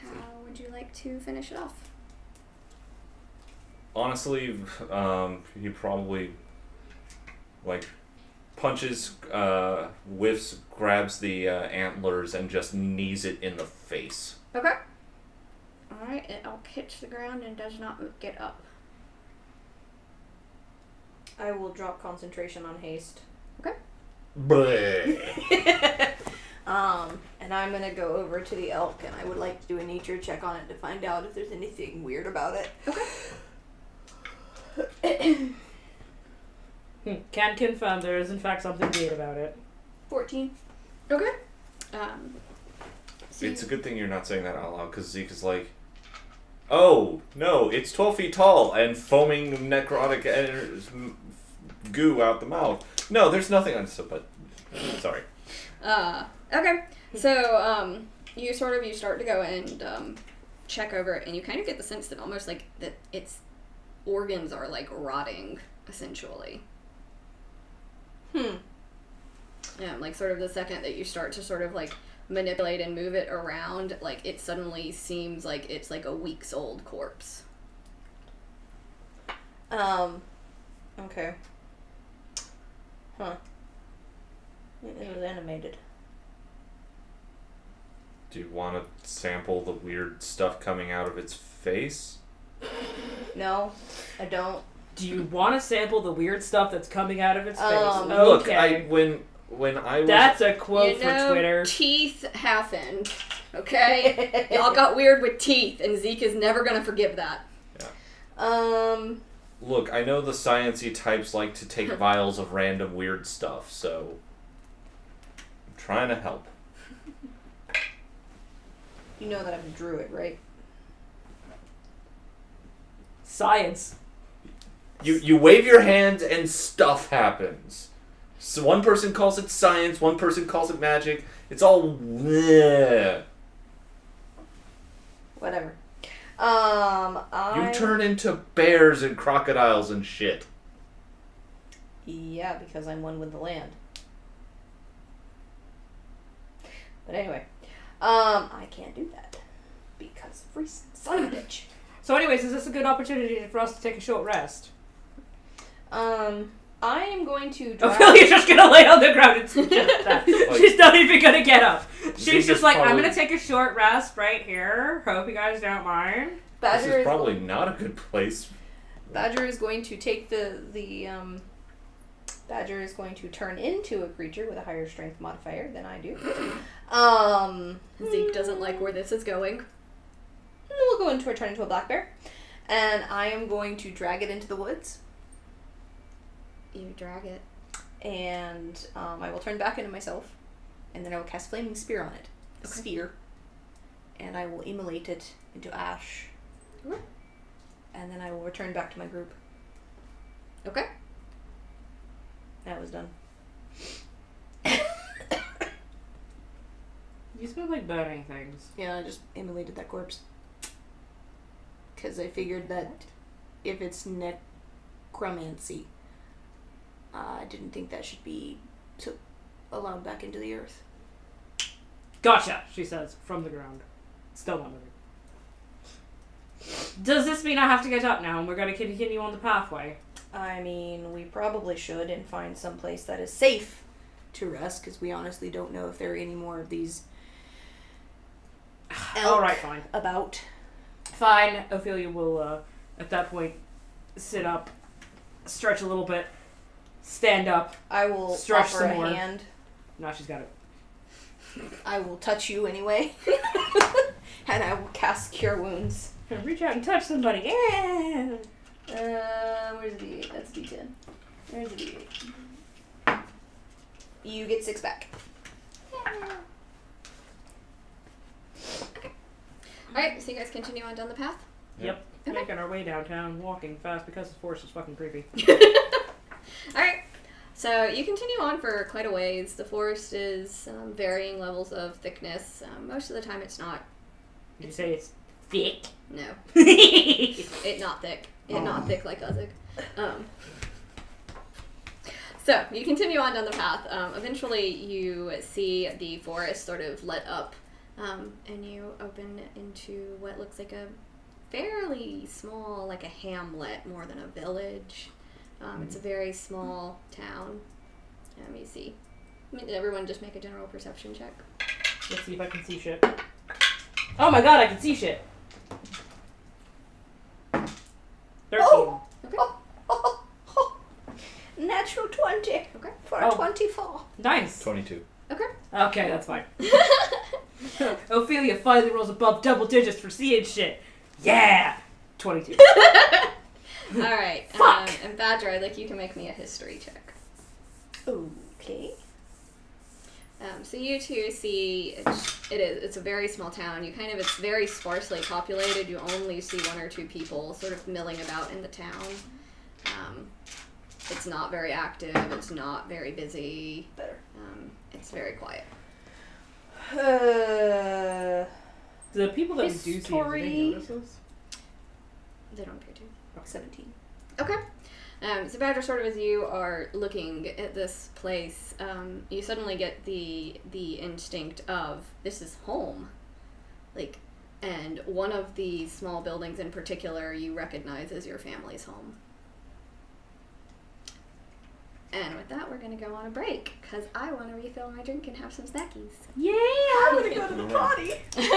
How would you like to finish it off? Honestly, he probably punches, whiffs, grabs the antlers, and just knees it in the face. Okay. Alright, it all hits the ground and does not get up. I will drop concentration on haste. Okay. Bleh. And I'm gonna go over to the elk, and I would like to do a nature check on it to find out if there's anything weird about it. Okay. Can confirm there is in fact something weird about it. 14. Okay. So It's a good thing you're not saying that out loud, because Zeke is like, oh, no, it's 12 feet tall and foaming necrotic goo out the mouth. No, there's nothing on it, but sorry. Okay. So, you start to go and check over it, and you kind of get the sense that almost like that its organs are like rotting, essentially. Like sort of the second that you start to sort of like manipulate and move it around, like it suddenly seems like it's like a week's old corpse. Okay. Huh. It was animated. Do you want to sample the weird stuff coming out of its face? No, I don't. Do you want to sample the weird stuff that's coming out of its face? Look, Okay. when I was... That's a quote for Twitter. Teeth happened. Okay? Y'all got weird with teeth, and Zeke is never gonna forgive that. Look, I know the sciencey types like to take vials of random weird stuff, so... trying to help. You know that I'm a druid, right? Science. You wave your hands and stuff happens. So one person calls it science, one person calls it magic. It's all bleh. Whatever. You turn into bears and crocodiles and shit. Yeah, because I'm one with the land. But anyway, I can't do that because of reasons. Son of a bitch. So anyways, is this a good opportunity for us to take a short rest? I am going to drag... Ophelia's just gonna lay on the ground and suggest that. Like- She's not even gonna get up. Zeke She's is just like, I'm probably- gonna take a short rest right here. Hope you guys don't mind. Badger This is probably not a good place. Badger is going to take the Badger is going to turn into a creature with a higher strength modifier than I do. Zeke doesn't like where this is going. We'll go into turn into a black bear, and I am going to drag it into the woods, You drag it. and I will turn back into myself, and then I will cast Flaming Spear on it. A Okay. sphere. And I will immolate it into ash. Okay. And then I will return back to my group. Okay. That was done. You smell like burning things. Yeah, I just immolated that corpse. Because I figured that if it's necromancy, I didn't think that should be allowed back into the earth. Gotcha, she says, from the ground. Still not moving. Does this mean I have to get up now and we're going to continue on the pathway? I mean, we probably should and find some place that is safe to rest, because we honestly don't know if there are any more of these elk Alright, fine. about. Fine, Ophelia will, at that point, sit up, stretch a little bit, stand up. I will Stretch offer some a more. hand. Now she's got it. I will touch you anyway. And I will cast Cure Wounds. Reach out and touch somebody. Yeah! Where's the D8? That's D10. There's the D8. You get 6 back. Alright, so you guys continue on down the path? Yep. Making our way downtown, walking fast because the forest is fucking creepy. Alright, so you continue on for quite a ways. The forest is varying levels of thickness. Most of the time it's not. You say it's thick? No. It It not thick. It not thick like Uzzik. So you continue on down the path. Eventually you see the forest sort of let up, and you open into what looks like a fairly small, like a hamlet more than a village. It's a very small town. Let me see. Everyone just make a general perception check. Let's see if I can see shit. Oh my god, I can see shit. 13. Oh! Okay. Natural 20. Okay. For Oh. a 24. Nice. 22. Okay. Okay, that's fine. Ophelia finally rolls above double digits for seeing shit. Yeah! 22. Alright. Fuck. And Badger, I'd like you to make me a history check. Okay. So you two see it's a very small town. It's very sparsely populated. You only see one or two people sort of milling about in the town. It's not very active. It's not very busy. Better. It's very quiet. The people that we do see, do History. they notice us? They don't appear to. 17. Okay. So Badger, sort of as you are looking at this place, you suddenly get the instinct of this is home, and one of the small buildings in particular you recognize as your family's home. And with that, we're gonna go on a break because I want to refill my drink and have some snackies. Yeah! I'm gonna go to the potty.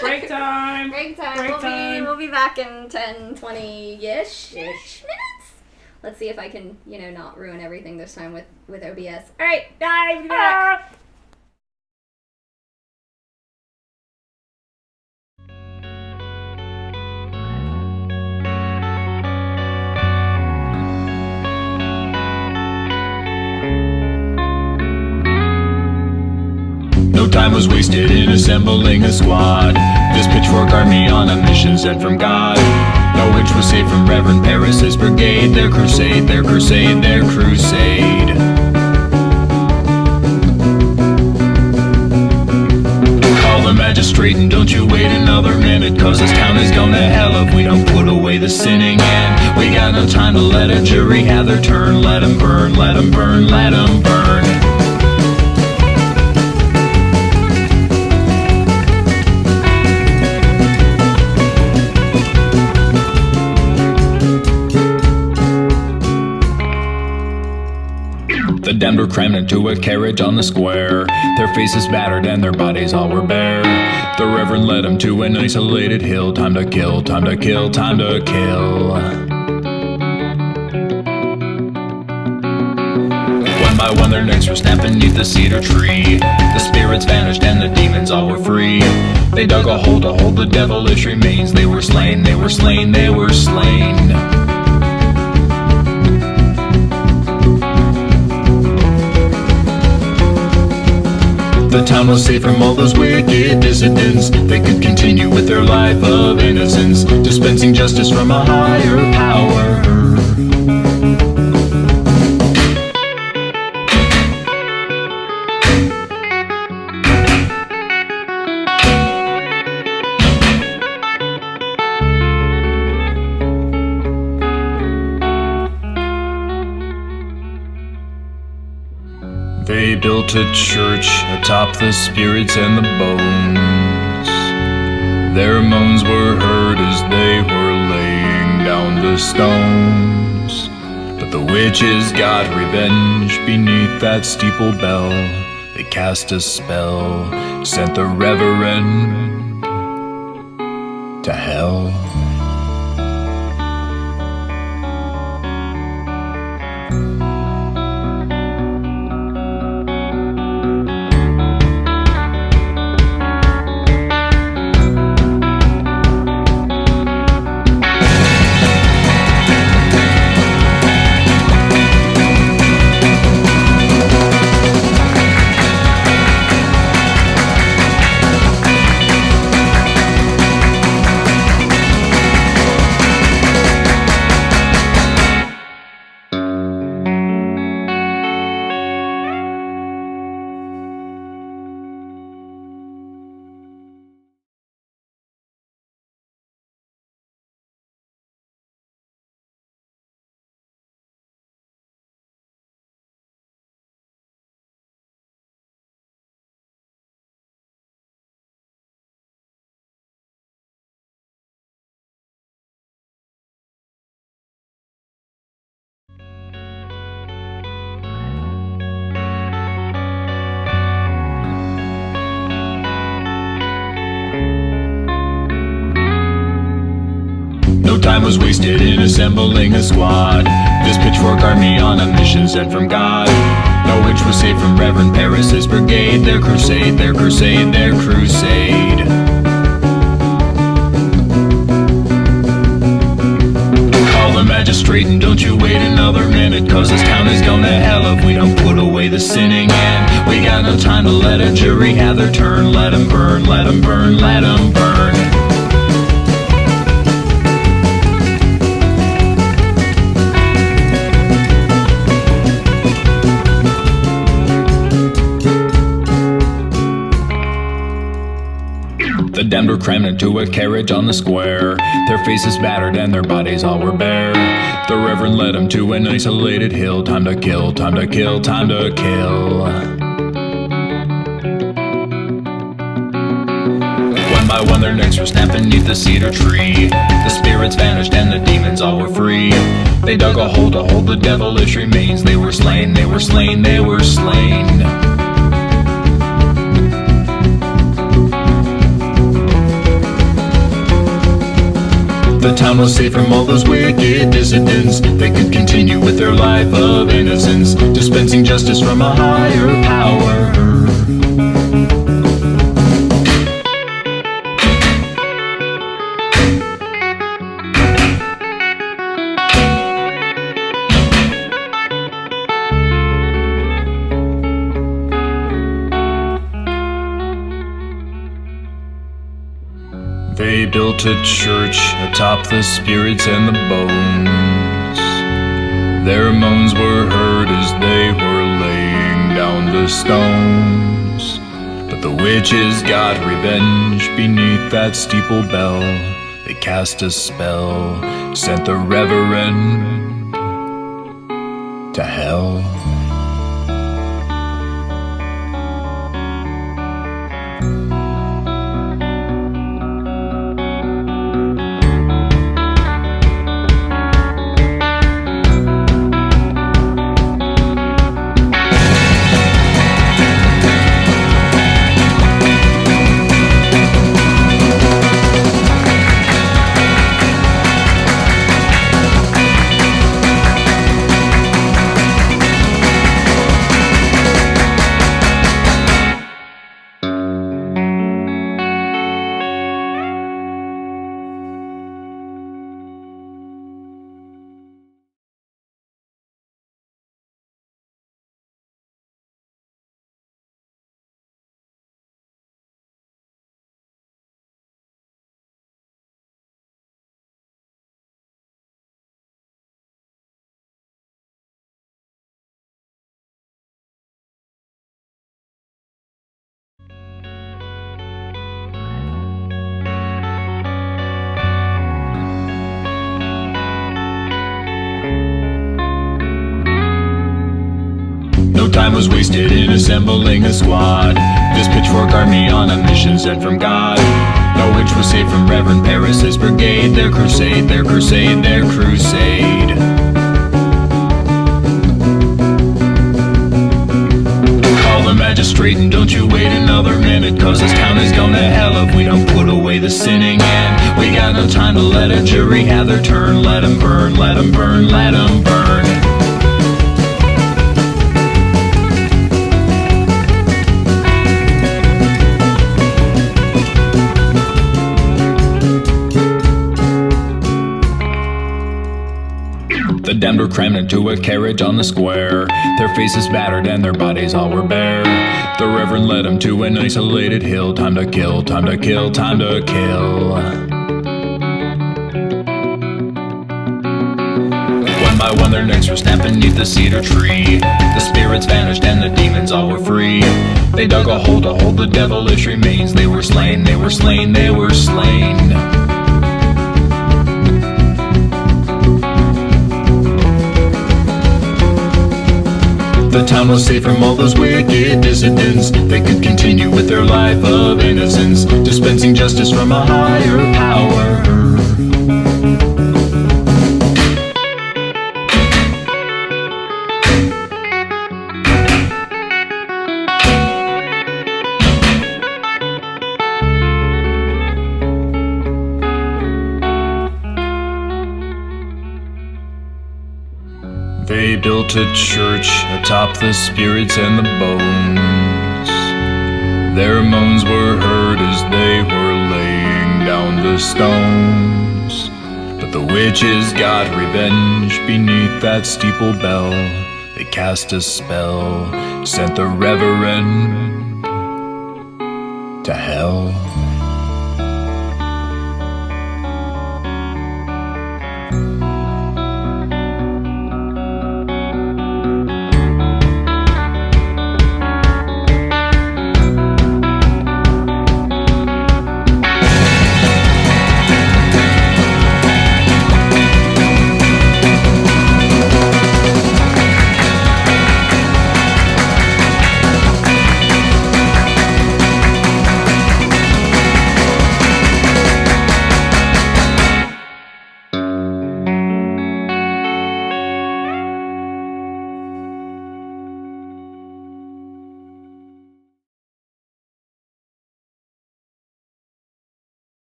Break time! Break time. Break time. We'll be back in 10, 20-ish minutes. Let's see if I can, not ruin everything this time with OBS. All right, bye. We'll be back. Ah! time was wasted in assembling a squad. This pitchfork army on a mission sent from God. No witch was safe from Reverend Paris's brigade. Their crusade, their crusade, their crusade. Call the magistrate and don't you wait another minute, cause this town is going to hell if we don't put away the sinning. And we got no time to let a jury have their turn. Let 'em burn, let 'em burn, let 'em burn. The damned were crammed into a carriage on the square. Their faces battered and their bodies all were bare. The Reverend led them to an isolated hill. Time to kill, time to kill, time to kill. One by one their necks were snapped beneath the cedar tree. The spirits vanished and the demons all were free. They dug a hole to hold the devilish remains. They were slain, they were slain, they were slain. The town was safe from all those wicked dissidents. They could continue with their life of innocence, dispensing justice from a higher power. They built a church atop the spirits and the bones. Their moans were heard as they were laying down the stones. But the witches got revenge beneath that steeple bell. They cast a spell, sent the Reverend to hell. No time was wasted in assembling a squad. This pitchfork army on a mission sent from God. No witch was safe from Reverend Paris's brigade. Their crusade, their crusade, their crusade. Call the magistrate and don't you wait another minute, cause this town is going to hell if we don't put away the sinning. And we got no time to let a jury have their turn. Let 'em burn, let 'em burn, let 'em burn. The damned were crammed into a carriage on the square. Their faces battered and their bodies all were bare. The Reverend led them to an isolated hill. Time to kill, time to kill, time to kill. One by one their necks were snapped beneath the cedar tree. The spirits vanished and the demons all were free. They dug a hole to hold the devilish remains. They were slain, they were slain, they were slain. The town was safe from all those wicked dissidents. They could continue with their life of innocence, dispensing justice from a higher power. They built a church atop the spirits and the bones. Their moans were heard as they were laying down the stones. But the witches got revenge beneath that steeple bell. They cast a spell, sent the reverend to hell. No time was wasted in assembling a squad. This pitchfork army on a mission sent from God. No witch was safe from Reverend Paris's brigade. Their crusade, their crusade, their crusade. Call the magistrate and don't you wait another minute, 'cause this town is going to hell if we don't put away the sinning. And we got no time to let a jury have their turn. Let 'em burn, let 'em burn, let 'em burn. The damned were crammed into a carriage on the square. Their faces battered and their bodies all were bare. The Reverend led them to an isolated hill. Time to kill, time to kill, time to kill. One by one their necks were snapped beneath the cedar tree. The spirits vanished and the demons all were free. They dug a hole to hold the devilish remains. They were slain, they were slain, they were slain. The town was safe from all those wicked dissidents. They could continue with their life of innocence, dispensing justice from a higher power. They built a church atop the spirits and the bones. Their moans were heard as they were laying down the stones. But the witches got revenge beneath that steeple bell. They cast a spell, sent the reverend to hell.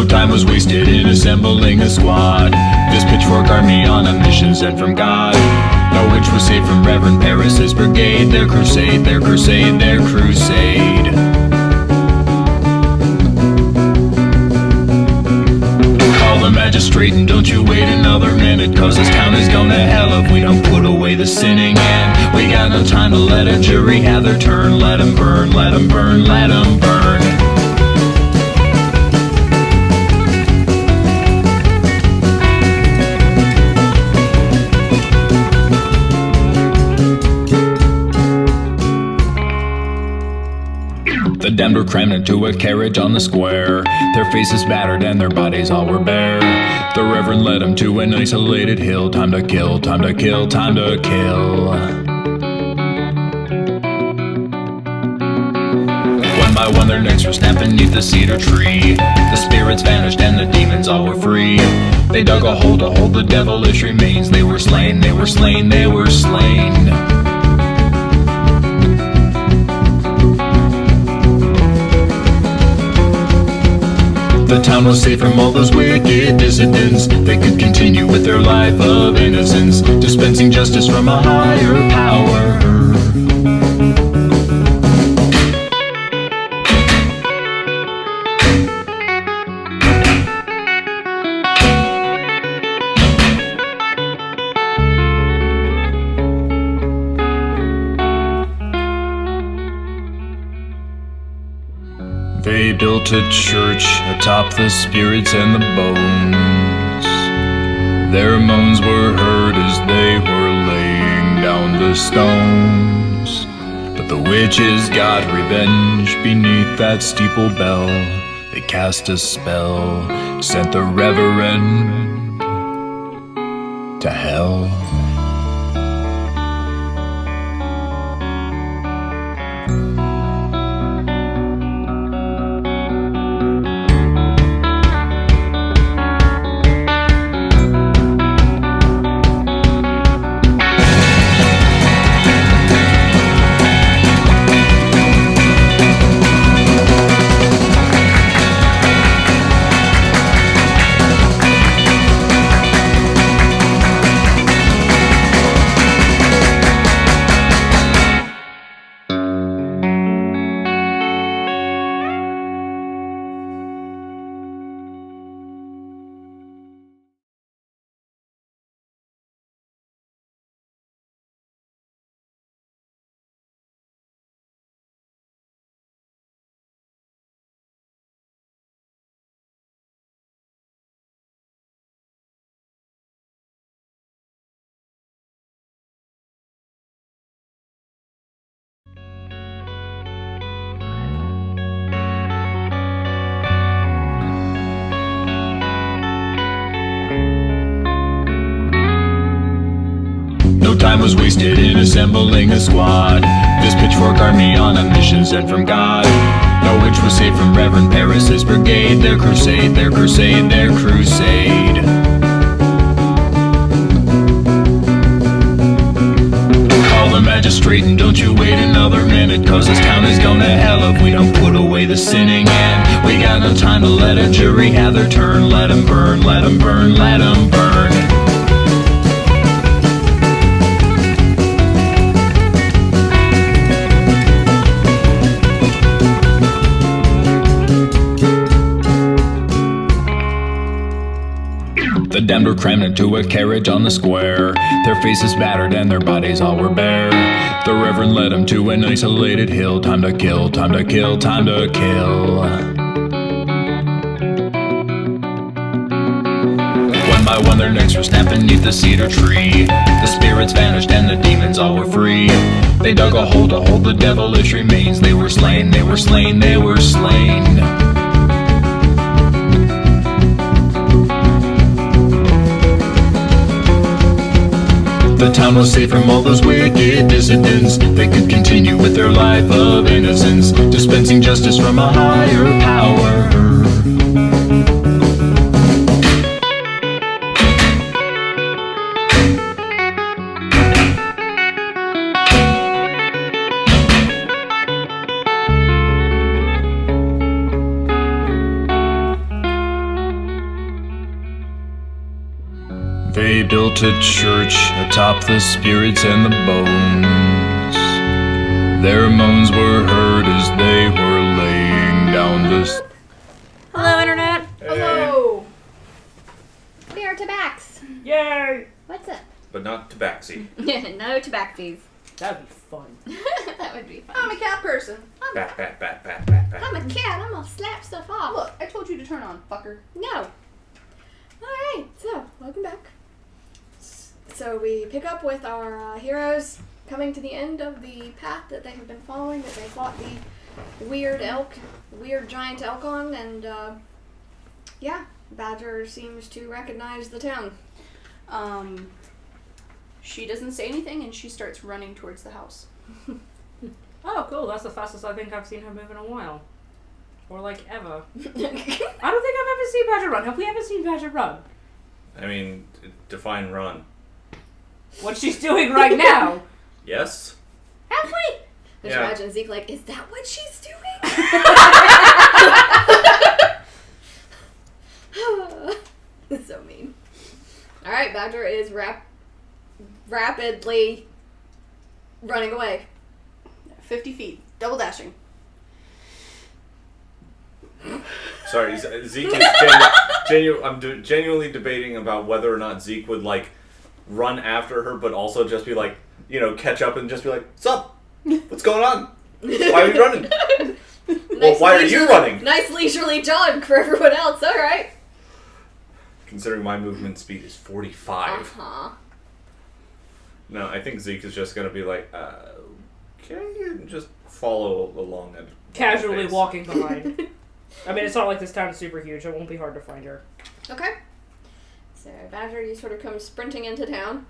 time was wasted in assembling a squad. This pitchfork army on a mission sent from God. No witch was saved from Reverend Paris's brigade. Their crusade, their crusade, their crusade. Call the magistrate and don't you wait another minute, 'cause this town is going to hell if we don't put away the sinning. And we got no time to let a jury have their turn. Let 'em burn, let 'em burn, let 'em burn. The damned were crammed into a carriage on the square. Their faces battered and their bodies all were bare. The Reverend led them to an isolated hill. Time to kill, time to kill, time to kill. One by one their necks were snapped beneath the cedar tree. The spirits vanished and the demons all were free. They dug a hole to hold the devilish remains. They were slain, they were slain, they were slain. The town was safe from all those wicked dissidents. They could continue with their life of innocence, dispensing justice from a higher power. They built a church atop the spirits and the bones. Their moans were heard as they were laying down the stones. But the witches got revenge beneath that steeple bell. They cast a spell, sent the Reverend to hell. No time was wasted in assembling a squad. This pitchfork army on a mission sent from God. No witch was saved from Reverend Paris's brigade. Their crusade, their crusade, their crusade. Call the magistrate and don't you wait another minute, 'cause this town is going to hell if we don't put away the sinning. And we got no time to let a jury have their turn. Let 'em burn, let 'em burn, let 'em burn. The damned were crammed into a carriage on the square. Their faces battered and their bodies all were bare. The Reverend led them to an isolated hill. Time to kill, time to kill, time to kill. One by one their necks were snapped beneath the cedar tree. The spirits vanished and the demons all were free. They dug a hole to hold the devilish remains. They were slain, they were slain, they were slain. The town was safe from all those wicked dissidents. They could continue with their life of innocence, dispensing justice from a higher power. built a church atop the spirits and the bones. Their moans were heard as they were laying down the... Hello, Internet! Hello! We are Tabax. Yay! What's up? But not tabaxi. No tabaxis. That'd be fun. That would be fun. I'm a cat person. Bat, bat, bat, bat, bat, bat. I'm a cat. I'm gonna slap stuff off. Look, I told you to turn on, fucker. No. Alright, so, welcome back. So we pick up with our heroes coming to the end of the path that they have been following, that they fought the weird giant elk on, and yeah, Badger seems to recognize the town. She doesn't say anything and she starts running towards the house. Oh, cool. That's the fastest I think I've seen her move in a while. Or, like, ever. I don't think I've ever seen Badger run. Have we ever seen Badger run? I mean, define run. What she's doing right now. Yes? Have we? Just Yeah. imagine Zeke like, is that what she's doing? It's so mean. Alright, Badger is rapidly running away. 50 feet. Double dashing. Sorry, Zeke is genuinely debating about whether or not Zeke would, like, run after her, but also just be like, you know, catch up and just be like, "Sup? What's going on? Why are you running? Well, why are you running?" Nice leisurely jog for everyone else, alright. Considering my movement speed is 45. Uh-huh. No, I think Zeke is just gonna be like, okay, and just follow along at Casually pace. walking behind. I mean, it's not like this town is super huge. It won't be hard to find her. Okay. So, Badger, you sort of come sprinting into town.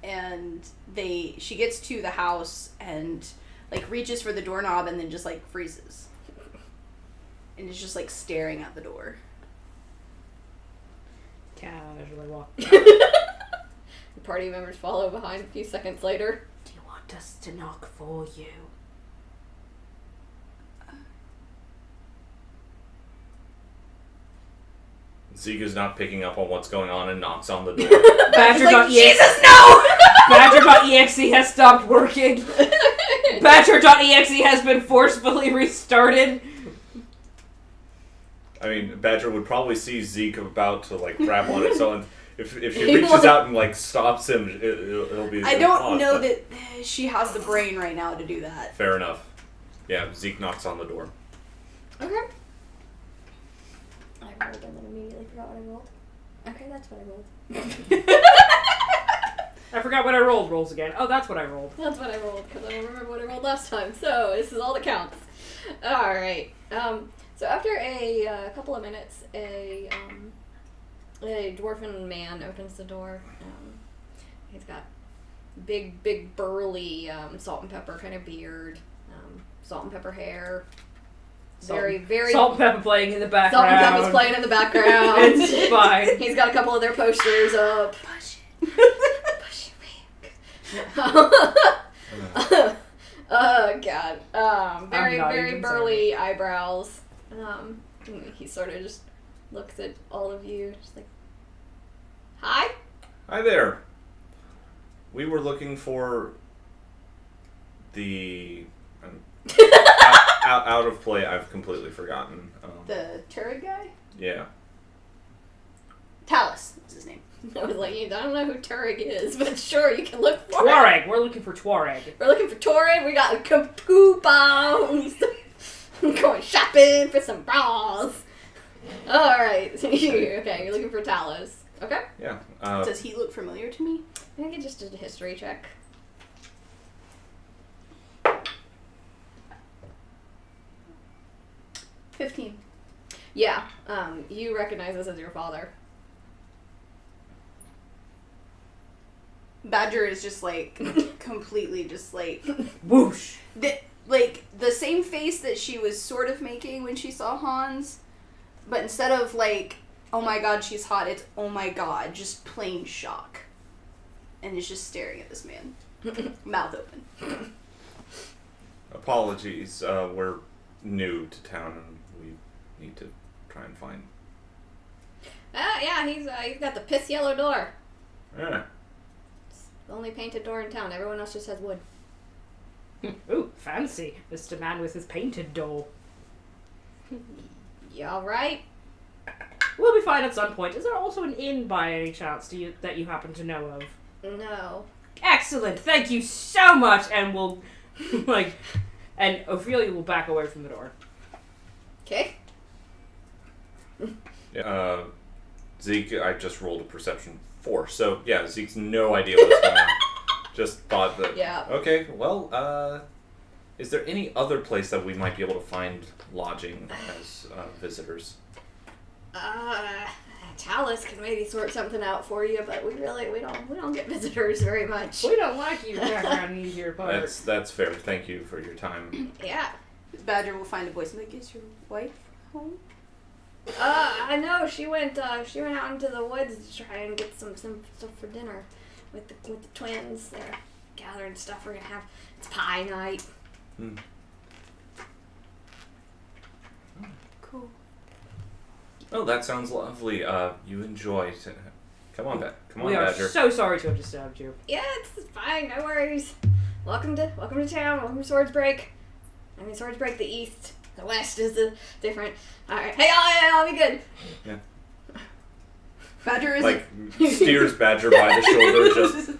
And she gets to the house and like reaches for the doorknob and then just like freezes. And is just like staring at the door. Casually walk. The party members follow behind a few seconds later. Do you want us to knock for you? Zeke is not picking up on what's going on and knocks on the door. Badger.exe. Jesus, no! Badger.exe has stopped working. Badger.exe has been forcefully restarted. I mean, Badger would probably see Zeke about to like grab on it, so if she reaches out and like stops him, it'll be. I don't know that she has the brain right now to do that. Fair enough. Yeah, Zeke knocks on the door. Okay. I rolled and then immediately forgot what I rolled. Okay, that's what I rolled. I forgot what I rolled. Rolls again. Oh, that's what I rolled. That's what I rolled, because I don't remember what I rolled last time, so this is all that counts. Alright. So after a couple of minutes, a dwarven man opens the door. He's got big burly salt and pepper kind of beard, salt and pepper hair. Very Salt and pepper playing in the background. Salt and pepper's playing in the background. It's fine. He's got a couple of their posters up. Push it. Push it, oh god. Very burly eyebrows. He sort of just looks at all of you, just like, hi? Hi there. We were looking for the out of play. I've completely forgotten. The turret guy? Yeah. Talus is his name. I was like, I don't know who Turig is, but sure, you can look for Tuareg. We're looking for Tuareg. We're looking for Turig. We got coupons. Going shopping for some bras. Alright. Okay, you're looking for Talos. Okay. Yeah. Does he look familiar to me? I think it just did a history check. 15. Yeah, you recognize this as your father. Badger is just like completely just like Whoosh. the same face that she was sort of making when she saw Hans, but instead of like, oh my god, she's hot, it's oh my god, just plain shock. And is just staring at this man. Mouth open. Apologies. We're new to town and we need to try and find Yeah, he's got the piss yellow door. Yeah. It's the only painted door in town. Everyone else just has wood. Ooh, fancy. Mr. Man with his painted door. You alright? We'll be fine at some point. Is there also an inn by any chance that you happen to know of? No. Excellent. Thank you so much. And we'll, and Ophelia will back away from the door. Okay. Zeke, I just rolled a perception 4. So, yeah, Zeke's no idea what's going on. Just thought that, Yeah. okay, well, is there any other place that we might be able to find lodging as visitors? Talus can maybe sort something out for you, but we don't get visitors very much. We don't like you background in your part. That's fair. Thank you for your time. Yeah. Badger will find a voice and like, is your wife home? I know she went out into the woods to try and get some stuff for dinner with the twins. They're gathering stuff. We're gonna have it's pie night. Cool. Oh, that sounds lovely. You enjoy. Come on, We are Badger. so sorry to have disturbed you. Yeah, it's fine. No worries. Welcome to town. Welcome to Swordsbreak. I mean, Swordsbreak the east. The west is the different. All right. Hey, I'll be good. Yeah. Badger is Like steers Badger by the shoulder, just.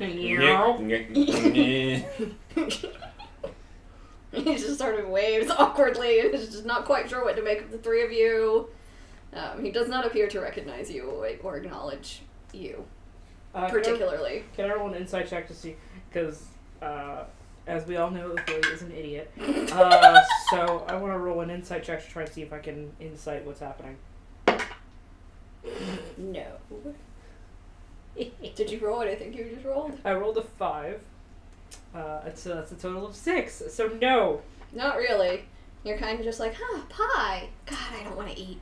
He just sort of waves awkwardly and is just not quite sure what to make of the three of you. He does not appear to recognize you or acknowledge you, particularly. Can I roll an insight check to see? Because, as we all know, Ophelia is an idiot. So I want to roll an insight check to try and see if I can insight what's happening. No. Did you roll what I think you just rolled? I rolled a 5. So that's a total of 6. So no. Not really. You're kind of just like, pie. God, I don't want to eat.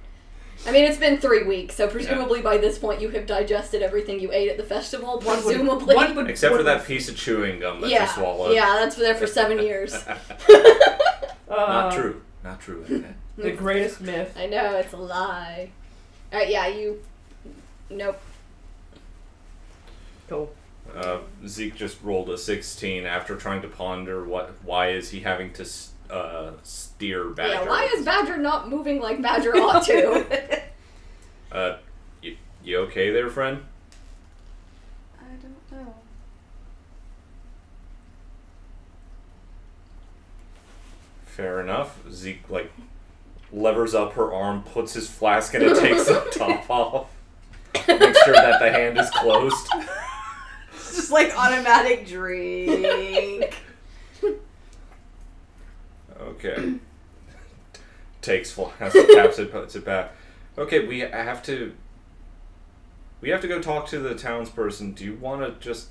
I mean, it's been 3 weeks, so presumably by this point you have digested everything you ate at the festival, presumably. Except for that piece of chewing gum that you swallowed. Yeah, that's there for 7 years. Not true. Not true. The greatest myth. I know, it's a lie. Alright, yeah, you... Nope. Cool. Zeke just rolled a 16 after trying to ponder why is he having to steer Badger. Yeah, why is Badger not moving like Badger ought to? You okay there, friend? I don't know. Fair enough. Zeke, levers up her arm, puts his flask in, and takes the top off. Makes sure that the hand is closed. It's just like automatic drink. Okay. Takes flask, taps it, puts it back. Okay, we have to go talk to the townsperson. Do you want to just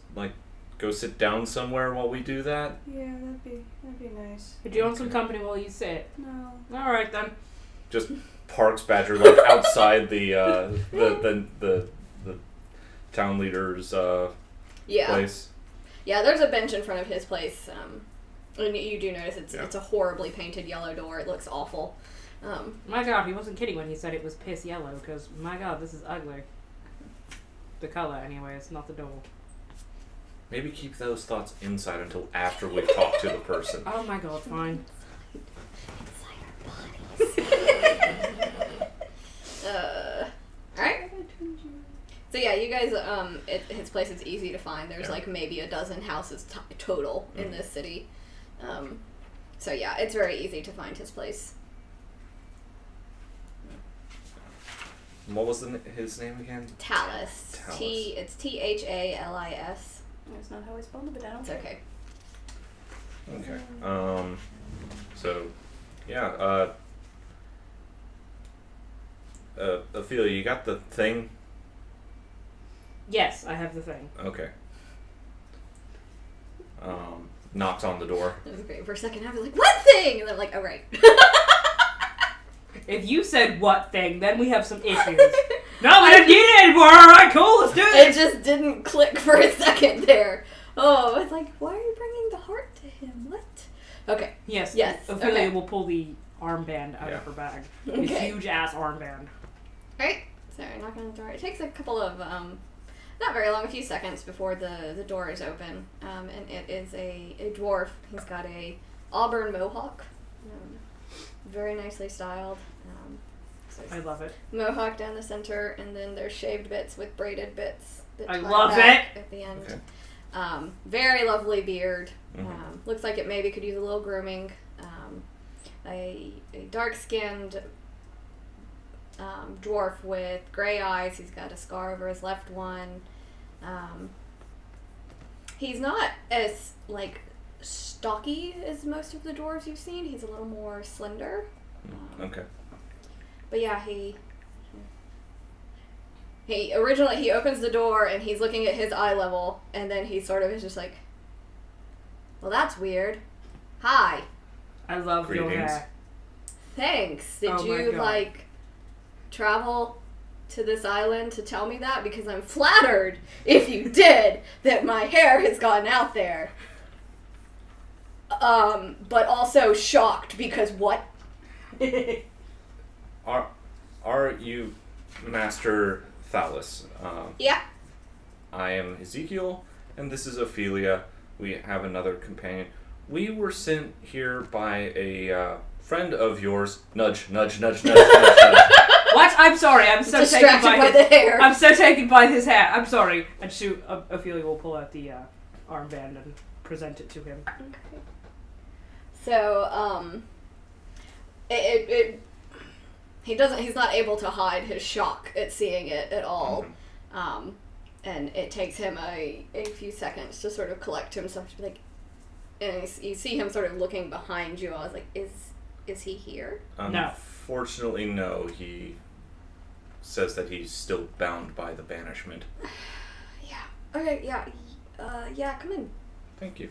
go sit down somewhere while we do that? Yeah, that'd be nice. Do you want some company while you sit? No. All right then. Just parks Badger outside the town leader's place. Yeah, there's a bench in front of his place. And you do notice it's a horribly painted yellow door. It looks awful. My God, he wasn't kidding when he said it was piss yellow. Because my God, this is ugly. The color, anyways, not the door. Maybe keep those thoughts inside until after we've talked to the person. Oh my God, fine. Alright. So yeah, you guys, his place is easy to find. There's maybe a dozen houses total in this city. So yeah, it's very easy to find his place. What was his name again? Talus. It's Thalis. That's not how I spelled it, but I don't It's care. okay. Okay. So, yeah. Ophelia, you got the thing? Yes, I have the thing. Okay. Knocks on the door. That was great. For a second, I was like, "What thing?" And I'm like, "Oh right." If you said what thing, then we have some issues. No, we didn't need it anymore. All right, cool. Let's do It it. just didn't click for a second there. Oh, I was like, "Why are you bringing the heart to him? What?" Okay. Yes. Yes, Ophelia okay. will pull the armband out of her bag. The Okay. huge ass armband. Alright, So you're knocking on the door. It takes a couple of, not very long, a few seconds before the door is open. And it is a dwarf. He's got a auburn mohawk. Very nicely styled. So I love it. mohawk down the center, and then there's shaved bits with braided bits. That I tie love back it! At the end. Okay. Very lovely beard. Mhm. Looks like it maybe could use a little grooming. A dark-skinned dwarf with gray eyes. He's got a scar over his left one. He's not as, like, stocky as most of the dwarves you've seen. He's a little more slender. Okay. But yeah, he originally, he opens the door and he's looking at his eye level, and then he sort of is just like, well, that's weird. Hi. I love your Greetings. hair. Thanks. Did Oh my you, God. like, travel to this island to tell me that? Because I'm flattered, if you did, that my hair has gotten out there. But also shocked because what? Are you Master Thalys? Yeah. I am Ezekiel, and this is Ophelia. We have another companion. We were sent here by a friend of yours. Nudge, nudge, nudge, nudge, nudge, nudge. What? I'm sorry. I'm so taken Distracted by, by his, the hair. I'm so taken by his hair. I'm sorry. And Ophelia will pull out the armband and present it to him. Okay. So, he's not able to hide his shock at seeing it at all. And it takes him a few seconds to sort of collect himself to be like, and you see him sort of looking behind you. I was like, is he here? No. Unfortunately, no. He says that he's still bound by the banishment. Yeah. Okay, yeah. Yeah, come in. Thank you.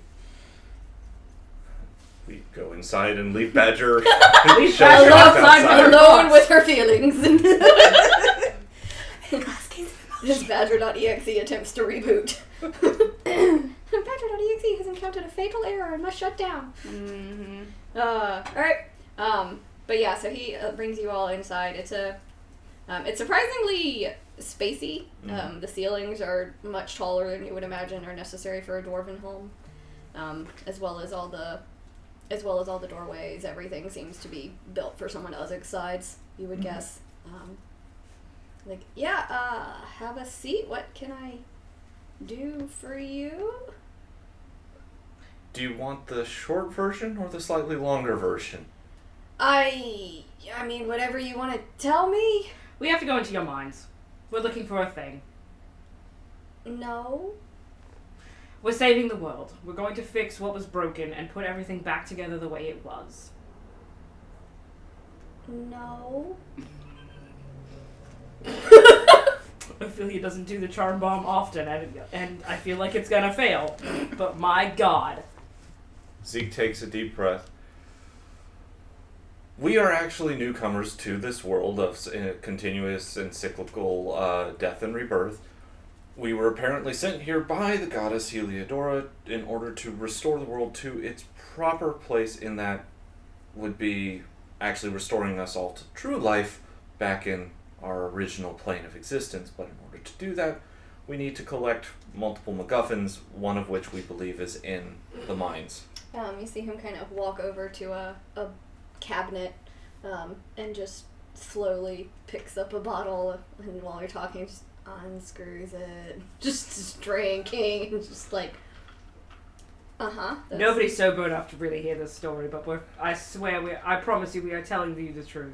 We go inside and leave Badger. Leave Shut Badger up outside with Alone with her feelings. This Badger.exe attempts to reboot. Badger.exe has encountered a fatal error and must shut down. Mm-hmm. Alright. But yeah, so he brings you all inside. It's surprisingly spacey. The ceilings are much taller than you would imagine are necessary for a dwarven home. As well as all the doorways. Everything seems to be built for someone else's size, you would guess. Have a seat. What can I do for you? Do you want the short version or the slightly longer version? I mean, whatever you want to tell me. We have to go into your minds. We're looking for a thing. No. We're saving the world. We're going to fix what was broken and put everything back together the way it was. No. Ophelia doesn't do the charm bomb often, and I feel like it's gonna fail. But my God. Zeke takes a deep breath. We are actually newcomers to this world of continuous and cyclical death and rebirth. We were apparently sent here by the goddess Heliodora in order to restore the world to its proper place, in that would be actually restoring us all to true life back in our original plane of existence. But in order to do that, we need to collect multiple MacGuffins, one of which we believe is in the mines. You see him kind of walk over to a cabinet and just slowly picks up a bottle, and while you're talking, just unscrews it, just drinking, and just like, Nobody's sober enough to really hear this story, but I promise you, we are telling you the truth.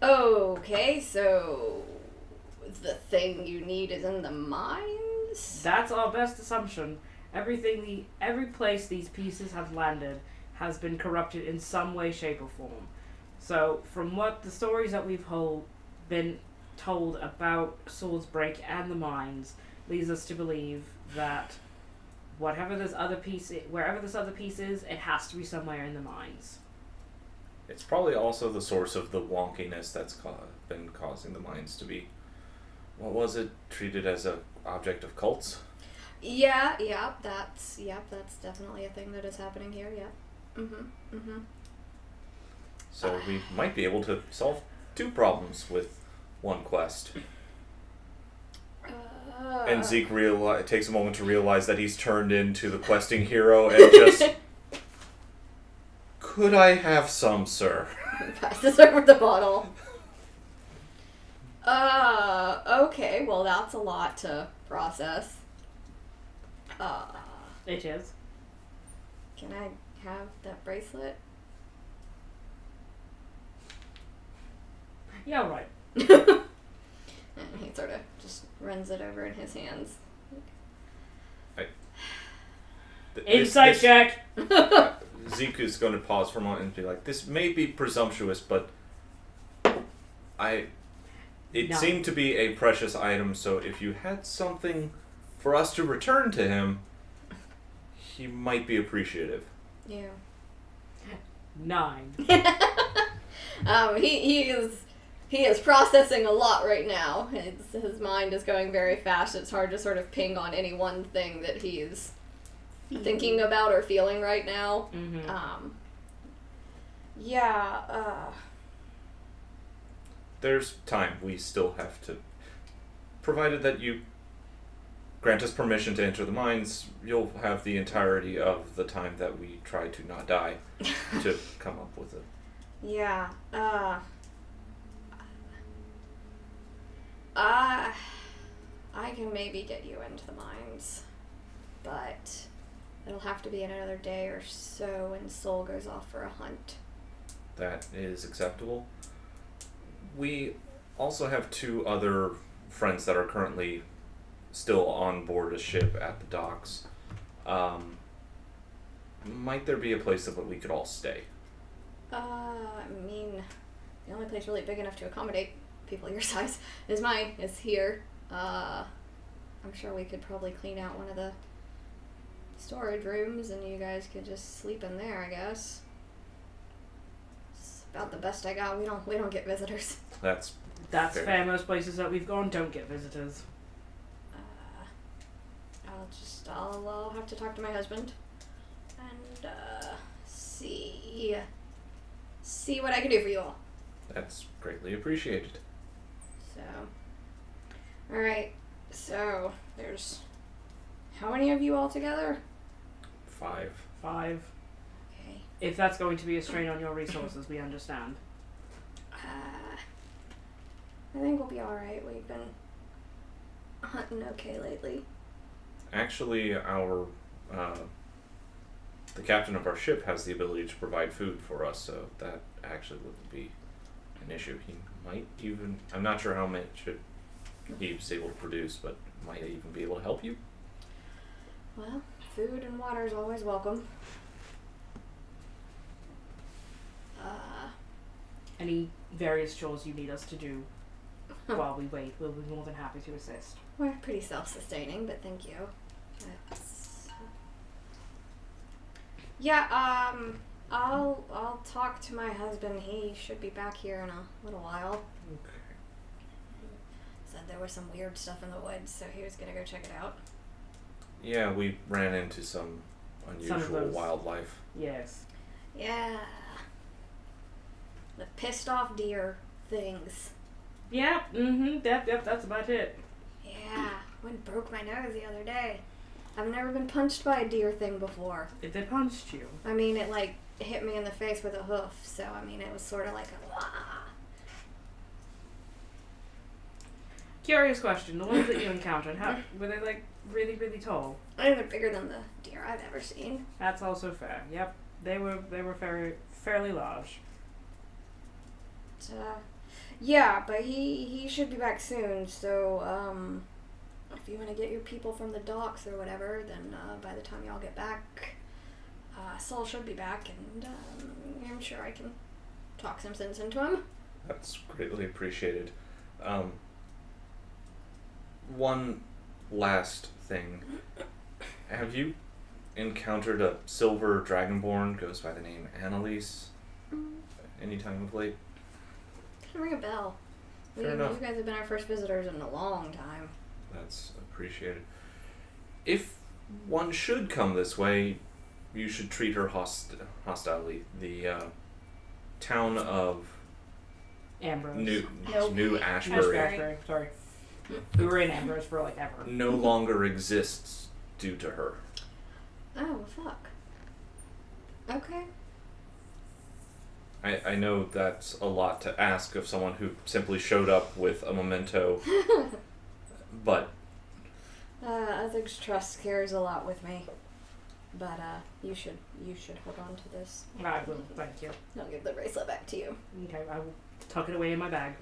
Okay, so the thing you need is in the mines? That's our best assumption. Every place these pieces have landed has been corrupted in some way, shape, or form. So, from what the stories that we've been told about Swordsbreak and the mines, leads us to believe that wherever this other piece is, it has to be somewhere in the mines. It's probably also the source of the wonkiness that's been causing the mines to be, what was it, treated as an object of cults? That's definitely a thing that is happening here, So we might be able to solve two problems with one quest. And Zeke takes a moment to realize that he's turned into the questing hero and just... Could I have some, sir? Passes over the bottle. Okay, well that's a lot to process. It is. Can I have that bracelet? Yeah, right. And he sort of just runs it over in his hands. Insight check! Zeke is going to pause for a moment and be like, this may be presumptuous, but it No. seemed to be a precious item, so if you had something for us to return to him, he might be appreciative. Yeah. 9. He is processing a lot right now. His mind is going very fast. It's hard to sort of ping on any one thing that he's thinking about or feeling right now. Mm-hmm. There's time. We still have to... Provided that you grant us permission to enter the mines, you'll have the entirety of the time that we try to not die to come up with it. Yeah, I can maybe get you into the mines, but it'll have to be another day or so when Soul goes off for a hunt. That is acceptable. We also have 2 other friends that are currently still on board a ship at the docks. Might there be a place that we could all stay? I mean, the only place really big enough to accommodate people your size is here. I'm sure we could probably clean out one of the storage rooms and you guys could just sleep in there, I guess. It's about the best I got. We don't get visitors. That's fair. Most places that we've gone don't get visitors. I'll have to talk to my husband and see what I can do for you all. That's greatly appreciated. So, all right. So there's how many of you all together? 5. 5. Okay. If that's going to be a strain on your resources, we understand. I think we'll be all right. We've been hunting okay lately. Actually, the captain of our ship has the ability to provide food for us, so that actually wouldn't be an issue. He might even, I'm not sure how much he's able to produce, but might even be able to help you. Well, food and water is always welcome. Any various chores you need us to do while we wait, we'll be more than happy to assist. We're pretty self-sustaining, but thank you. I'll talk to my husband. He should be back here in a little while. Okay. Said there was some weird stuff in the woods, so he was gonna go check it out. Yeah, we ran into some unusual wildlife. Yes. Yeah. The pissed off deer things. Yeah, yep, that's about it. Yeah, one broke my nose the other day. I've never been punched by a deer thing before. If they punched you. I mean, it like hit me in the face with a hoof, so I mean, it was sort of like a wah. Curious question, the ones that you encountered, were they like really, really tall? I think they're bigger than the deer I've ever seen. That's also fair. Yep, they were fairly large. Yeah, but he should be back soon, so if you want to get your people from the docks or whatever, then by the time y'all get back, Saul should be back, and I'm sure I can talk some sense into him. That's greatly appreciated. One last thing. Have you encountered a silver dragonborn, goes by the name Annalise, any time of late? Doesn't ring a bell. Fair enough. You guys have been our first visitors in a long time. That's appreciated. If one should come this way, you should treat her hostilely. The town of Ambrose. New Ashbury Ashbury, sorry. We were in Ambrose for like ever. no longer exists due to her. Oh, fuck. Okay. I know that's a lot to ask of someone who simply showed up with a memento, but Ethics Trust cares a lot with me. But, you should hold on to this. I will, thank you. I'll give the bracelet back to you. Okay, I will tuck it away in my bag.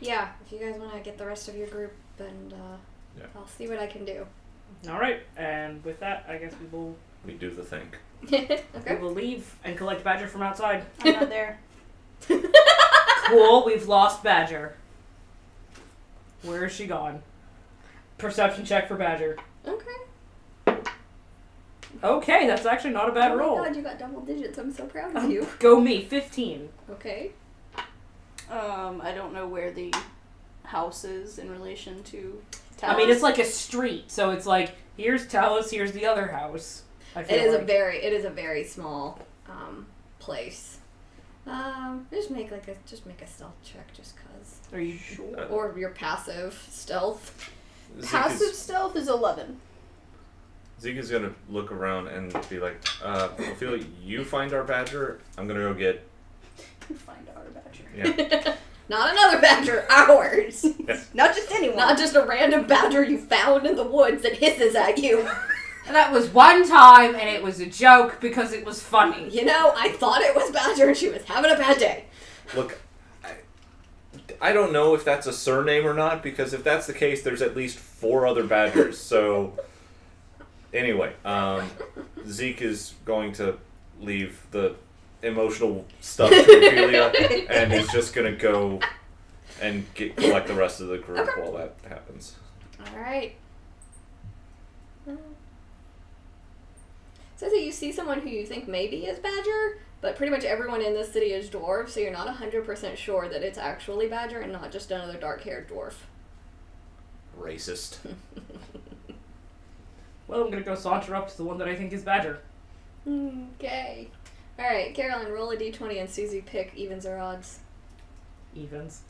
Yeah, if you guys want to get the rest of your group, and, Yeah. I'll see what I can do. Alright, and with that, I guess we do the thing. we Okay. will leave and collect Badger from outside. I'm not there. Cool, we've lost Badger. Where is she gone? Perception check for Badger. Okay. Okay, that's actually not a bad Oh roll. my god, you got double digits. I'm so proud of you. Go me, 15. Okay. I don't know where the house is in relation to Talos. I mean, it's like a street, so it's like, here's Talos, here's the other house. I feel It is like. a very small place. Just make a stealth check just cause. Are you sure? Or your passive stealth. Passive stealth is 11. Zeke is gonna look around and be like, Ophelia, you find our badger, I'm gonna go get... You find our badger. Yeah. Not another badger, ours. Not just anyone. Not just a random badger you found in the woods that hisses at you. That was one time, and it was a joke because it was funny. You know, I thought it was Badger and she was having a bad day. Look, I don't know if that's a surname or not, because if that's the case, there's at least 4 other badgers, so... Anyway, Zeke is going to leave the emotional stuff to Ophelia, and is just going to go and collect the rest of the group Okay. while that happens. Alright. Says that you see someone who you think maybe is Badger, but pretty much everyone in this city is dwarf, so you're not 100% sure that it's actually Badger and not just another dark-haired dwarf. Racist. Well, I'm gonna go saunter up to the one that I think is Badger. Okay. Alright, Carolyn, roll a d20 and Susie pick evens or odds. Evens.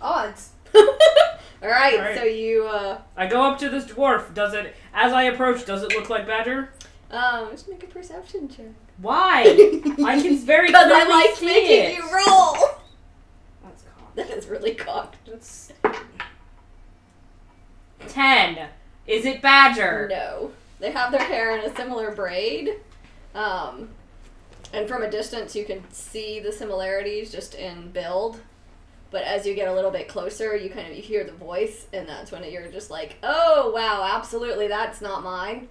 Odds. Alright, so you, I go up to this dwarf. As I approach, does it look like Badger? just make a perception check. Why? I can very Because I clearly like see making it. you roll! That's cocked. That is really cocked. That's 10. Is it Badger? No. They have their hair in a similar braid. And from a distance you can see the similarities just in build. But as you get a little bit closer, you hear the voice, and that's when you're just like, oh, wow, absolutely, that's not mine.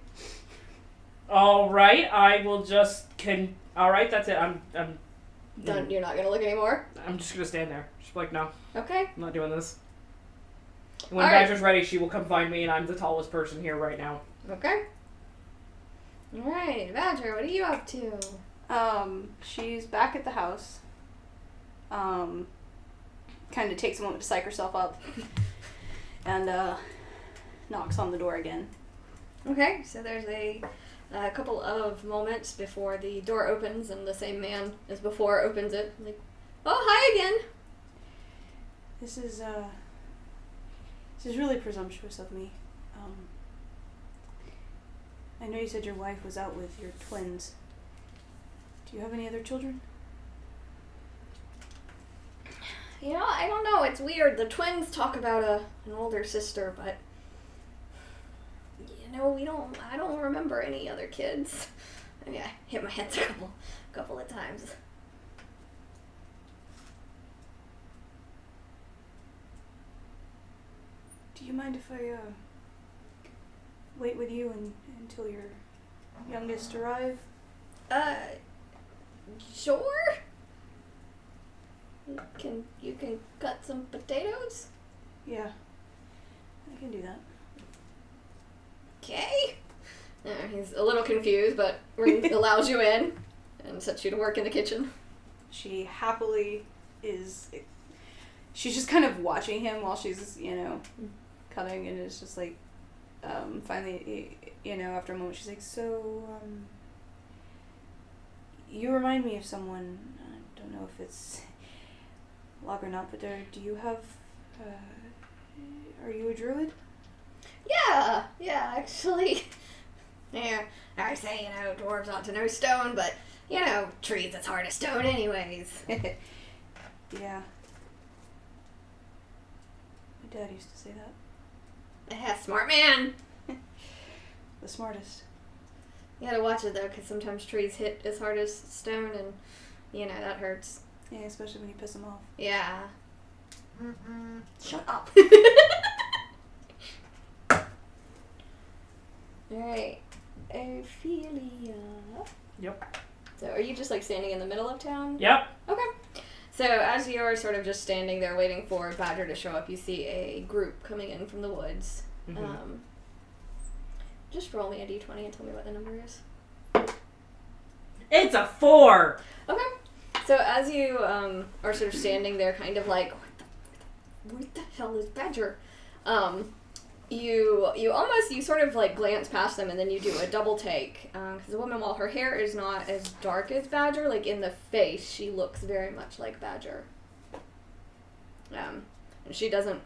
Alright, I will just alright, that's it. I'm Done. You're not gonna look anymore? I'm just gonna stand there. She's like, no, Okay. I'm not doing this. When Alright. Badger's ready, she will come find me, and I'm the tallest person here right now. Okay. Alright, Badger, what are you up to? She's back at the house. Kind of takes a moment to psych herself up. And, knocks on the door again. Okay, so there's a couple of moments before the door opens and the same man as before opens it. Like, oh, hi again. This is really presumptuous of me. I know you said your wife was out with your twins. Do you have any other children? You know, I don't know. It's weird. The twins talk about an older sister, but you know, I don't remember any other kids. I mean, I hit my head a couple of times. Do you mind if I wait with you until your youngest arrive? Sure. You can cut some potatoes? Yeah, I can do that. Okay. He's a little confused, but allows you in and sets you to work in the kitchen. She happily is. She's just kind of watching him while she's, cutting, and it's just like, finally, after a moment, she's like, so, You remind me of someone. I don't know if it's luck or not, but do you have... are you a druid? Yeah, actually. Yeah, I say, dwarves ought to know stone, but, trees that's hard as stone anyways. Yeah. My dad used to say that. Yeah, smart man. The smartest. You gotta watch it, though, because sometimes trees hit as hard as stone, and, that hurts. Yeah, especially when you piss them off. Yeah. Shut up. Alright. Ophelia. Yep. So are you just standing in the middle of town? Yep. Okay. So as you're sort of just standing there waiting for Badger to show up, you see a group coming in from the woods. Mm-hmm. Just roll me a d20 and tell me what the number is. It's a 4! Okay. So as you are sort of standing there kind of like, what the hell is Badger? You sort of glance past them and then you do a double take. Because the woman, while her hair is not as dark as Badger, in the face, she looks very much like Badger. And she doesn't,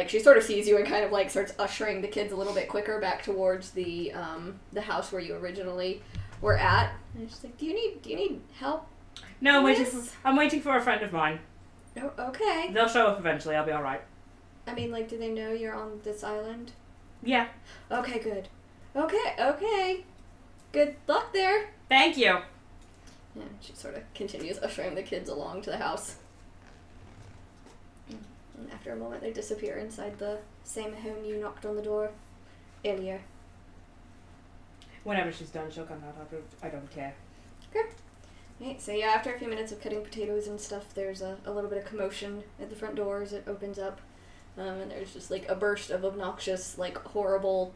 she sort of sees you and kind of starts ushering the kids a little bit quicker back towards the house where you originally were at. And she's like, do you need help? No, Yes. I'm waiting for a friend of mine. Oh, okay. They'll show up eventually. I'll be all right. I mean, do they know you're on this island? Yeah. Okay, good. Okay. Good luck there. Thank you. Yeah, she sort of continues ushering the kids along to the house. And after a moment, they disappear inside the same home you knocked on the door earlier. Whenever she's done, she'll come out. I don't care. Okay. Right, so yeah, after a few minutes of cutting potatoes and stuff, there's a little bit of commotion at the front door as it opens up. And there's just a burst of obnoxious, horrible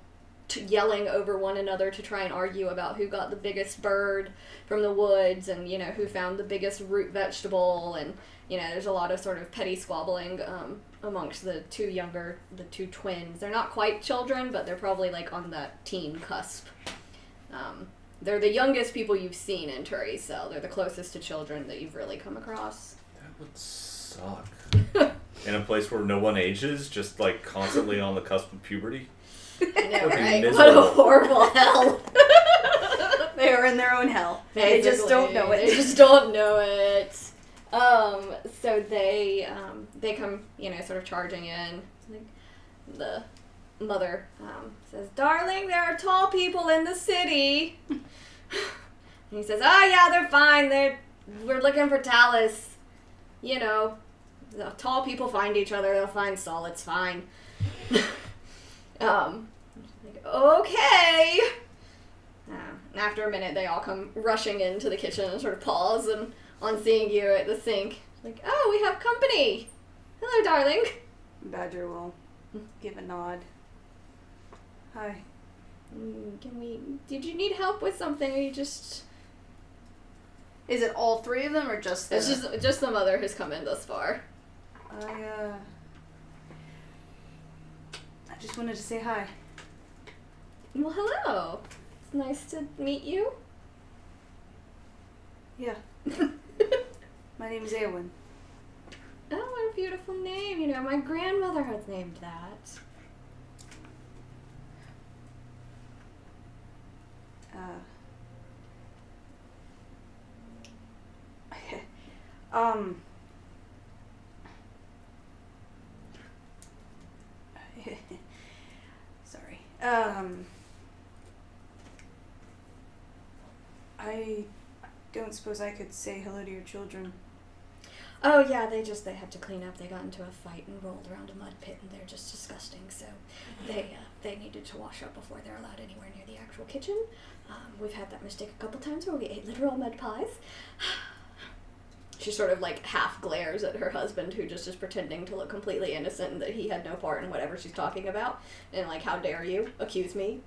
yelling over one another to try and argue about who got the biggest bird from the woods and, who found the biggest root vegetable. And, there's a lot of sort of petty squabbling amongst the two twins. They're not quite children, but they're probably on that teen cusp. They're the youngest people you've seen in Tueriesal. They're the closest to children that you've really come across. That would suck. In a place where no one ages, just constantly on the cusp of puberty. I know, That would be right? miserable. What a horrible hell. They are in their own hell. They just don't know it. They just don't know it. So they come, sort of charging in. The mother says, "Darling, there are tall people in the city." And he says, "Oh yeah, they're fine. We're looking for Talus. The tall people find each other. They'll find Saul. It's fine." Okay. After a minute, they all come rushing into the kitchen and sort of pause and on seeing you at the sink. Oh, we have company. Hello, darling. Badger will give a nod. Hi. Did you need help with something, or you just... Is it all three of them or just the... It's just the mother who's come in thus far. I just wanted to say hi. Well, hello. It's nice to meet you. Yeah. My name is Eowyn. Oh, what a beautiful name. My grandmother has named that. Sorry. I don't suppose I could say hello to your children. Oh, yeah, they had to clean up. They got into a fight and rolled around a mud pit, and they're just disgusting, so they needed to wash up before they're allowed anywhere near the actual kitchen. We've had that mistake a couple times where we ate literal mud pies. She sort of half glares at her husband, who just is pretending to look completely innocent and that he had no part in whatever she's talking about. And how dare you accuse me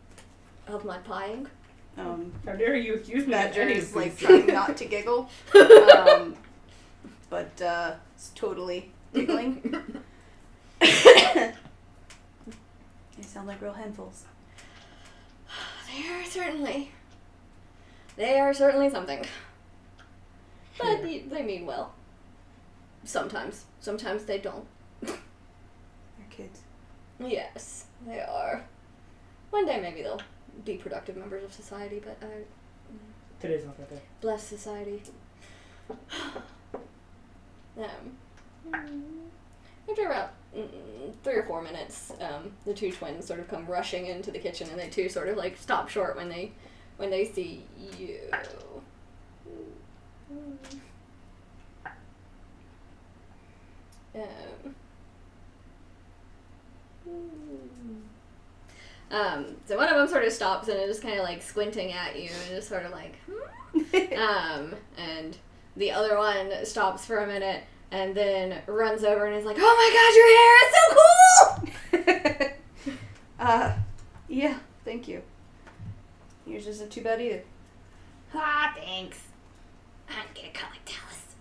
of mud pieing? How dare you accuse me of Badger any is of these trying not to giggle. But it's totally giggling. They sound like real handfuls. They are certainly something. But they mean well. Sometimes. Sometimes they don't. They're kids. Yes, they are. One day maybe they'll be productive members of society, but Today's not that day. bless society. After about 3 or 4 minutes, the two twins sort of come rushing into the kitchen, and they too sort of like stop short when they see you. So one of them sort of stops and is just kind of like squinting at you and just sort of like, and the other one stops for a minute and then runs over and is like, "Oh my god, your hair is so cool!" Yeah, thank you. Yours isn't too bad either. Ah, thanks. I'm gonna cut like Dallas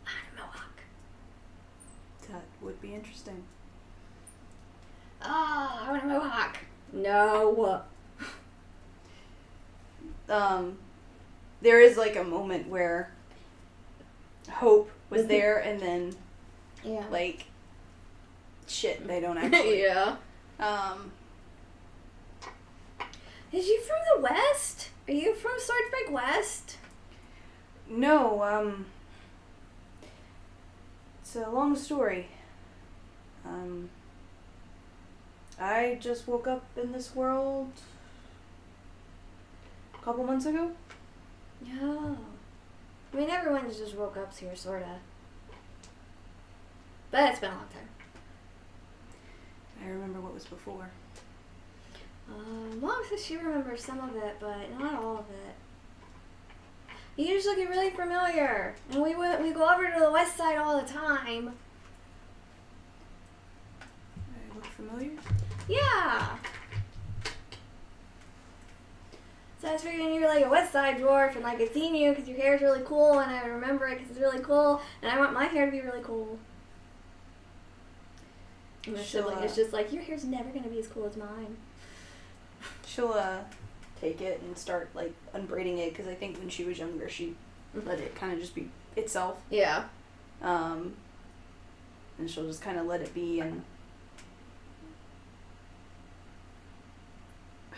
on a mohawk. That would be interesting. Oh, I want a mohawk. No. There is like a moment where hope was there and then Yeah. like shit, they don't actually. Yeah. Is you from the West? Are you from Swordsbreak West? No, it's a long story. I just woke up in this world a couple months ago. Yeah. I mean, everyone just woke up here, sorta. But it's been a long time. I remember what was before. Mom says she remembers some of it, but not all of it. You just look really familiar, and we go over to the west side all the time. I look familiar? Yeah. So I was figuring you were like a west side dwarf, and like I'd seen you because your hair is really cool, and I remember it because it's really cool, and I want my hair to be really cool. And my sibling is just like, your hair's never gonna be as cool as mine. She'll take it and start like unbraiding it because I think when she was younger she let it kind of just be itself. Yeah. And she'll just kind of let it be and I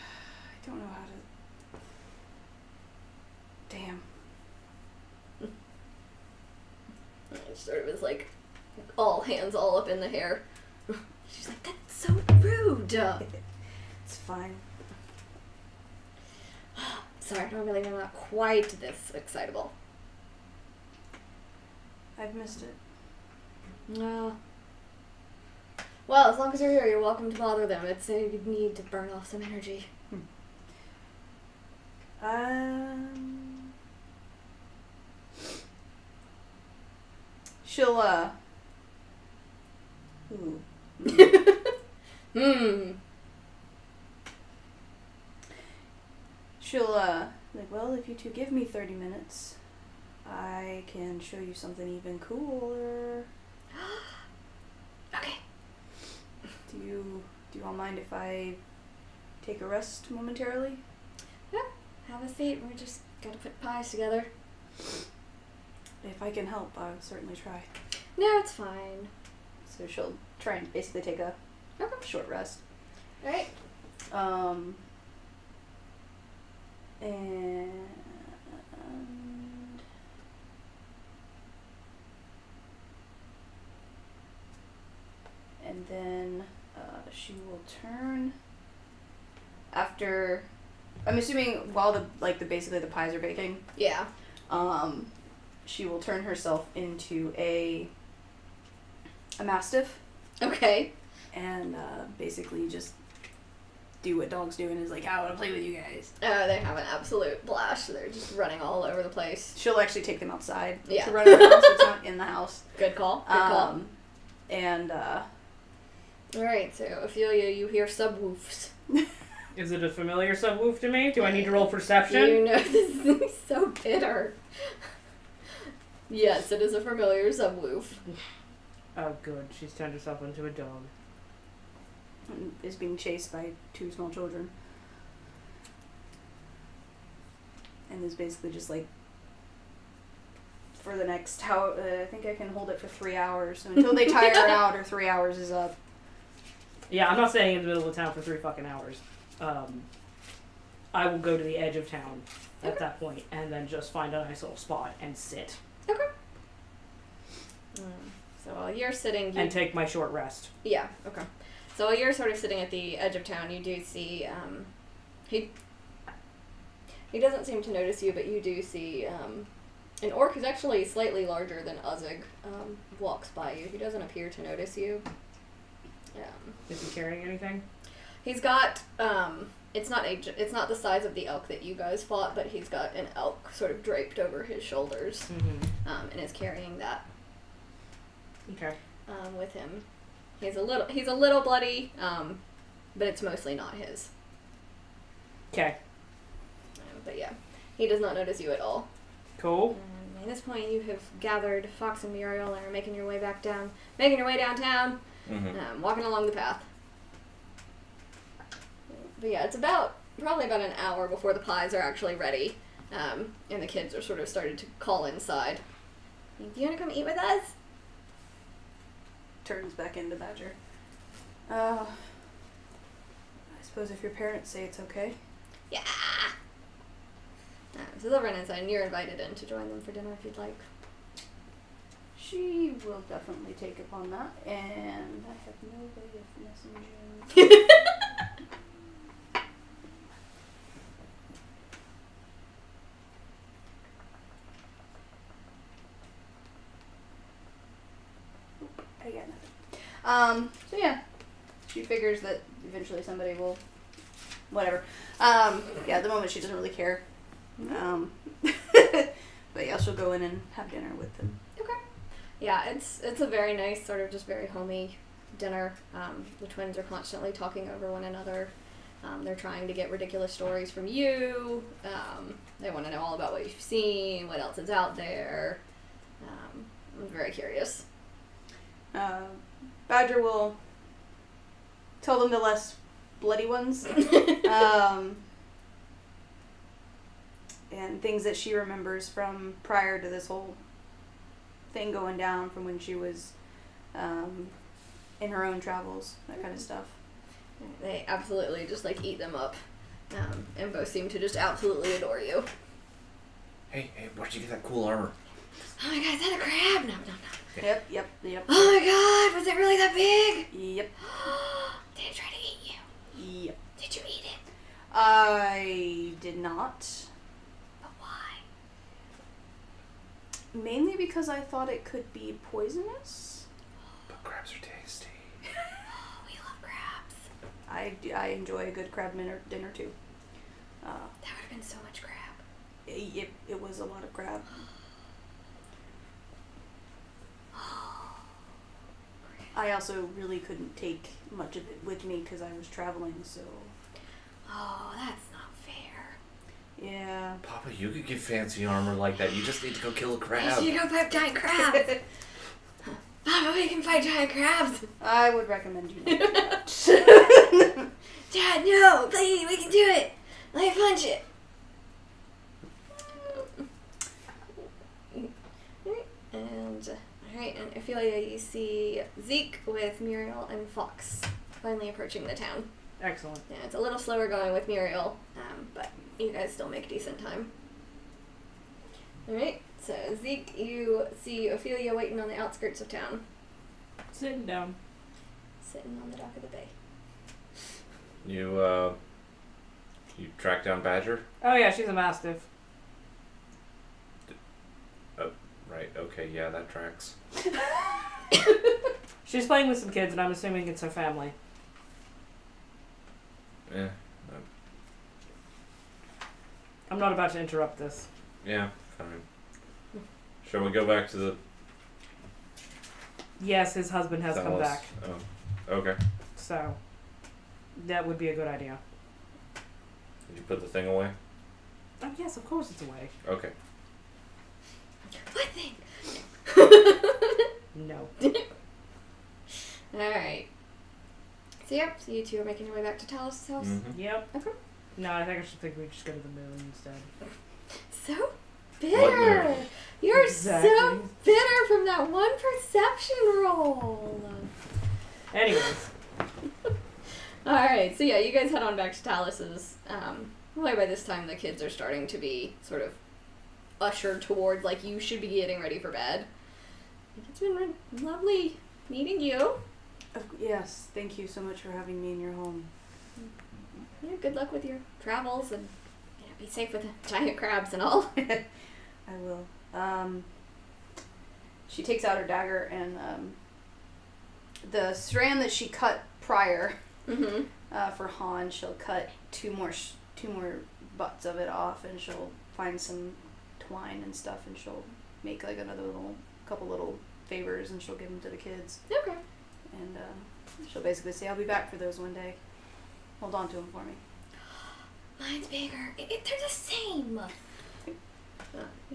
don't know how to. Damn. It sort of is like all hands all up in the hair. She's like, that's so rude. It's fine. Sorry, normally I'm not quite this excitable. I've missed it. No. Well, as long as you're here, you're welcome to bother them. It's a need to burn off some energy. She'll She'll like, well, if you two give me 30 minutes, I can show you something even cooler. Okay. Do you all mind if I take a rest momentarily? Yeah. Have a seat. We just gotta put pies together. If I can help, I would certainly try. No, it's fine. So she'll try and basically take a short rest. Alright. And then she will turn after. I'm assuming while basically the pies are baking. Yeah. She will turn herself into a mastiff. Okay. And basically just do what dogs do and is like, I want to play with you guys. They have an absolute blast. They're just running all over the place. She'll actually take them outside Yeah. to run around so it's not in the house. Good call. Good call. And Alright, so Ophelia, you hear subwoofs. Is it a familiar subwoof to me? Do I need to roll perception? You know this is so bitter. Yes, it is a familiar subwoof. Oh, good. She's turned herself into a dog. is being chased by 2 small children. And is basically just like for the next I think I can hold it for 3 hours. So until they tire out or 3 hours is up. Yeah, I'm not staying in the middle of town for 3 fucking hours. I will go to the edge of town at that point and then just find a nice little spot and sit. Okay. So while you're sitting... And take my short rest. Yeah, okay. So while you're sort of sitting at the edge of town, you do see... He doesn't seem to notice you, but you do see an orc who's actually slightly larger than Uzzig walks by you. He doesn't appear to notice you. Is he carrying anything? He's got... It's not the size of the elk that you guys fought, but he's got an elk sort of draped over his shoulders, and is carrying that. Okay. With him. He's a little bloody, but it's mostly not his. Okay. But yeah, he does not notice you at all. Cool. At this point, you have gathered Fox and Muriel and are making your way downtown, walking along the path. But yeah, it's probably about an hour before the pies are actually ready, and the kids are sort of starting to call inside. Do you want to come eat with us? Turns back into Badger. I suppose if your parents say it's okay. Yeah! So they'll run inside, and you're invited in to join them for dinner if you'd like. She will definitely take upon that, and I have no way of messaging. I got nothing. So yeah, she figures that eventually somebody will, whatever. Yeah, at the moment she doesn't really care. But yeah, she'll go in and have dinner with them. Okay. Yeah, it's a very nice, sort of just very homey dinner. The twins are constantly talking over one another. They're trying to get ridiculous stories from you. They want to know all about what you've seen, what else is out there. I'm very curious. Badger will tell them the less bloody ones. And things that she remembers from prior to this whole thing going down, from when she was in her own travels, that kind of stuff. They absolutely just eat them up, and both seem to just absolutely adore you. Hey, where'd you get that cool armor? Oh my god, is that a crab? No. Yep. Oh my god, was it really that big? Yep. Did it try to eat you? Yep. Did you eat it? I did not. But why? Mainly because I thought it could be poisonous. But crabs are tasty. Oh, we love crabs. I enjoy a good crab dinner too. That would have been so much crab. It was a lot of crab. I also really couldn't take much of it with me because I was traveling, so... Oh, that's not fair. Yeah. Papa, you could get fancy armor like that. You just need to go kill a crab. You should go fight giant crabs. Papa, we can fight giant crabs. I would recommend you not do that. Dad, no, please, we can do it. Let me punch it. Alright, and Ophelia, you see Zeke with Muriel and Fox finally approaching the town. Excellent. Yeah, it's a little slower going with Muriel, but you guys still make decent time. Alright, so Zeke, you see Ophelia waiting on the outskirts of town. Sitting down. Sitting on the dock of the bay. You track down Badger? Oh yeah, she's a mastiff. Oh, right. Okay, yeah, that tracks. She's playing with some kids, and I'm assuming it's her family. Yeah. I'm not about to interrupt this. Yeah, fine. Shall we go back to the... Yes, his husband has come back. Oh, okay. So, that would be a good idea. Did you put the thing away? Oh yes, of course it's away. Okay. What thing? No. Alright. So you two are making your way back to Talos' house? Mm-hmm. Yep. Okay. No, I think we just go to the moon instead. So bitter! You're Exactly. so bitter from that one perception roll. Anyways. Alright, so yeah, you guys head on back to Talus's. By this time the kids are starting to be sort of ushered towards, like, you should be getting ready for bed. It's been lovely meeting you. Yes, thank you so much for having me in your home. Yeah, good luck with your travels, and be safe with the giant crabs and all. I will. She takes out her dagger and the strand that she cut prior for Han, she'll cut two more butts of it off, and she'll find some twine and stuff, and she'll make like couple little favors, and she'll give them to the kids. Okay. And she'll basically say, "I'll be back for those one day. Hold on to them for me." Mine's bigger. They're the same. Thank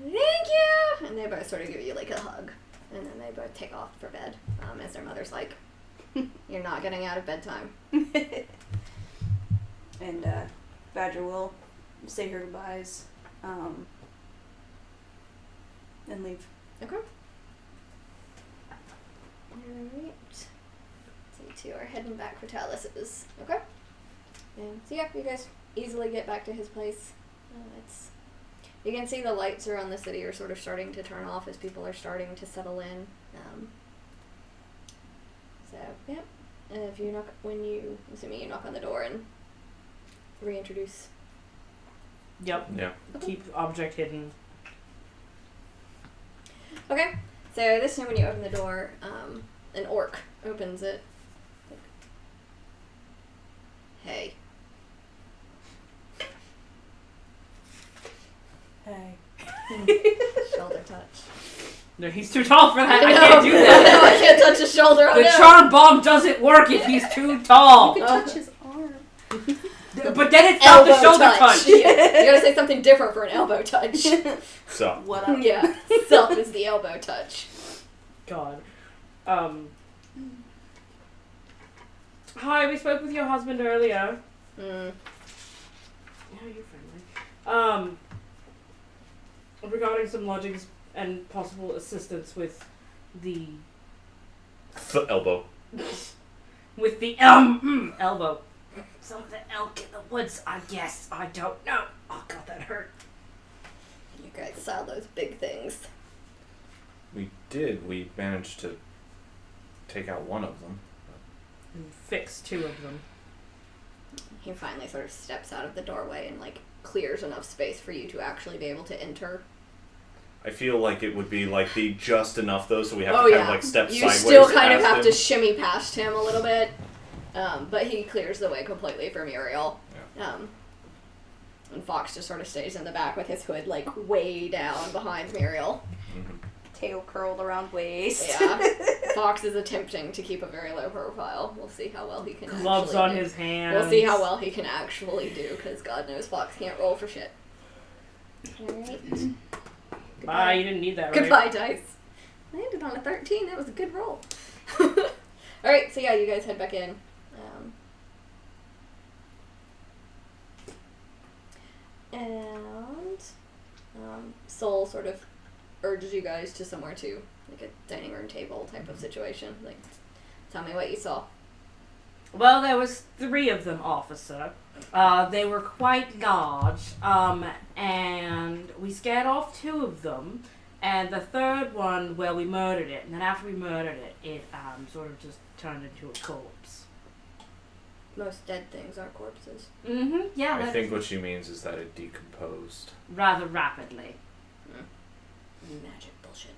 you! And they both sort of give you like a hug. And then they both take off for bed. As their mother's like, you're not getting out of bedtime. And Badger will say her goodbyes and leave. Okay. Alright. So you two are heading back for Talus's. Okay. And so yeah, you guys easily get back to his place. You can see the lights around the city are sort of starting to turn off as people are starting to settle in. So yeah, if you knock assuming you knock on the door and reintroduce. Yep. Yeah. Okay. Keep object hidden. Okay. So this time when you open the door, an orc opens it. Hey. Hey. Shoulder touch. No, he's too tall for that. I No. can't do No, that. I can't touch his shoulder. Oh, The no. charm bomb doesn't work if he's too tall. Touch his arm. But then it's not the Elbow shoulder touch. You gotta say something different for an elbow touch. So. What up? Yeah. Sup is the elbow touch. God. Hi, we spoke with your husband earlier. Mm. Yeah, you're friendly. Regarding some lodgings and possible assistance with the Elbow. elbow. Some of the elk in the woods, I guess. I don't know. Oh god, that hurt. You guys saw those big things. We did. We managed to take out one of them. And fix two of them. He finally sort of steps out of the doorway and like clears enough space for you to actually be able to enter. I feel like it would be like the just enough though, so we have Oh, to kind yeah. of like step You sideways. still kind of past have him. to shimmy past him a little bit, but he clears the way completely for Muriel. Yeah. And Fox just sort of stays in the back with his hood like way down behind Muriel. Mhm. Tail curled around waist. Yeah. Fox is attempting to keep a very low profile. We'll see how well he can Gloves actually on do. his hands. We'll see how well he can actually do, because God knows Fox can't roll for shit. Alright. Bye, you didn't need that, right? Goodbye, dice. Landed on a 13. That was a good roll. Alright, so yeah, you guys head back in. Soul sort of urges you guys to somewhere to, like a dining room table type of situation. Like, tell me what you saw. Well, there was 3 of them, officer. They were quite large, and we scared off 2 of them, and the 3rd one, well, we murdered it, and then after we murdered it, it sort of just turned into a corpse. Most dead things are corpses. Mm-hmm, yeah. I think what she means is that it decomposed. Rather rapidly. Magic bullshit.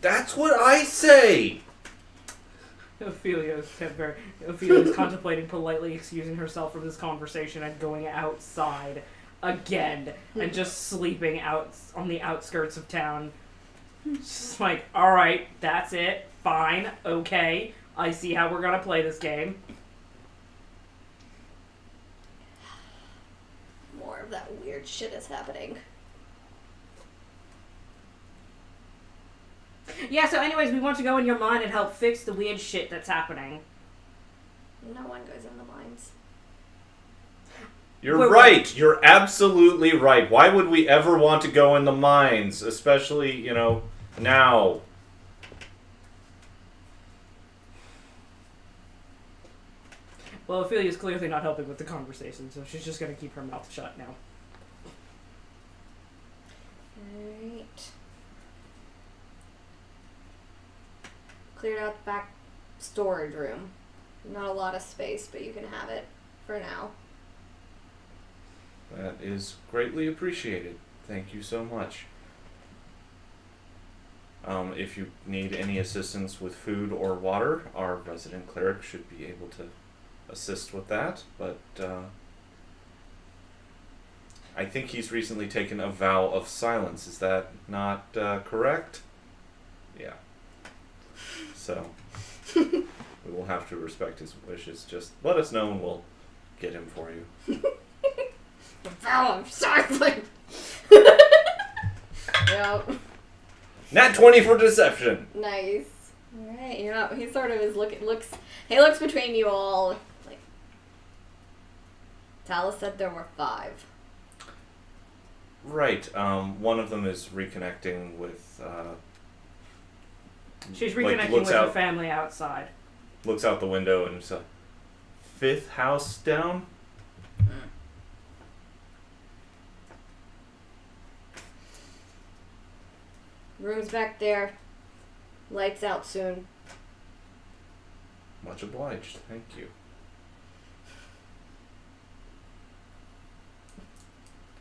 That's what I say! Ophelia's contemplating politely excusing herself from this conversation and going outside again and just sleeping out on the outskirts of town. Just like, alright, that's it, fine, okay, I see how we're gonna play this game. More of that weird shit is happening. Yeah, so anyways, we want to go in your mind and help fix the weird shit that's happening. No one goes in the mines. You're right. You're absolutely right. Why would we ever want to go in the mines? Especially, now. Well, Ophelia's clearly not helping with the conversation, so she's just going to keep her mouth shut now. Alright. Cleared out the back storage room. Not a lot of space, but you can have it for now. That is greatly appreciated. Thank you so much. If you need any assistance with food or water, our resident cleric should be able to assist with that, but I think he's recently taken a vow of silence. Is that not correct? Yeah. So, we will have to respect his wishes. Just let us know and we'll get him for you. Vow of silence! Yep. Nat 20 for deception! Nice. Alright, he sort of is he looks between you all, like, Talus said there were 5. Right, one of them is reconnecting with, She's reconnecting with her family outside. Looks out the window and it's a 5th house down? Room's back there. Lights out soon. Much obliged, thank you.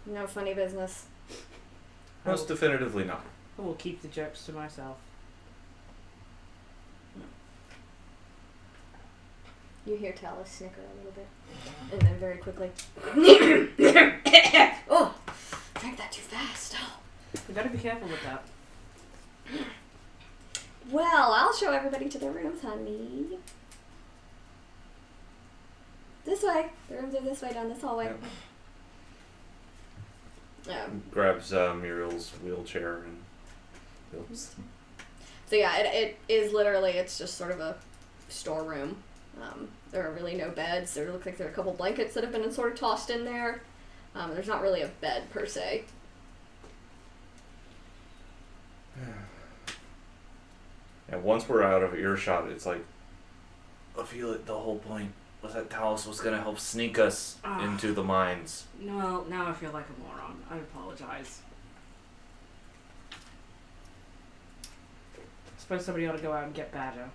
No funny business. Most definitively not. I will keep the jokes to myself. You hear Talus snicker a little bit. And then very quickly. Oh! Drank that too fast. Oh. You gotta be careful with that. Well, I'll show everybody to their rooms, honey. This way. The rooms are this way, down this hallway. Grabs Muriel's wheelchair and builds. So yeah, it is literally, it's just sort of a storeroom. There are really no beds. There looks like there are a couple blankets that have been sort of tossed in there. There's not really a bed per se. And once we're out of earshot, it's like, I feel like the whole point was that Talus was going to help sneak us into the mines. Well, now I feel like a moron. I apologize. I suppose somebody ought to go out and get Badger.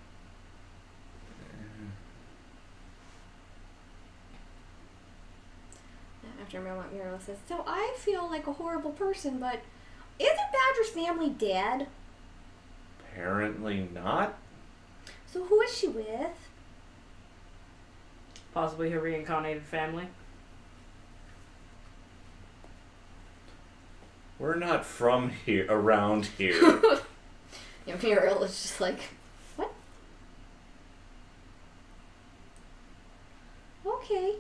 After Muriel says, so I feel like a horrible person, but isn't Badger's family dead? Apparently not. So who is she with? Possibly her reincarnated family. We're not from here, around here. Yeah, Muriel is just like, what? Okay,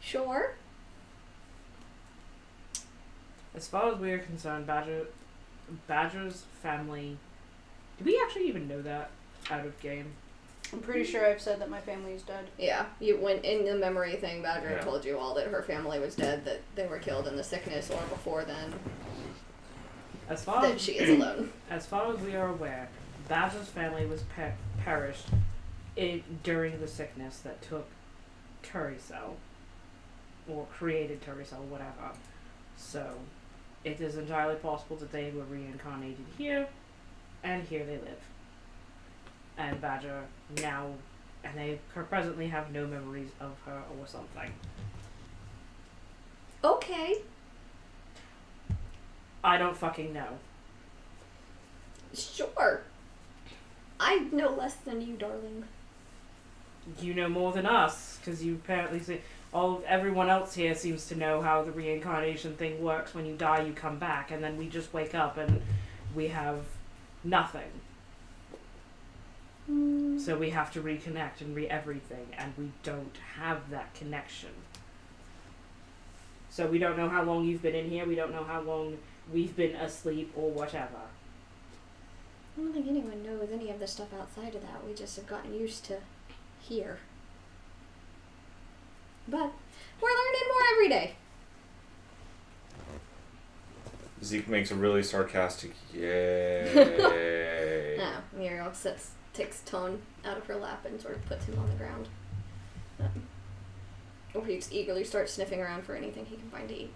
sure. As far as we are concerned, Badger's family... Do we actually even know that out of game? I'm pretty sure I've said that my family's dead. Yeah, you went in the memory thing, Badger Yeah. told you all that her family was dead, that they were killed in the sickness, or before then, As far that as she is alone. As far as we are aware, Badger's family was perished during the sickness that took Tueriesal, or created Tueriesal, whatever. So, it is entirely possible that they were reincarnated here, and here they live. And Badger now, and they presently have no memories of her or something. Okay. I don't fucking know. Sure. I know less than you, darling. You know more than us, because you apparently see... Everyone else here seems to know how the reincarnation thing works. When you die, you come back, and then we just wake up and we have nothing. So we have to reconnect and everything, and we don't have that connection. So we don't know how long you've been in here, we don't know how long we've been asleep or whatever. I don't think anyone knows any of the stuff outside of that. We just have gotten used to here. But we're learning more every day. Zeke makes a really sarcastic yay. No, Muriel takes Tone out of her lap and sort of puts him on the ground. Or he just eagerly starts sniffing around for anything he can find to eat.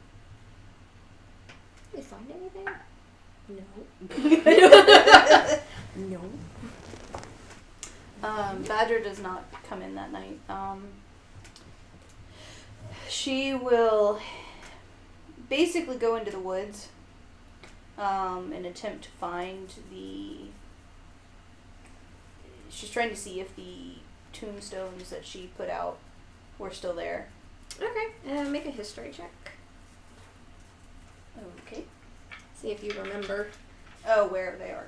Did you find anything? No. No. Badger does not come in that night. She will basically go into the woods and attempt to find she's trying to see if the tombstones that she put out were still there. Okay, make a history check. Okay. See if you remember. Oh, where they are,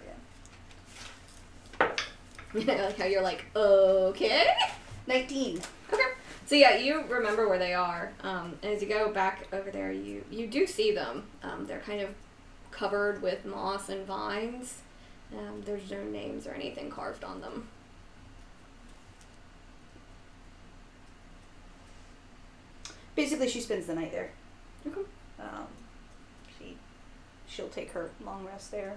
yeah. Like how you're like, okay. 19. Okay. So yeah, you remember where they are. And as you go back over there, you do see them. They're kind of covered with moss and vines. There's no names or anything carved on them. Basically, she spends the night there. Okay. She'll take her long rest there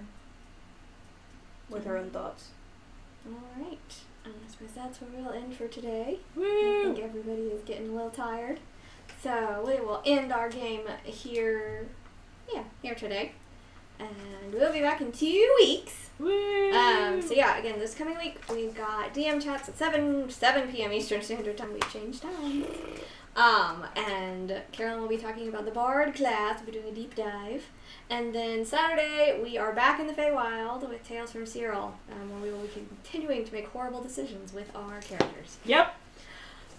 with her own thoughts. Alright. I suppose that's where we'll end for today. Woo! I think everybody is getting a little tired. So we will end our game here today. And we'll be back in 2 weeks. Woo! So yeah, again, this coming week we've got DM chats at 7 p.m. Eastern Standard Time. We changed times. And Carolyn will be talking about the Bard class. We'll be doing a deep dive. And then Saturday, we are back in the Feywild with Tales from Cyril, where we will be continuing to make horrible decisions with our characters. Yep.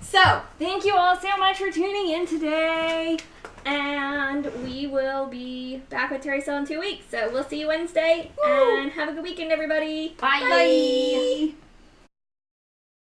So, thank you all so much for tuning in today. And we will be back with Tueriesal in 2 weeks. So, we'll see you Wednesday. And have a good weekend, everybody. Bye. Bye.